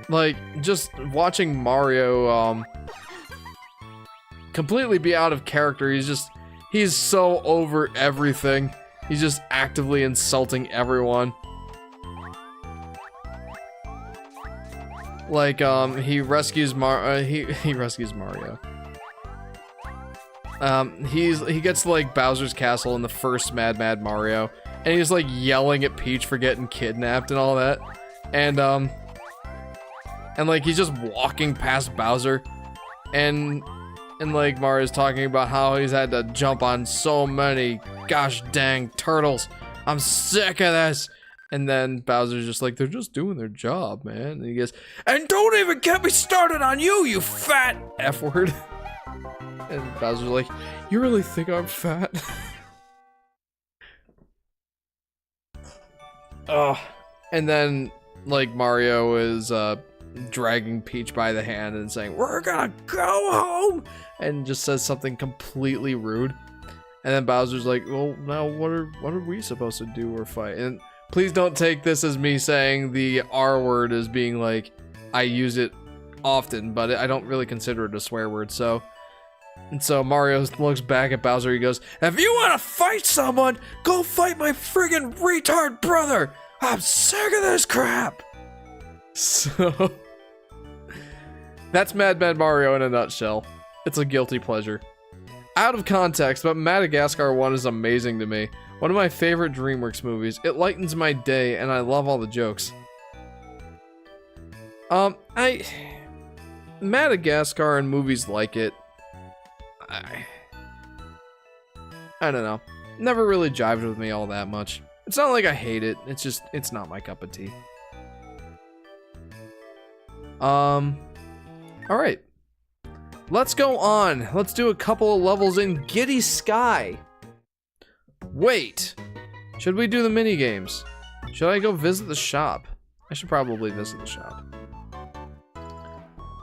Like, just watching Mario, completely be out of character. He's so over everything. He's just actively insulting everyone. Like, he rescues he rescues Mario. He gets to, like, Bowser's castle in the first Mad Mario, and he's like yelling at Peach for getting kidnapped and all that. And like, he's just walking past Bowser, and like, Mario's talking about how he's had to jump on so many gosh dang turtles. I'm sick of this. And then Bowser's just like, they're just doing their job, man. And he goes, and don't even get me started on you, you fat F word. And Bowser's like, you really think I'm fat? Ugh. And then, like, Mario is, dragging Peach by the hand and saying, we're gonna go home, and just says something completely rude. And then Bowser's like, well, now what are we supposed to do or fight? And please don't take this as me saying the R word as being like, I use it often, but I don't really consider it a swear word. So Mario looks back at Bowser. He goes, if you want to fight someone, go fight my friggin' retard brother. I'm sick of this crap. So that's Mad Mario in a nutshell. It's a guilty pleasure. Out of context, but Madagascar 1 is amazing to me. One of my favorite DreamWorks movies. It lightens my day, and I love all the jokes. Madagascar and movies like it, I don't know. Never really jived with me all that much. It's not like I hate it. It's just, it's not my cup of tea. Alright. Let's go on. Let's do a couple of levels in Giddy Sky. Wait. Should we do the mini games? Should I go visit the shop? I should probably visit the shop.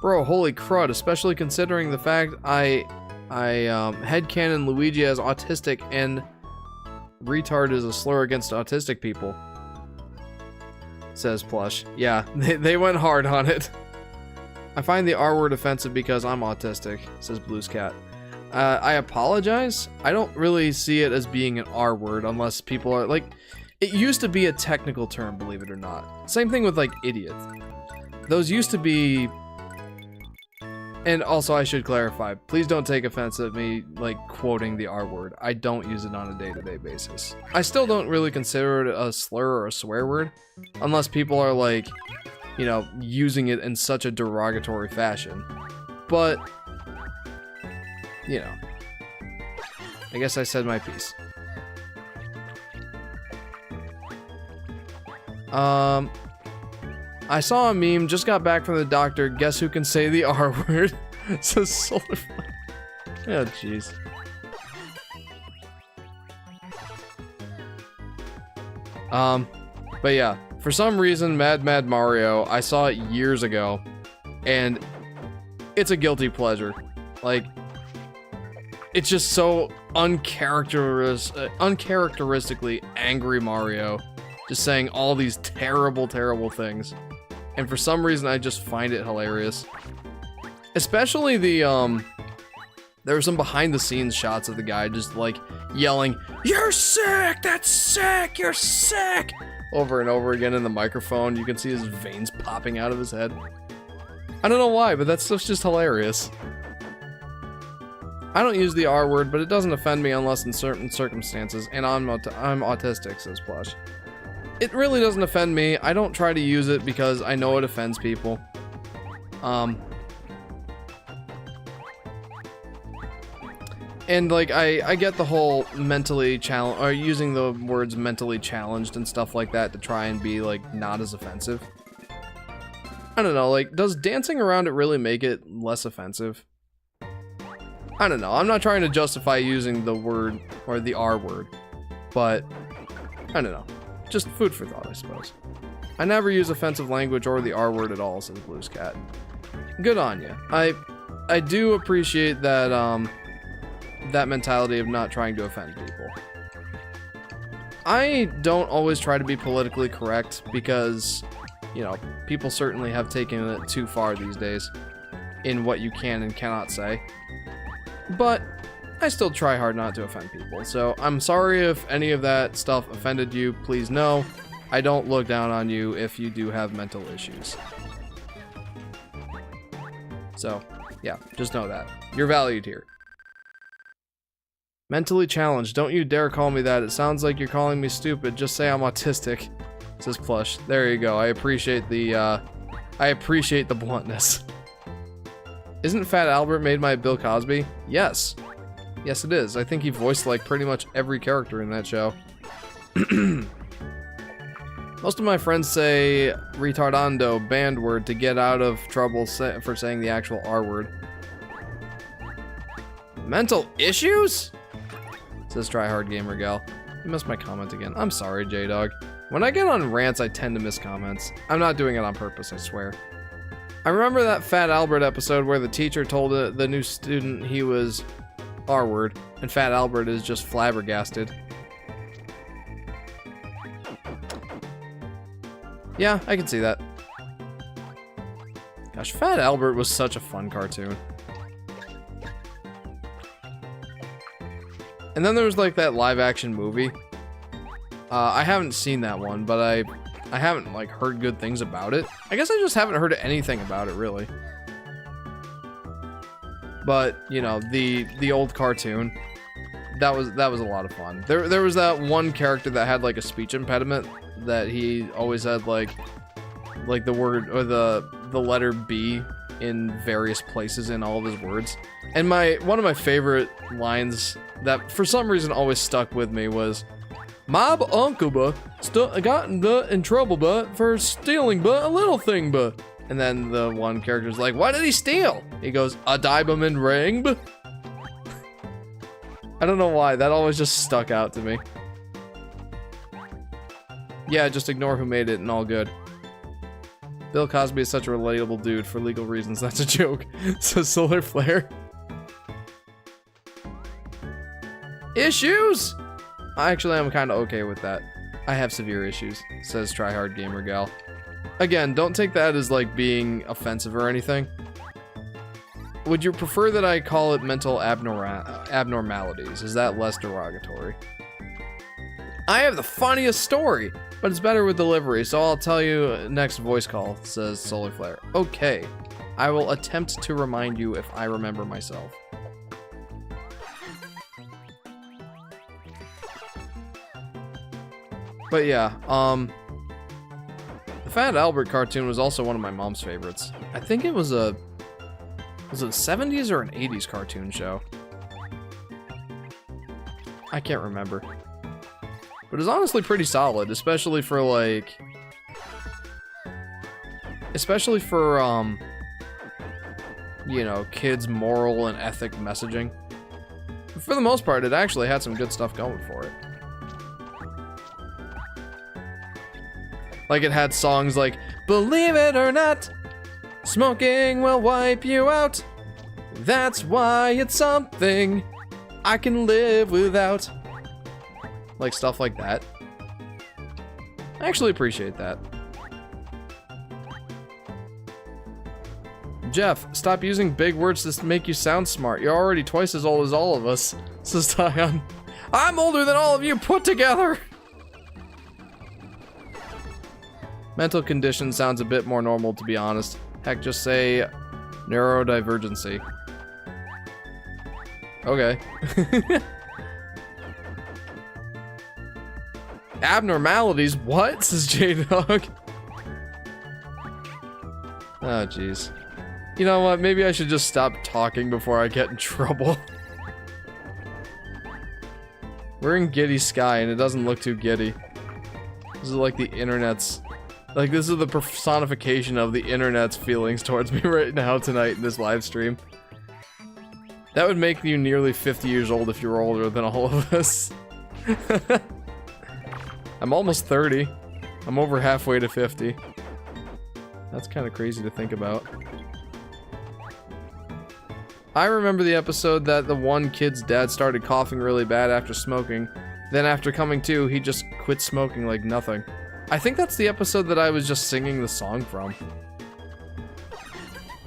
Bro, holy crud, especially considering the fact I headcanon Luigi as autistic and retard is a slur against autistic people. Says Plush. Yeah, they went hard on it. I find the R word offensive because I'm autistic, says Blues Cat. I apologize. I don't really see it as being an R word unless people are like, it used to be a technical term, believe it or not. Same thing with like idiot. Those used to be, and also I should clarify, please don't take offense at me like quoting the R word. I don't use it on a day-to-day basis. I still don't really consider it a slur or a swear word unless people are like, you know, using it in such a derogatory fashion. But, you know, I guess I said my piece. I saw a meme, just got back from the doctor, guess who can say the R word? So solar flare. Oh, jeez. But yeah, for some reason, Mad Mario, I saw it years ago, and it's a guilty pleasure. Like, it's just so uncharacteristically angry Mario, just saying all these terrible, terrible things. And for some reason, I just find it hilarious. Especially the, there were some behind-the-scenes shots of the guy just, like, yelling, "You're sick! That's sick! You're sick!" over and over again in the microphone. You can see his veins popping out of his head. I don't know why, but that stuff's just hilarious. I don't use the R word, but it doesn't offend me unless in certain circumstances, and I'm autistic, says Plush. it really doesn't offend me. I don't try to use it because I know it offends people. And like I get the whole mentally challenged, or using the words mentally challenged and stuff like that to try and be like not as offensive. I don't know, like, does dancing around it really make it less offensive? I don't know. I'm not trying to justify using the word or the R word, but I don't know. Just food for thought, I suppose. I never use offensive language or the R word at all, says Blues Cat. Good on you. I do appreciate that that mentality of not trying to offend people. I don't always try to be politically correct because, you know, people certainly have taken it too far these days in what you can and cannot say. But I still try hard not to offend people. So I'm sorry if any of that stuff offended you. Please know, I don't look down on you if you do have mental issues. So, yeah, just know that. You're valued here. Mentally challenged. Don't you dare call me that. It sounds like you're calling me stupid. Just say I'm autistic. Says Plush. There you go. I appreciate the bluntness. Isn't Fat Albert made by Bill Cosby? Yes. Yes, it is. I think he voiced like pretty much every character in that show. Most of my friends say retardando, banned word, to get out of trouble for saying the actual R word. Mental issues? Says Tryhard Gamer Gal. You missed my comment again. I'm sorry, J-Dog. When I get on rants, I tend to miss comments. I'm not doing it on purpose, I swear. I remember that Fat Albert episode where the teacher told the new student he was R-word, and Fat Albert is just flabbergasted. Yeah, I can see that. Gosh, Fat Albert was such a fun cartoon. And then there was like that live action movie. I haven't seen that one, but I haven't like heard good things about it. I guess I just haven't heard anything about it really. But, you know, the old cartoon, that was a lot of fun. There was that one character that had like a speech impediment that he always had like the word or the letter B in various places in all of his words. And one of my favorite lines that for some reason always stuck with me was, "My uncle got in trouble for stealing a little thing but." And then the one character's like, "What did he steal?" He goes, "A diamond ring." I don't know why, that always just stuck out to me. Yeah, just ignore who made it and all good. Bill Cosby is such a relatable dude for legal reasons. That's a joke. So Solar Flare. Issues? Actually, I'm kind of okay with that. I have severe issues, says Tryhard Gamer Gal. Again, don't take that as like being offensive or anything. Would you prefer that I call it mental abnormalities? Is that less derogatory? I have the funniest story, but it's better with delivery, so I'll tell you next voice call, says Solar Flare. Okay, I will attempt to remind you if I remember myself. But yeah, the Fat Albert cartoon was also one of my mom's favorites. I think it was a 70s or an 80s cartoon show? I can't remember. But it's honestly pretty solid, especially for like... Especially for, you know, kids' moral and ethic messaging. For the most part, it actually had some good stuff going for it. Like, it had songs like, "Believe it or not, smoking will wipe you out. That's why it's something I can live without." Like, stuff like that. I actually appreciate that. Jeff, stop using big words to make you sound smart. You're already twice as old as all of us, says Tyon. I'm older than all of you put together! Mental condition sounds a bit more normal, to be honest. Heck, just say neurodivergency. Okay. Abnormalities? What? Says J-Dog. Oh, jeez. You know what? Maybe I should just stop talking before I get in trouble. We're in giddy sky, and it doesn't look too giddy. This is like the internet's... Like, this is the personification of the internet's feelings towards me right now tonight in this live stream. That would make you nearly 50 years old if you were older than all of us. I'm almost 30. I'm over halfway to 50. That's kind of crazy to think about. I remember the episode that the one kid's dad started coughing really bad after smoking. Then after coming to, he just quit smoking like nothing. I think that's the episode that I was just singing the song from.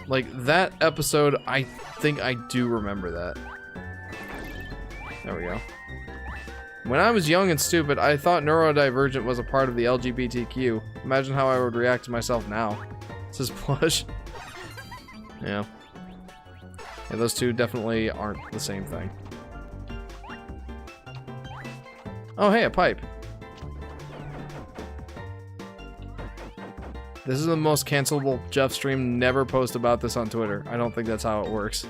Like, that episode, I think I do remember that. There we go. When I was young and stupid, I thought neurodivergent was a part of the LGBTQ. Imagine how I would react to myself now. This is plush. Yeah. Yeah, those two definitely aren't the same thing. Oh, hey, a pipe. This is the most cancelable Jeff stream. Never post about this on Twitter. I don't think that's how it works.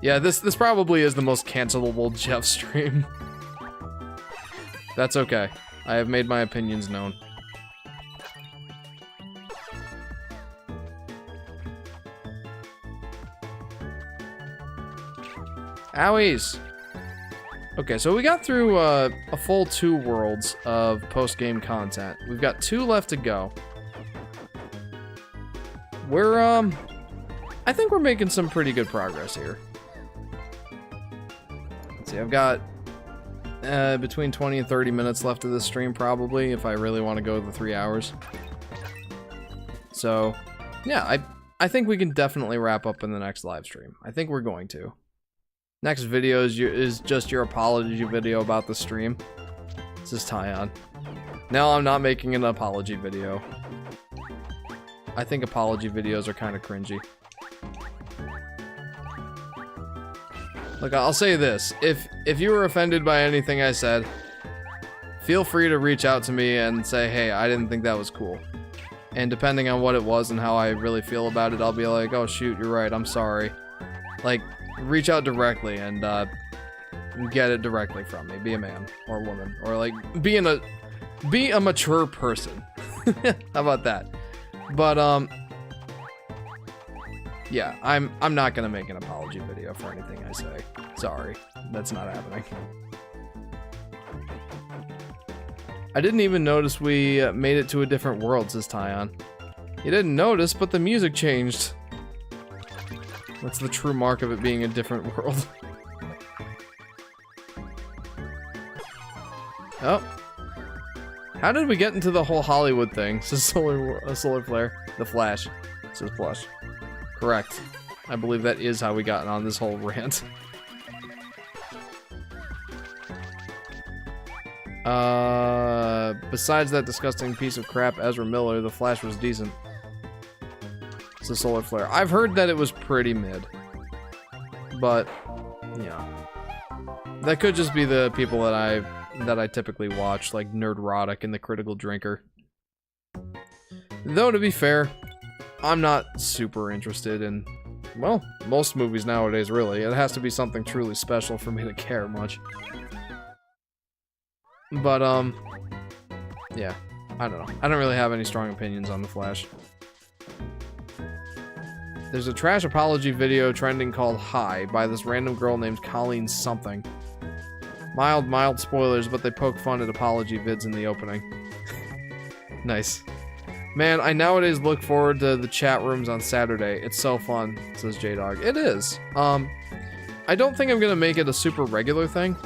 Yeah, this probably is the most cancelable Jeff stream. That's okay. I have made my opinions known. Owies! Okay, so we got through a full 2 worlds of post-game content. We've got 2 left to go. We're, I think we're making some pretty good progress here. Let's see, I've got between 20 and 30 minutes left of this stream, probably, if I really want to go the 3 hours. So, yeah, I think we can definitely wrap up in the next live stream. I think we're going to. Next video is just your apology video about the stream. This is Tyon. No, I'm not making an apology video. I think apology videos are kind of cringy. Look, I'll say this. If you were offended by anything I said, feel free to reach out to me and say, hey, I didn't think that was cool. And depending on what it was and how I really feel about it, I'll be like, oh shoot, you're right, I'm sorry. Like, reach out directly and get it directly from me. Be a man or a woman, or like be a mature person. How about that? But yeah, I'm not gonna make an apology video for anything I say. Sorry, that's not happening. I didn't even notice we made it to a different world, says Tyon. You didn't notice, but the music changed. That's the true mark of it being a different world. Oh. How did we get into the whole Hollywood thing? Says solar flare. The Flash. Says plush. Correct. I believe that is how we got on this whole rant. Besides that disgusting piece of crap, Ezra Miller, the Flash was decent. It's a solar flare. I've heard that it was pretty mid. But, yeah. That could just be the people that I typically watch, like Nerdrotic and The Critical Drinker. Though, to be fair, I'm not super interested in, well, most movies nowadays, really. It has to be something truly special for me to care much. But, yeah. I don't know. I don't really have any strong opinions on The Flash. There's a trash apology video trending called Hi by this random girl named Colleen something. Mild spoilers, but they poke fun at apology vids in the opening. Nice. Man, I nowadays look forward to the chat rooms on Saturday. It's so fun, says J-Dog. It is. I don't think I'm gonna make it a super regular thing.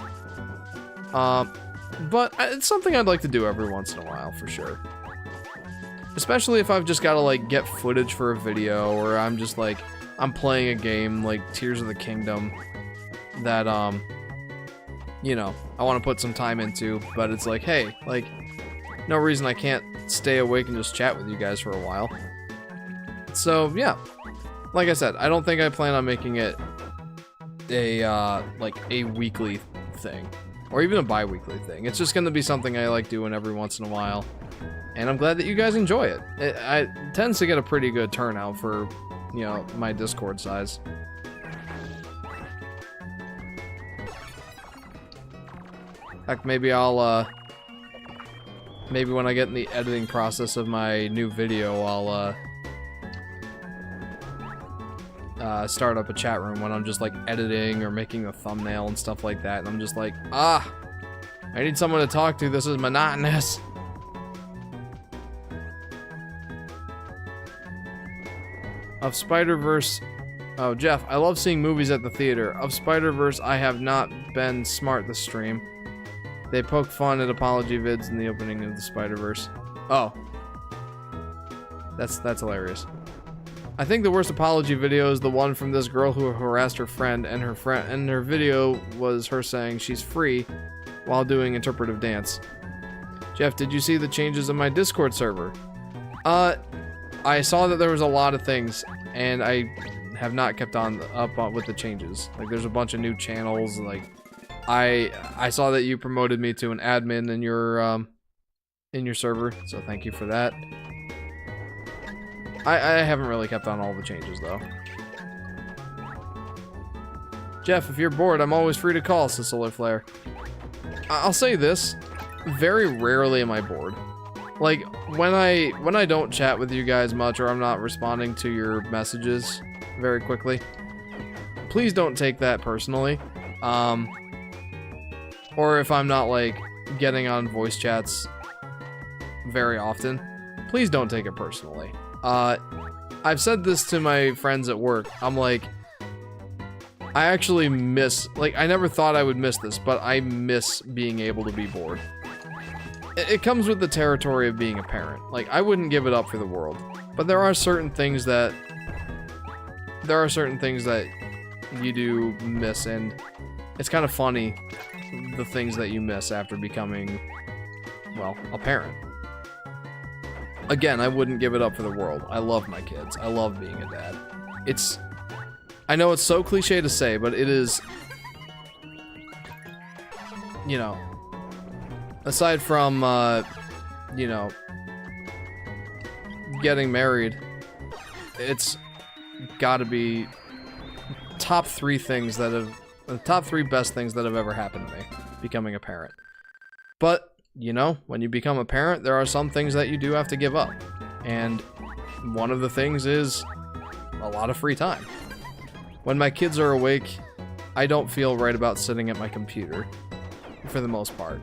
But it's something I'd like to do every once in a while, for sure. Especially if I've just gotta, like, get footage for a video, or I'm just, like, I'm playing a game, like Tears of the Kingdom, that, you know, I want to put some time into, but it's like, hey, like, no reason I can't stay awake and just chat with you guys for a while. So, yeah. Like I said, I don't think I plan on making it a, like, a weekly thing, or even a bi-weekly thing. It's just gonna be something I like doing every once in a while. And I'm glad that you guys enjoy it. It tends to get a pretty good turnout for, you know, my Discord size. Heck, maybe I'll, maybe when I get in the editing process of my new video, I'll, start up a chat room when I'm just, like, editing or making a thumbnail and stuff like that, and I'm just like, I need someone to talk to, this is monotonous. Of Spider-Verse... Oh, Jeff, I love seeing movies at the theater. Of Spider-Verse, I have not been smart this stream. They poke fun at apology vids in the opening of the Spider-Verse. Oh. That's hilarious. I think the worst apology video is the one from this girl who harassed her friend, and her video was her saying she's free while doing interpretive dance. Jeff, did you see the changes in my Discord server? I saw that there was a lot of things, and I have not kept up with the changes. Like, there's a bunch of new channels. Like, I saw that you promoted me to an admin in your server, so thank you for that. I haven't really kept on all the changes though. Jeff, if you're bored, I'm always free to call, says Solar Flare. I'll say this: very rarely am I bored. Like, when I don't chat with you guys much, or I'm not responding to your messages very quickly, please don't take that personally. Or if I'm not, like, getting on voice chats very often, please don't take it personally. I've said this to my friends at work. I'm like, I actually miss, like, I never thought I would miss this, but I miss being able to be bored. It comes with the territory of being a parent. Like, I wouldn't give it up for the world. But there are certain things that you do miss, and it's kind of funny, the things that you miss after becoming, well, a parent. Again, I wouldn't give it up for the world. I love my kids. I love being a dad. I know it's so cliche to say, but it is, you know, aside from, you know, getting married, it's gotta be top 3 things that have, the top 3 best things that have ever happened to me, becoming a parent. But, you know, when you become a parent, there are some things that you do have to give up. And one of the things is a lot of free time. When my kids are awake, I don't feel right about sitting at my computer, for the most part.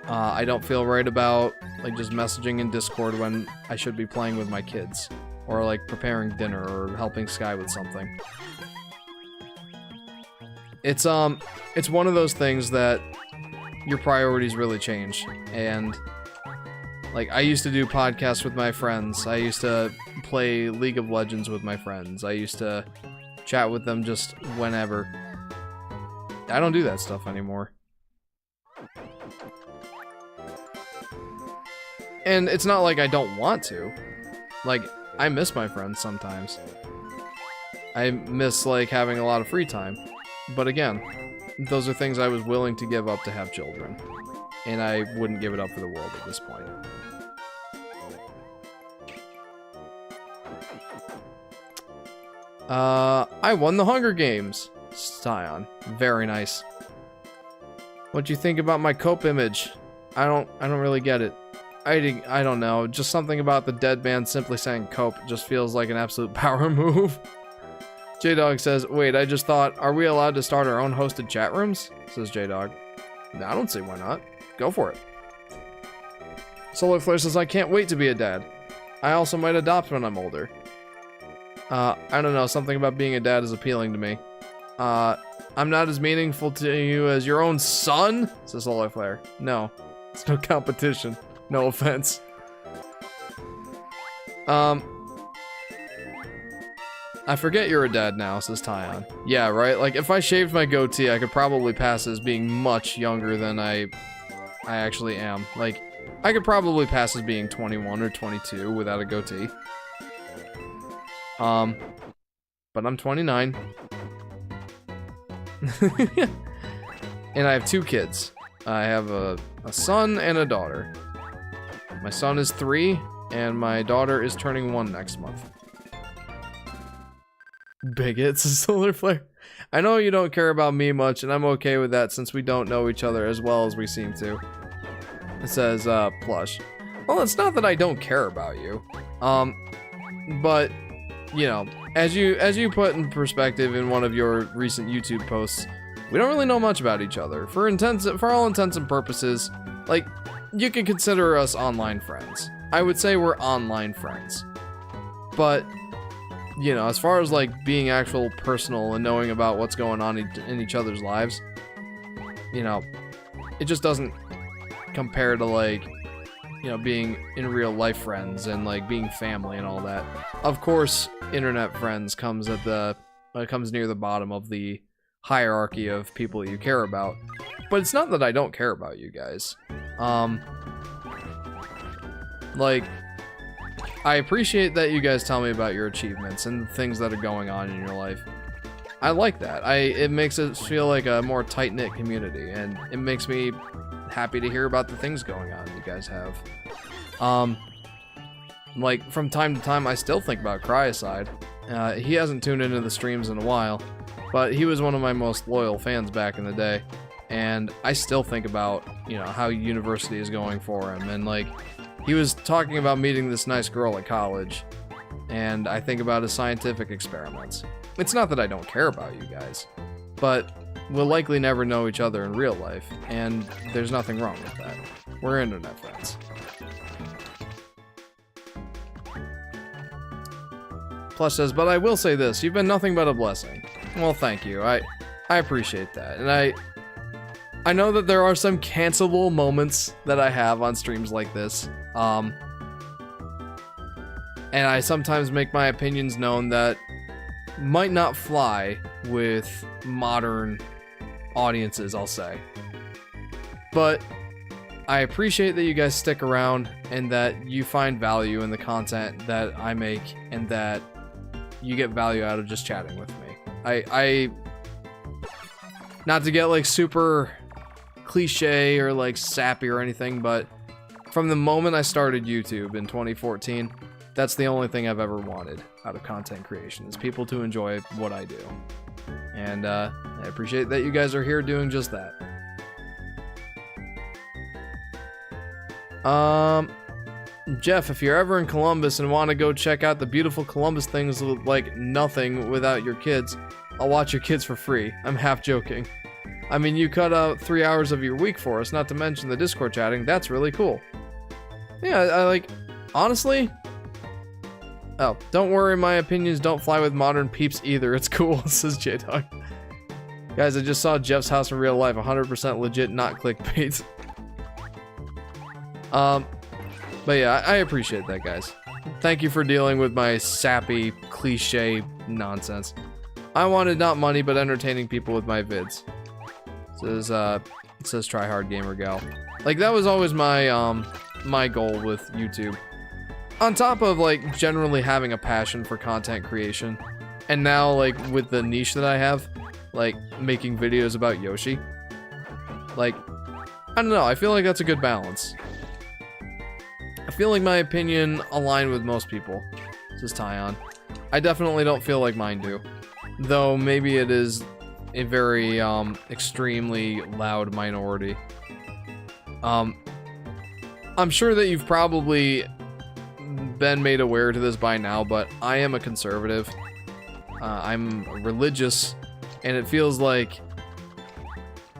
I don't feel right about, like, just messaging in Discord when I should be playing with my kids. Or, like, preparing dinner or helping Sky with something. It's one of those things that your priorities really change. And, like, I used to do podcasts with my friends. I used to play League of Legends with my friends. I used to chat with them just whenever. I don't do that stuff anymore. And it's not like I don't want to. Like, I miss my friends sometimes. I miss, like, having a lot of free time. But again, those are things I was willing to give up to have children. And I wouldn't give it up for the world at this point. I won the Hunger Games. Scion. Very nice. What'd you think about my cope image? I don't really get it. I don't know. Just something about the dead man simply saying cope just feels like an absolute power move. J-Dog says, wait, I just thought, are we allowed to start our own hosted chat rooms? Says J-Dog. No, I don't see why not. Go for it. Solar Flare says, I can't wait to be a dad. I also might adopt when I'm older. I don't know, something about being a dad is appealing to me. I'm not as meaningful to you as your own son? Says Solar Flare. No. It's no competition. No offense. I forget you're a dad now, says Tyon. Yeah, right? Like, if I shaved my goatee, I could probably pass as being much younger than I actually am. Like, I could probably pass as being 21 or 22 without a goatee. But I'm 29. And I have 2 kids. I have a son and a daughter. My son is 3, and my daughter is turning 1 next month. Bigots, solar flare. I know you don't care about me much, and I'm okay with that since we don't know each other as well as we seem to. It says, plush. Well, it's not that I don't care about you. But, you know, as you put in perspective in one of your recent YouTube posts, we don't really know much about each other. For all intents and purposes, like, you can consider us online friends. I would say we're online friends. But, you know, as far as, like, being actual personal and knowing about what's going on in each other's lives, you know, it just doesn't compare to, like, you know, being in real life friends and, like, being family and all that. Of course, internet friends comes near the bottom of the hierarchy of people you care about. But it's not that I don't care about you guys. Like, I appreciate that you guys tell me about your achievements and things that are going on in your life. I like that. It makes it feel like a more tight-knit community, and it makes me happy to hear about the things going on you guys have. Like, from time to time, I still think about Cryaside. He hasn't tuned into the streams in a while, but he was one of my most loyal fans back in the day, and I still think about, you know, how university is going for him, and, like, he was talking about meeting this nice girl at college, and I think about his scientific experiments. It's not that I don't care about you guys, but we'll likely never know each other in real life, and there's nothing wrong with that. We're internet friends. Plush says, but I will say this, you've been nothing but a blessing. Well, thank you. I appreciate that, and I know that there are some cancelable moments that I have on streams like this, and I sometimes make my opinions known that might not fly with modern audiences, I'll say. But I appreciate that you guys stick around and that you find value in the content that I make and that you get value out of just chatting with me. I not to get like super cliche or like sappy or anything, but from the moment I started YouTube in 2014, that's the only thing I've ever wanted out of content creation, is people to enjoy what I do. And I appreciate that you guys are here doing just that. Jeff, if you're ever in Columbus and want to go check out the beautiful Columbus things like nothing without your kids, I'll watch your kids for free. I'm half joking. I mean, you cut out 3 hours of your week for us, not to mention the Discord chatting. That's really cool. Yeah, I like, honestly. Oh, don't worry, my opinions don't fly with modern peeps either. It's cool, says J-Dog. Guys, I just saw Jeff's house in real life. 100% legit, not clickbait. But yeah, I appreciate that, guys. Thank you for dealing with my sappy, cliche nonsense. I wanted not money, but entertaining people with my vids. It says try hard gamer gal. Like, that was always my my goal with YouTube. On top of like generally having a passion for content creation, and now like with the niche that I have, like making videos about Yoshi. Like, I don't know, I feel like that's a good balance. I feel like my opinion aligned with most people. This is Tyon. I definitely don't feel like mine do. Though maybe it is a very extremely loud minority. I'm sure that you've probably been made aware to this by now, but I am a conservative. I'm religious, and it feels like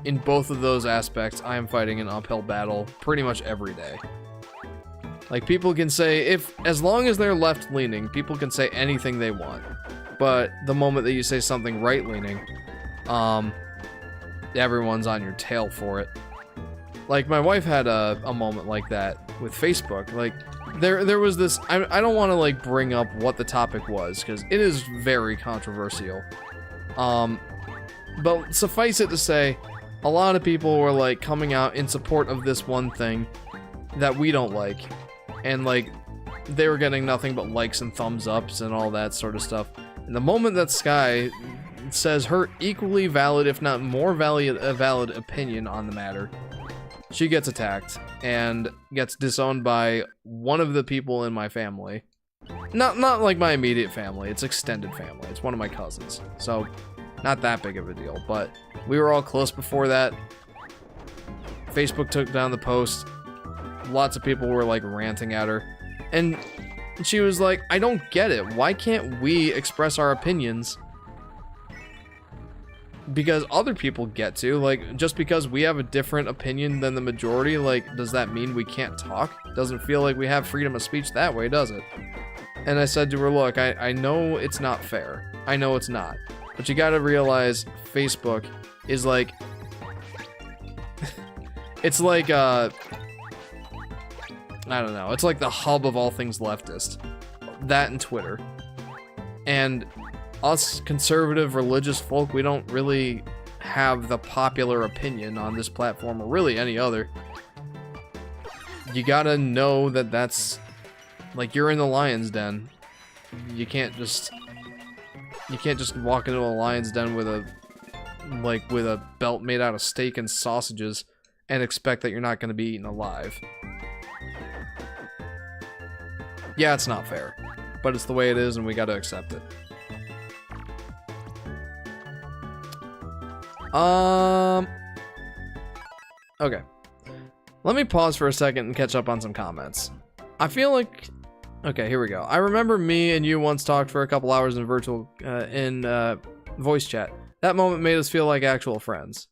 in both of those aspects I am fighting an uphill battle pretty much every day. Like, people can say, as long as they're left-leaning, people can say anything they want. But the moment that you say something right-leaning, everyone's on your tail for it. Like, my wife had a moment like that with Facebook. Like, there was this, I don't want to, like, bring up what the topic was, because it is very controversial. But suffice it to say, a lot of people were, like, coming out in support of this one thing that we don't like. And, like, they were getting nothing but likes and thumbs ups and all that sort of stuff. And the moment that Sky says her equally valid, if not more valid opinion on the matter, she gets attacked and gets disowned by one of the people in my family. Not like my immediate family, it's extended family. It's one of my cousins. So, not that big of a deal, but we were all close before that. Facebook took down the post. Lots of people were like ranting at her. And she was like, I don't get it. Why can't we express our opinions? Because other people get to. Like, just because we have a different opinion than the majority, like, does that mean we can't talk? Doesn't feel like we have freedom of speech that way, does it? And I said to her, look, I know it's not fair. I know it's not. But you gotta realize Facebook is like... it's like, I don't know. It's like the hub of all things leftist. That and Twitter. And us conservative religious folk, we don't really have the popular opinion on this platform, or really any other. You gotta know that that's... like, you're in the lion's den. You can't just walk into a lion's den with a belt made out of steak and sausages and expect that you're not going to be eaten alive. Yeah, it's not fair, but it's the way it is and we got to accept it. Okay. Let me pause for a second and catch up on some comments. I feel like... okay, here we go. I remember me and you once talked for a couple hours in virtual, voice chat. That moment made us feel like actual friends.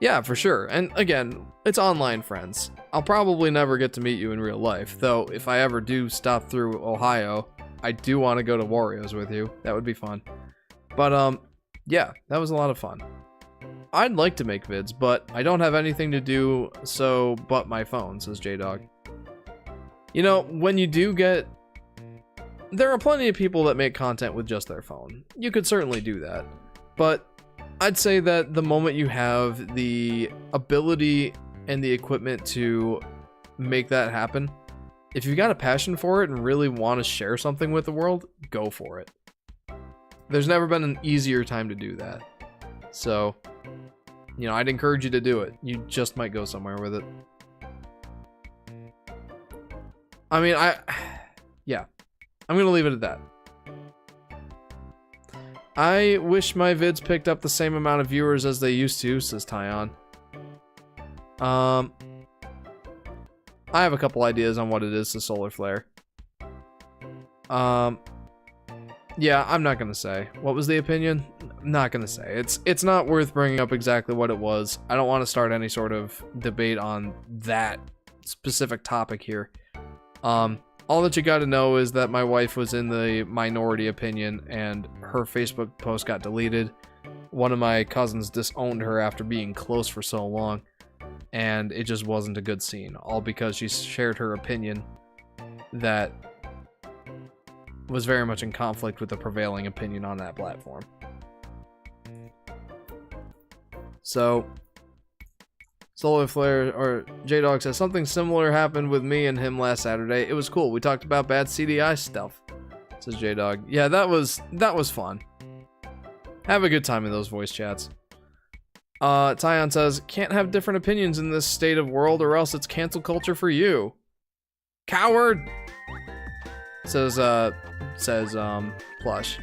Yeah, for sure. And again, it's online friends. I'll probably never get to meet you in real life, though if I ever do stop through Ohio, I do want to go to Wario's with you. That would be fun. But, yeah, that was a lot of fun. I'd like to make vids, but I don't have anything to do so but my phone, says J-Dog. You know, when you do get... there are plenty of people that make content with just their phone. You could certainly do that. But I'd say that the moment you have the ability and the equipment to make that happen, if you've got a passion for it and really want to share something with the world, go for it. There's never been an easier time to do that. So, you know, I'd encourage you to do it. You just might go somewhere with it. I mean, yeah, I'm gonna leave it at that. I wish my vids picked up the same amount of viewers as they used to, says Tyon. I have a couple ideas on what it is to Solar Flare. Yeah, I'm not gonna say. What was the opinion? I'm not gonna say. It's not worth bringing up exactly what it was. I don't want to start any sort of debate on that specific topic here. All that you gotta know is that my wife was in the minority opinion and her Facebook post got deleted. One of my cousins disowned her after being close for so long, and it just wasn't a good scene, all because she shared her opinion that was very much in conflict with the prevailing opinion on that platform. So... Solar Flare, or J-Dog says, something similar happened with me and him last Saturday. It was cool. We talked about bad CDI stuff, says J-Dog. Yeah, that was fun. Have a good time in those voice chats. Tyon says, can't have different opinions in this state of world or else it's cancel culture for you. Coward! Says Plush.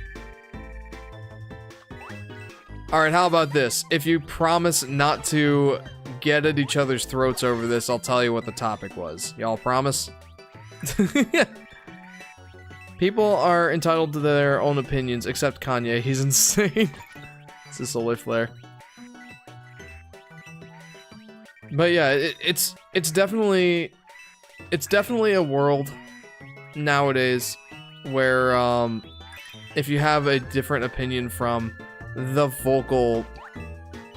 Alright, how about this? If you promise not to get at each other's throats over this, I'll tell you what the topic was. Y'all promise? People are entitled to their own opinions, except Kanye. He's insane. This is Solar Flare. But yeah, it's definitely a world nowadays where if you have a different opinion from the vocal,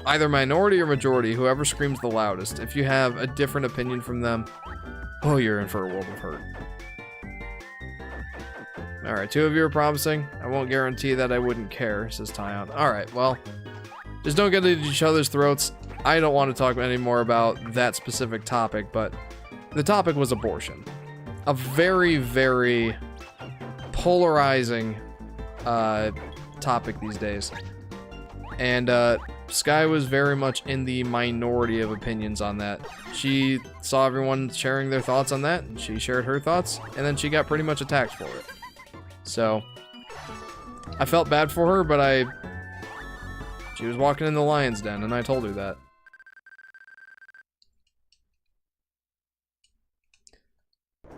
either minority or majority, whoever screams the loudest, if you have a different opinion from them, oh, you're in for a world of hurt. Alright, 2 of you are promising. I won't guarantee that I wouldn't care, says Tyon. Alright, well, just don't get at each other's throats. I don't want to talk anymore about that specific topic, but the topic was abortion. A very, very polarizing topic these days. And Sky was very much in the minority of opinions on that. She saw everyone sharing their thoughts on that, and she shared her thoughts, and then she got pretty much attacked for it. So, I felt bad for her, but she was walking in the lion's den, and I told her that.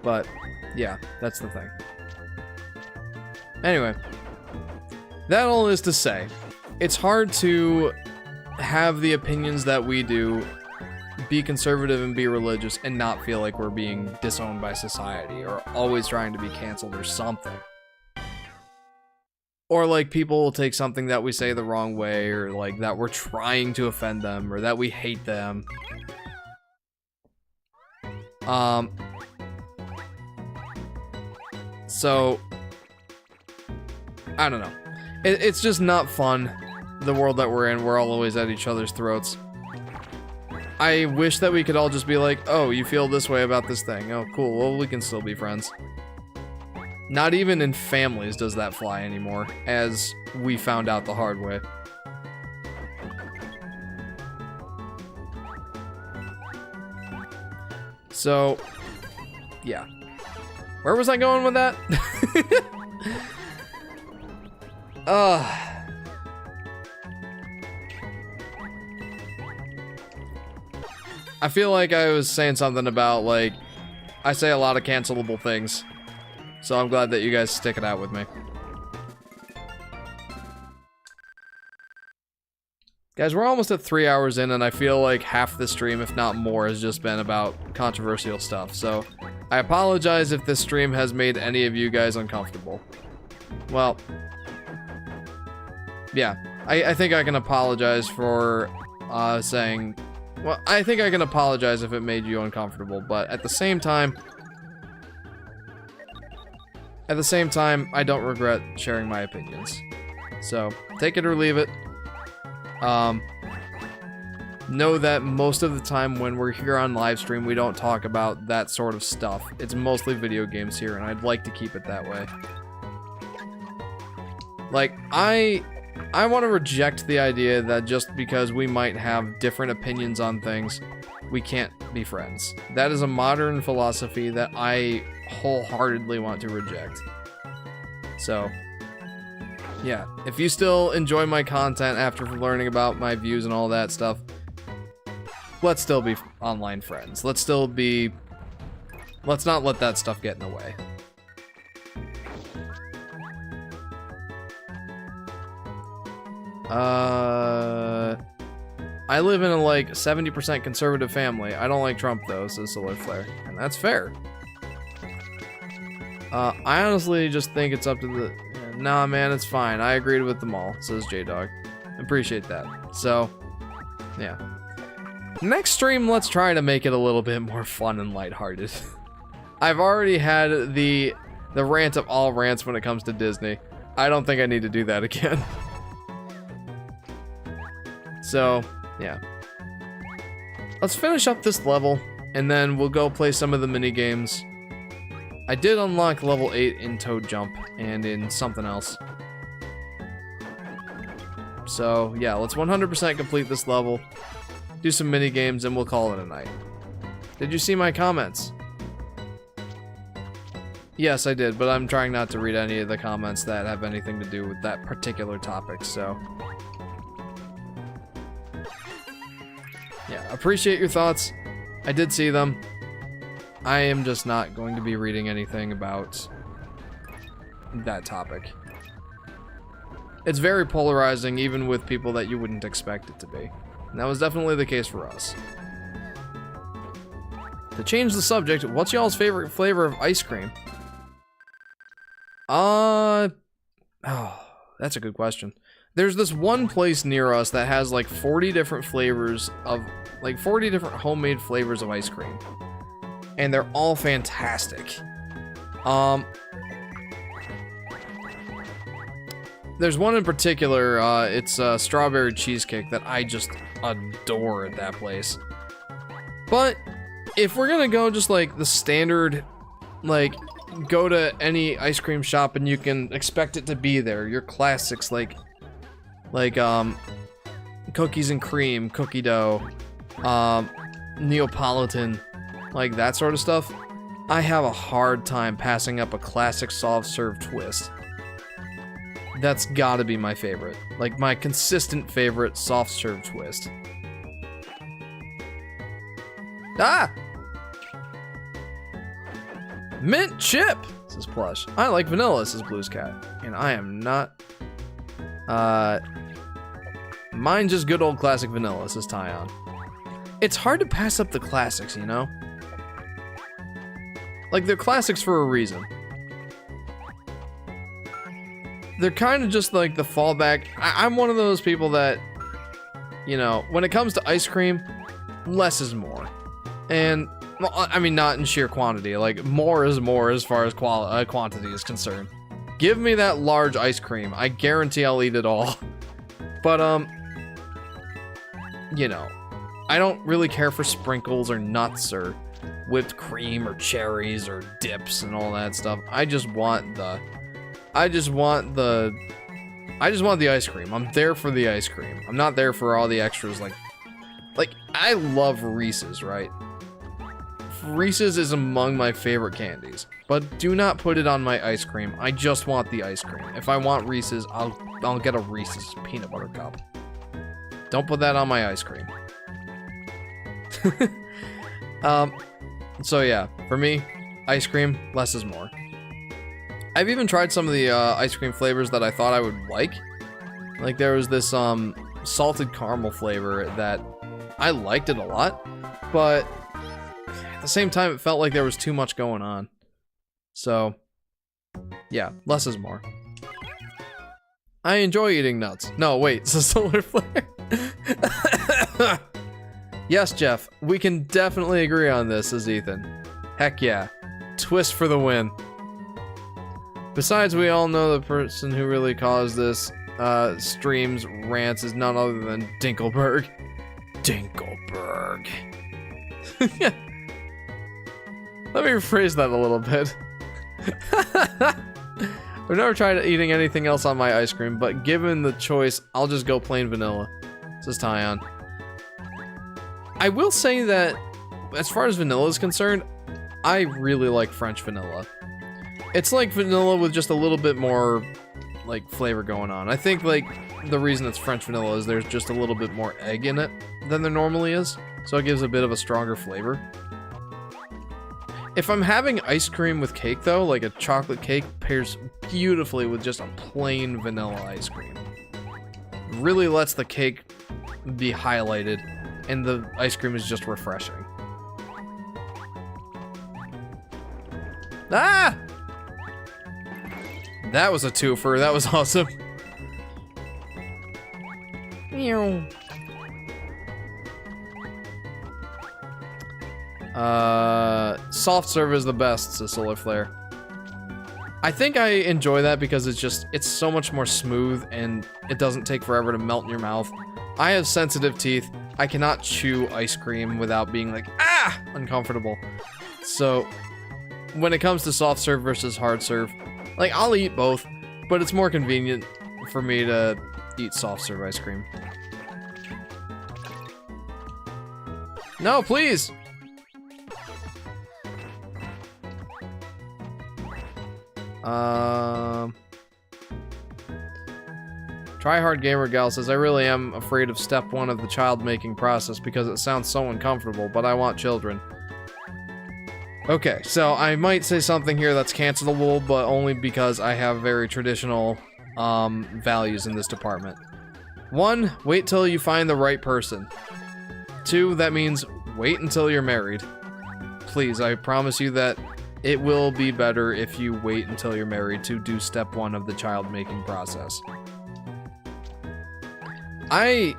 But, yeah, that's the thing. Anyway, that all is to say, it's hard to have the opinions that we do, be conservative and be religious, and not feel like we're being disowned by society, or always trying to be canceled or something. Or like people will take something that we say the wrong way, or like that we're trying to offend them, or that we hate them. So, I don't know. It's just not fun, the world that we're in. We're all always at each other's throats. I wish that we could all just be like, oh, you feel this way about this thing. Oh, cool. Well, we can still be friends. Not even in families does that fly anymore, as we found out the hard way. So, yeah. Where was I going with that? I feel like I was saying something about, like, I say a lot of cancelable things. So I'm glad that you guys stick it out with me. Guys, we're almost at 3 hours in, and I feel like half the stream, if not more, has just been about controversial stuff. So I apologize if this stream has made any of you guys uncomfortable. Well, yeah, I think I can apologize for saying... Well, I think I can apologize if it made you uncomfortable, but at the same time, I don't regret sharing my opinions. So, take it or leave it. Know that most of the time when we're here on Livestream, we don't talk about that sort of stuff. It's mostly video games here, and I'd like to keep it that way. Like, I want to reject the idea that just because we might have different opinions on things, we can't be friends. That is a modern philosophy that I wholeheartedly want to reject. So, yeah, if you still enjoy my content after learning about my views and all that stuff, let's still be online friends. Let's not let that stuff get in the way. I live in a, like, 70% conservative family. I don't like Trump, though, says Solar Flare. And that's fair. I honestly just think it's up to the... Nah, man, it's fine. I agreed with them all, says J-Dog. Appreciate that. So, yeah. Next stream, let's try to make it a little bit more fun and lighthearted. I've already had the rant of all rants when it comes to Disney. I don't think I need to do that again. So, yeah. Let's finish up this level, and then we'll go play some of the mini games. I did unlock level 8 in Toad Jump and in something else. So, yeah, let's 100% complete this level, do some mini games, and we'll call it a night. Did you see my comments? Yes, I did, but I'm trying not to read any of the comments that have anything to do with that particular topic, so... Yeah, appreciate your thoughts. I did see them. I am just not going to be reading anything about that topic. It's very polarizing, even with people that you wouldn't expect it to be. And that was definitely the case for us. To change the subject, what's y'all's favorite flavor of ice cream? Oh, that's a good question. There's this one place near us that has like 40 different flavors of, like 40 different homemade flavors of ice cream. And they're all fantastic. There's one in particular, it's a strawberry cheesecake that I just adore at that place. But if we're gonna go just like the standard, like go to any ice cream shop and you can expect it to be there, your classics like like cookies and cream, cookie dough, Neapolitan, like that sort of stuff, I have a hard time passing up a classic soft serve twist. That's gotta be my favorite. Like, my consistent favorite soft serve twist. Ah! Mint chip, says Plush. I like vanilla, says Blue's Cat. And I am not. Mine just good old classic vanilla, says Tyon. It's hard to pass up the classics, you know? Like, they're classics for a reason. They're kind of just like the fallback. I'm one of those people that, you know, when it comes to ice cream, less is more. And, well, I mean, not in sheer quantity. Like, more is more as far as quantity is concerned. Give me that large ice cream. I guarantee I'll eat it all. But, you know, I don't really care for sprinkles or nuts or whipped cream or cherries or dips and all that stuff. I just want the ice cream. I'm there for the ice cream. I'm not there for all the extras. Like I love Reese's, right? Reese's is among my favorite candies, but do not put it on my ice cream. I just want the ice cream. If I want Reese's, I'll get a Reese's peanut butter cup. Don't put that on my ice cream. So yeah, for me, ice cream, less is more. I've even tried some of the ice cream flavors that I thought I would like. Like there was this salted caramel flavor that I liked it a lot, but at the same time it felt like there was too much going on. So yeah, less is more. I enjoy eating nuts. No, wait, it's a solar flare. Yes, Jeff, we can definitely agree on this, says Ethan. Heck yeah. Twist for the win. Besides, we all know the person who really caused this stream's rants is none other than Dinkelberg. Dinkelberg. Let me rephrase that a little bit. I've never tried eating anything else on my ice cream, but given the choice, I'll just go plain vanilla, says Tyon. I will say that, as far as vanilla is concerned, I really like French vanilla. It's like vanilla with just a little bit more, like, flavor going on. I think, like, the reason it's French vanilla is there's just a little bit more egg in it than there normally is, so it gives a bit of a stronger flavor. If I'm having ice cream with cake, though, like a chocolate cake pairs beautifully with just a plain vanilla ice cream. Really lets the cake be highlighted, and the ice cream is just refreshing. Ah! That was a twofer. That was awesome. Soft serve is the best, says Solar Flare. I think I enjoy that because it's so much more smooth and it doesn't take forever to melt in your mouth. I have sensitive teeth. I cannot chew ice cream without being like, ah, uncomfortable. So when it comes to soft serve versus hard serve, like I'll eat both, but it's more convenient for me to eat soft serve ice cream. No, please. Tryhard Gamer Gal says, I really am afraid of step 1 of the child making process because it sounds so uncomfortable, but I want children. Okay, so I might say something here that's cancelable, but only because I have very traditional values in this department. 1, wait till you find the right person. 2, that means wait until you're married. Please, I promise you that it will be better if you wait until you're married to do step 1 of the child making process. I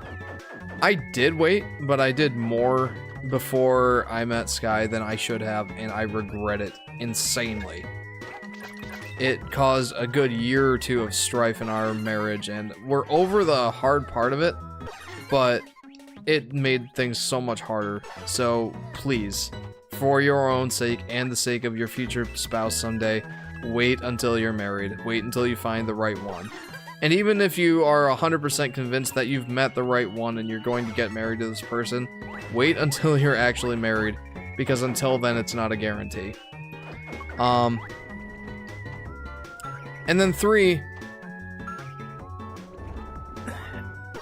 did wait, but I did more before I met Sky than I should have, and I regret it insanely. It caused a good year or 2 of strife in our marriage, and we're over the hard part of it, but it made things so much harder. So please, for your own sake and the sake of your future spouse someday, wait until you're married. Wait until you find the right one. And even if you are 100% convinced that you've met the right one and you're going to get married to this person, wait until you're actually married, because until then it's not a guarantee. And then 3,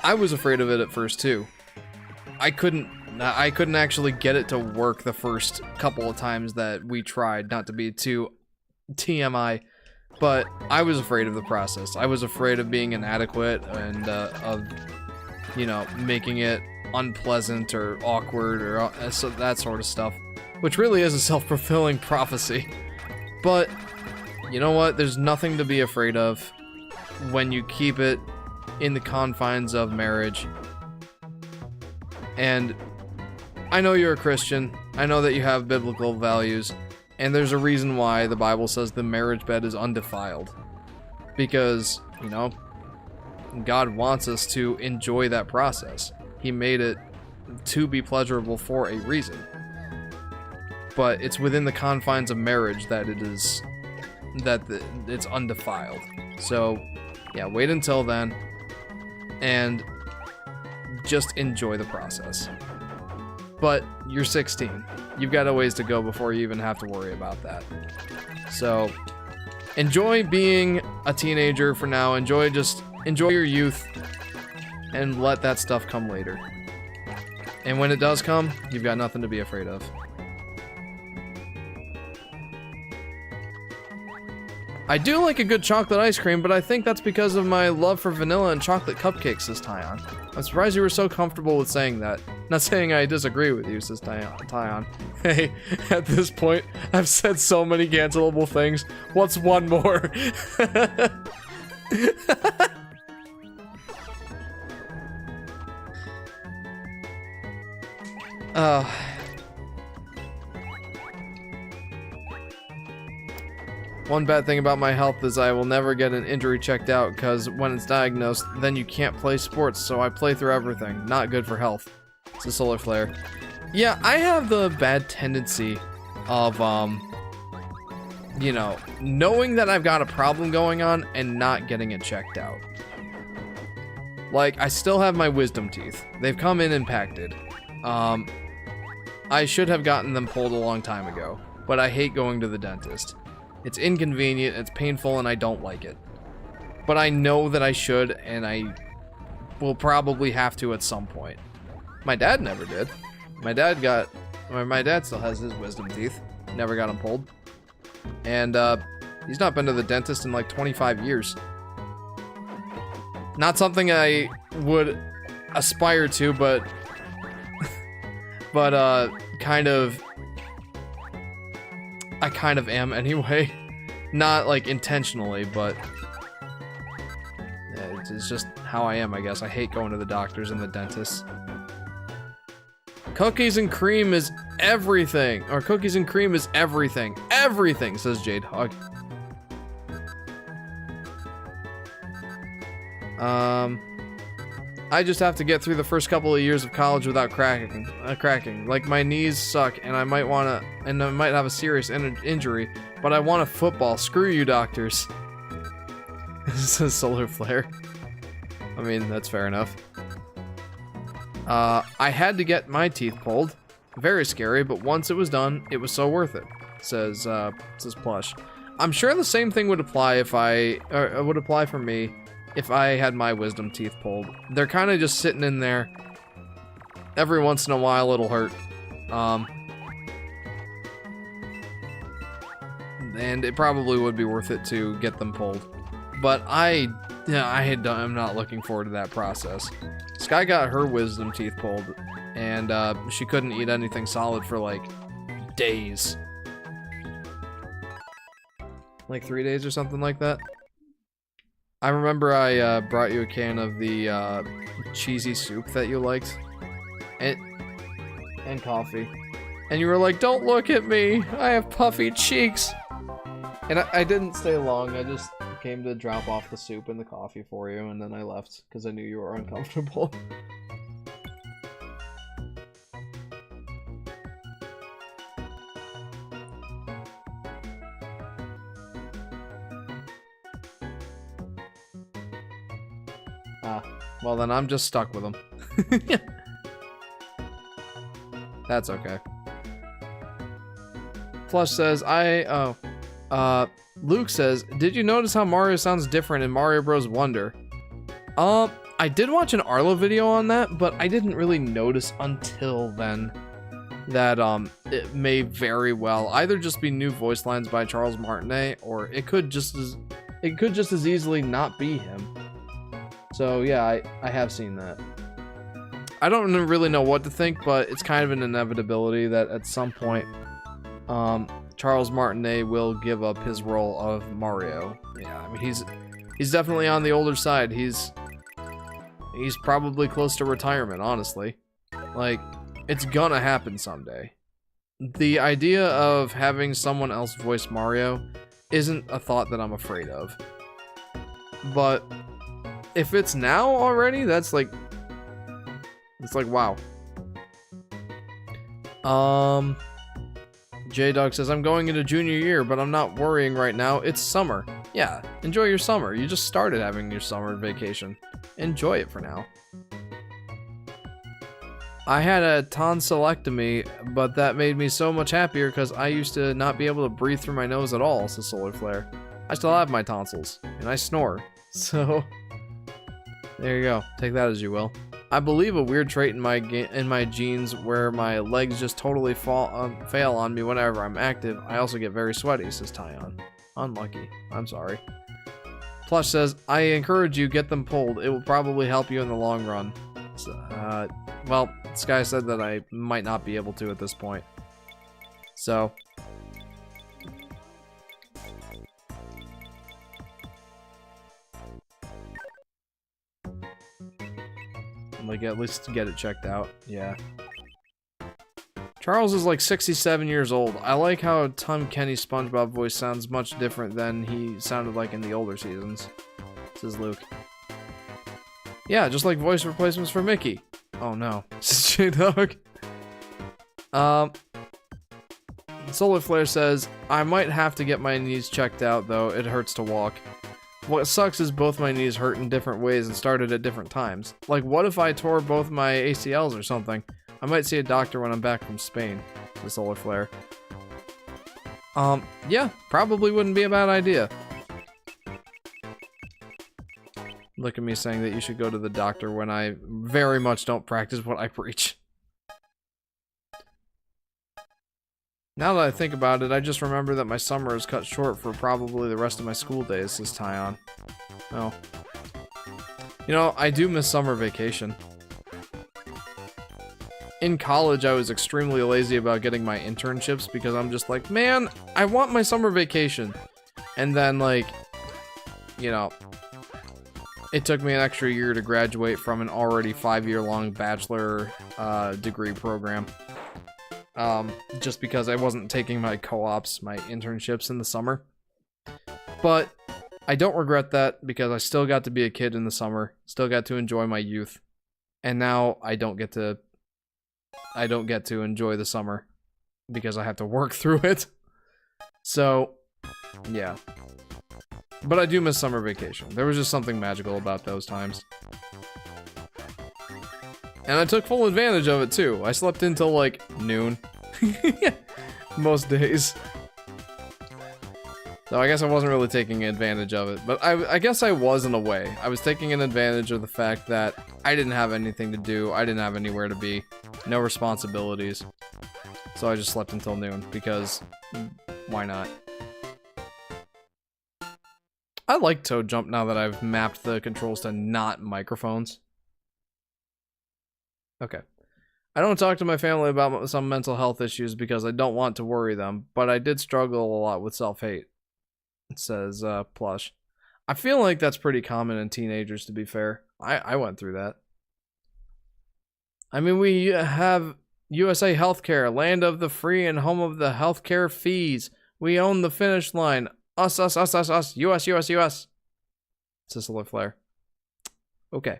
I was afraid of it at first too. I couldn't actually get it to work the first couple of times that we tried, not to be too TMI, but I was afraid of the process. I was afraid of being inadequate and of, you know, making it unpleasant or awkward or so that sort of stuff, which really is a self-fulfilling prophecy. But you know what? There's nothing to be afraid of when you keep it in the confines of marriage. And I know you're a Christian. I know that you have biblical values. And there's a reason why the Bible says the marriage bed is undefiled. Because, you know, God wants us to enjoy that process. He made it to be pleasurable for a reason. But it's within the confines of marriage that it's undefiled. So, yeah, wait until then. And just enjoy the process. But you're 16. You've got a ways to go before you even have to worry about that. So, enjoy being a teenager for now. Enjoy your youth and let that stuff come later. And when it does come, you've got nothing to be afraid of. I do like a good chocolate ice cream, but I think that's because of my love for vanilla and chocolate cupcakes, says Tyon. I'm surprised you were so comfortable with saying that. Not saying I disagree with you, says Tyon. Hey, at this point, I've said so many cancelable things. What's one more? One bad thing about my health is I will never get an injury checked out, because when it's diagnosed, then you can't play sports, so I play through everything. Not good for health. It's a solar flare. Yeah, I have the bad tendency of, you know, knowing that I've got a problem going on and not getting it checked out. Like, I still have my wisdom teeth. They've come in impacted. I should have gotten them pulled a long time ago, but I hate going to the dentist. It's inconvenient, it's painful, and I don't like it. But I know that I should, and I will probably have to at some point. My dad never did. My dad still has his wisdom teeth. Never got them pulled. And, he's not been to the dentist in like 25 years. Not something I would aspire to, but... I kind of am anyway. Not like intentionally, but yeah, it's just how I am, I guess. I hate going to the doctors and the dentists. Cookies and cream is everything. Or cookies and cream is everything. Everything, says Jade Hog. I just have to get through the first couple of years of college without cracking. Like, my knees suck, and I might have a serious injury, but I want a football. Screw you, doctors. This is solar flare. I mean, that's fair enough. I had to get my teeth pulled. Very scary, but once it was done, it was so worth it. Says Plush. I'm sure the same thing would apply would apply for me if I had my wisdom teeth pulled. They're kind of just sitting in there. Every once in a while it'll hurt. And it probably would be worth it to get them pulled. But I'm not looking forward to that process. Sky got her wisdom teeth pulled, and she couldn't eat anything solid for like days. Like 3 days or something like that. I remember I brought you a can of the cheesy soup that you liked, and coffee, and you were like, "Don't look at me, I have puffy cheeks." And I didn't stay long. I just came to drop off the soup and the coffee for you, and then I left because I knew you were uncomfortable. Well then I'm just stuck with him. That's okay. Flush says, Luke says, did you notice how Mario sounds different in Mario Bros. Wonder? I did watch an Arlo video on that, but I didn't really notice until then that it may very well either just be new voice lines by Charles Martinet, or it could just as easily not be him. So yeah, I have seen that. I don't really know what to think, but it's kind of an inevitability that at some point Charles Martinet will give up his role of Mario. Yeah, I mean he's definitely on the older side. He's probably close to retirement, honestly. Like, it's gonna happen someday. The idea of having someone else voice Mario isn't a thought that I'm afraid of. But if it's now already, that's like, it's like, wow. J-Dog says, I'm going into junior year, but I'm not worrying right now. It's summer. Yeah, enjoy your summer. You just started having your summer vacation. Enjoy it for now. I had a tonsillectomy, but that made me so much happier because I used to not be able to breathe through my nose at all, says Solar Flare. I still have my tonsils, and I snore. So, there you go. Take that as you will. I believe a weird trait in my genes where my legs just totally fail on me whenever I'm active. I also get very sweaty, says Tyon. Unlucky. I'm sorry. Plush says, I encourage you, get them pulled. It will probably help you in the long run. So, well, this guy said that I might not be able to at this point. So. Like, at least get it checked out. Yeah. Charles is like 67 years old. I like how Tom Kenny's SpongeBob voice sounds much different than he sounded like in the older seasons, says Luke. Yeah, just like voice replacements for Mickey. Oh no. J-Dog. Solar Flare says, I might have to get my knees checked out though, it hurts to walk. What sucks is both my knees hurt in different ways and started at different times. Like, what if I tore both my ACLs or something? I might see a doctor when I'm back from Spain, the Solar Flare. Yeah, probably wouldn't be a bad idea. Look at me saying that you should go to the doctor when I very much don't practice what I preach. Now that I think about it, I just remember that my summer is cut short for probably the rest of my school days, says Tyon. Oh. You know, I do miss summer vacation. In college, I was extremely lazy about getting my internships because I'm just like, man, I want my summer vacation. And then, like, you know, it took me an extra year to graduate from an already 5-year-long bachelor degree program. Just because I wasn't taking my co-ops, my internships in the summer. But I don't regret that because I still got to be a kid in the summer, still got to enjoy my youth. And now I don't get to enjoy the summer because I have to work through it. So, yeah. But I do miss summer vacation. There was just something magical about those times. And I took full advantage of it too. I slept until like noon. Most days. So I guess I wasn't really taking advantage of it. But I guess I was in a way. I was taking an advantage of the fact that I didn't have anything to do. I didn't have anywhere to be. No responsibilities. So I just slept until noon because why not? I like Toad Jump now that I've mapped the controls to not microphones. Okay. I don't talk to my family about some mental health issues because I don't want to worry them, but I did struggle a lot with self-hate. It says, Plush. I feel like that's pretty common in teenagers, to be fair. I went through that. I mean, we have USA Healthcare, land of the free and home of the healthcare fees. We own the finish line. Us, us, us, us, us. US, US, US. Says Solar Flare. Okay.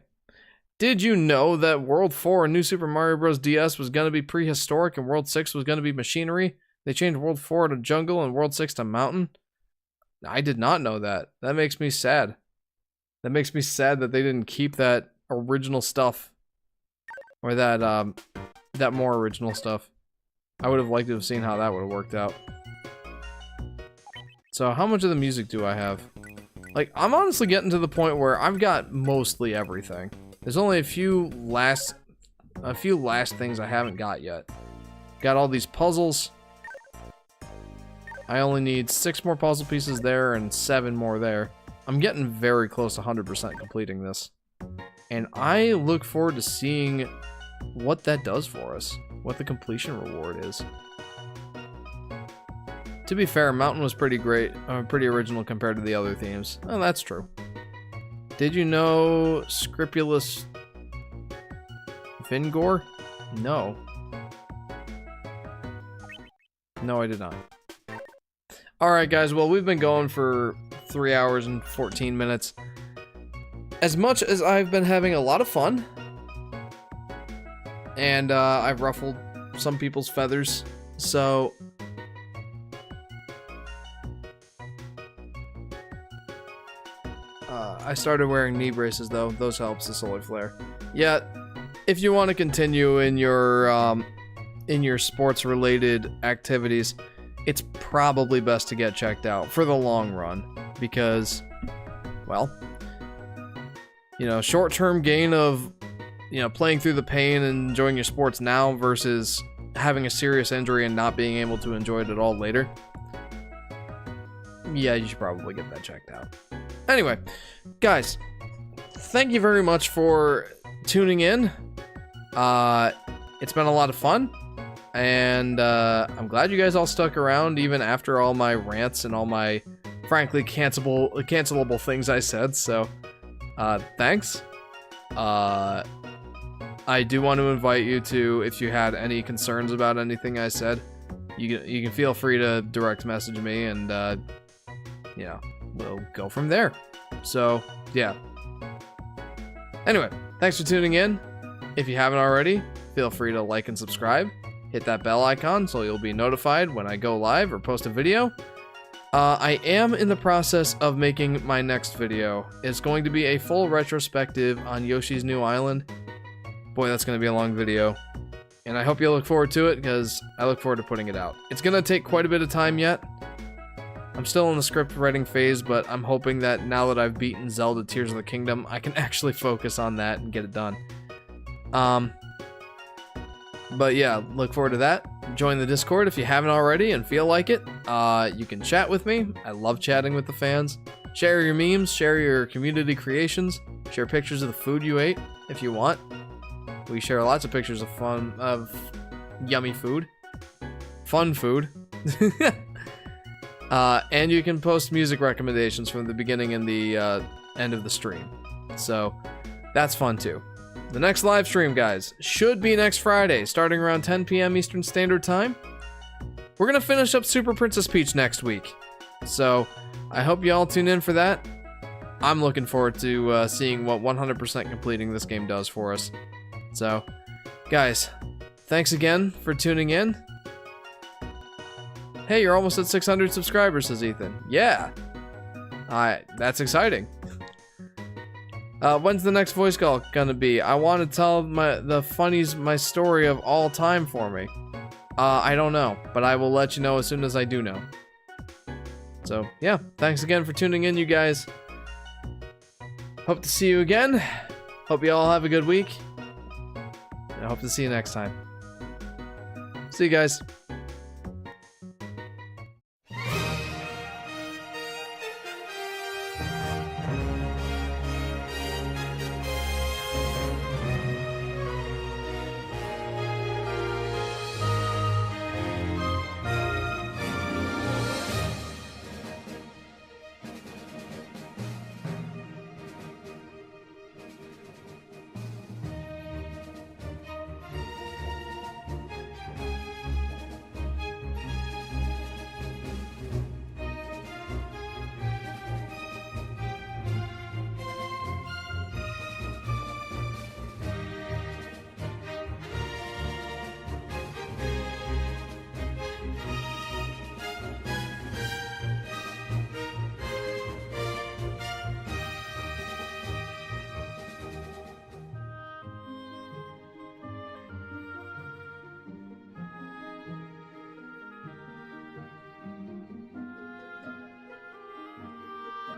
Did you know that World 4 in New Super Mario Bros. DS was going to be prehistoric and World 6 was going to be machinery? They changed World 4 to jungle and World 6 to mountain? I did not know that. That makes me sad. That makes me sad that they didn't keep that original stuff. Or that, that more original stuff. I would have liked to have seen how that would have worked out. So, how much of the music do I have? Like, I'm honestly getting to the point where I've got mostly everything. There's only a few last things I haven't got yet. Got all these puzzles. I only need 6 more puzzle pieces there and 7 more there. I'm getting very close to 100% completing this. And I look forward to seeing what that does for us. What the completion reward is. To be fair, Mountain was pretty great, pretty original compared to the other themes. Oh, that's true. Did you know Scrupulous Vingor? No. No, I did not. Alright guys, well we've been going for 3 hours and 14 minutes. As much as I've been having a lot of fun, and I've ruffled some people's feathers, so... I started wearing knee braces though, those helps the solar flare. Yeah, if you want to continue in your sports related activities, it's probably best to get checked out for the long run, because, well, you know, short-term gain of, you know, playing through the pain and enjoying your sports now versus having a serious injury and not being able to enjoy it at all later. Yeah, you should probably get that checked out. Anyway, guys, thank you very much for tuning in. It's been a lot of fun, and I'm glad you guys all stuck around even after all my rants and all my, frankly, cancelable things I said, so thanks. I do want to invite you to, if you had any concerns about anything I said, you can feel free to direct message me, and you know, we'll go from there. So, yeah. Anyway, thanks for tuning in. If you haven't already, feel free to like and subscribe. Hit that bell icon so you'll be notified when I go live or post a video. I am in the process of making my next video. It's going to be a full retrospective on Yoshi's New Island. Boy, that's going to be a long video. And I hope you'll look forward to it, because I look forward to putting it out. It's going to take quite a bit of time yet. I'm still in the script writing phase, but I'm hoping that now that I've beaten Zelda Tears of the Kingdom, I can actually focus on that and get it done. But yeah, look forward to that. Join the Discord if you haven't already and feel like it. You can chat with me. I love chatting with the fans. Share your memes, share your community creations, share pictures of the food you ate if you want. We share lots of pictures of yummy food. Fun food. And you can post music recommendations from the beginning and the end of the stream. So that's fun too. The next live stream, guys, should be next Friday, starting around 10 p.m. Eastern Standard Time. We're going to finish up Super Princess Peach next week. So I hope you all tune in for that. I'm looking forward to seeing what 100% completing this game does for us. So, guys, thanks again for tuning in. Hey, you're almost at 600 subscribers, says Ethan. Yeah. That's exciting. When's the next voice call gonna be? I want to tell my story of all time for me. I don't know, but I will let you know as soon as I do know. So, yeah, thanks again for tuning in, you guys. Hope to see you again. Hope you all have a good week. I hope to see you next time. See you guys.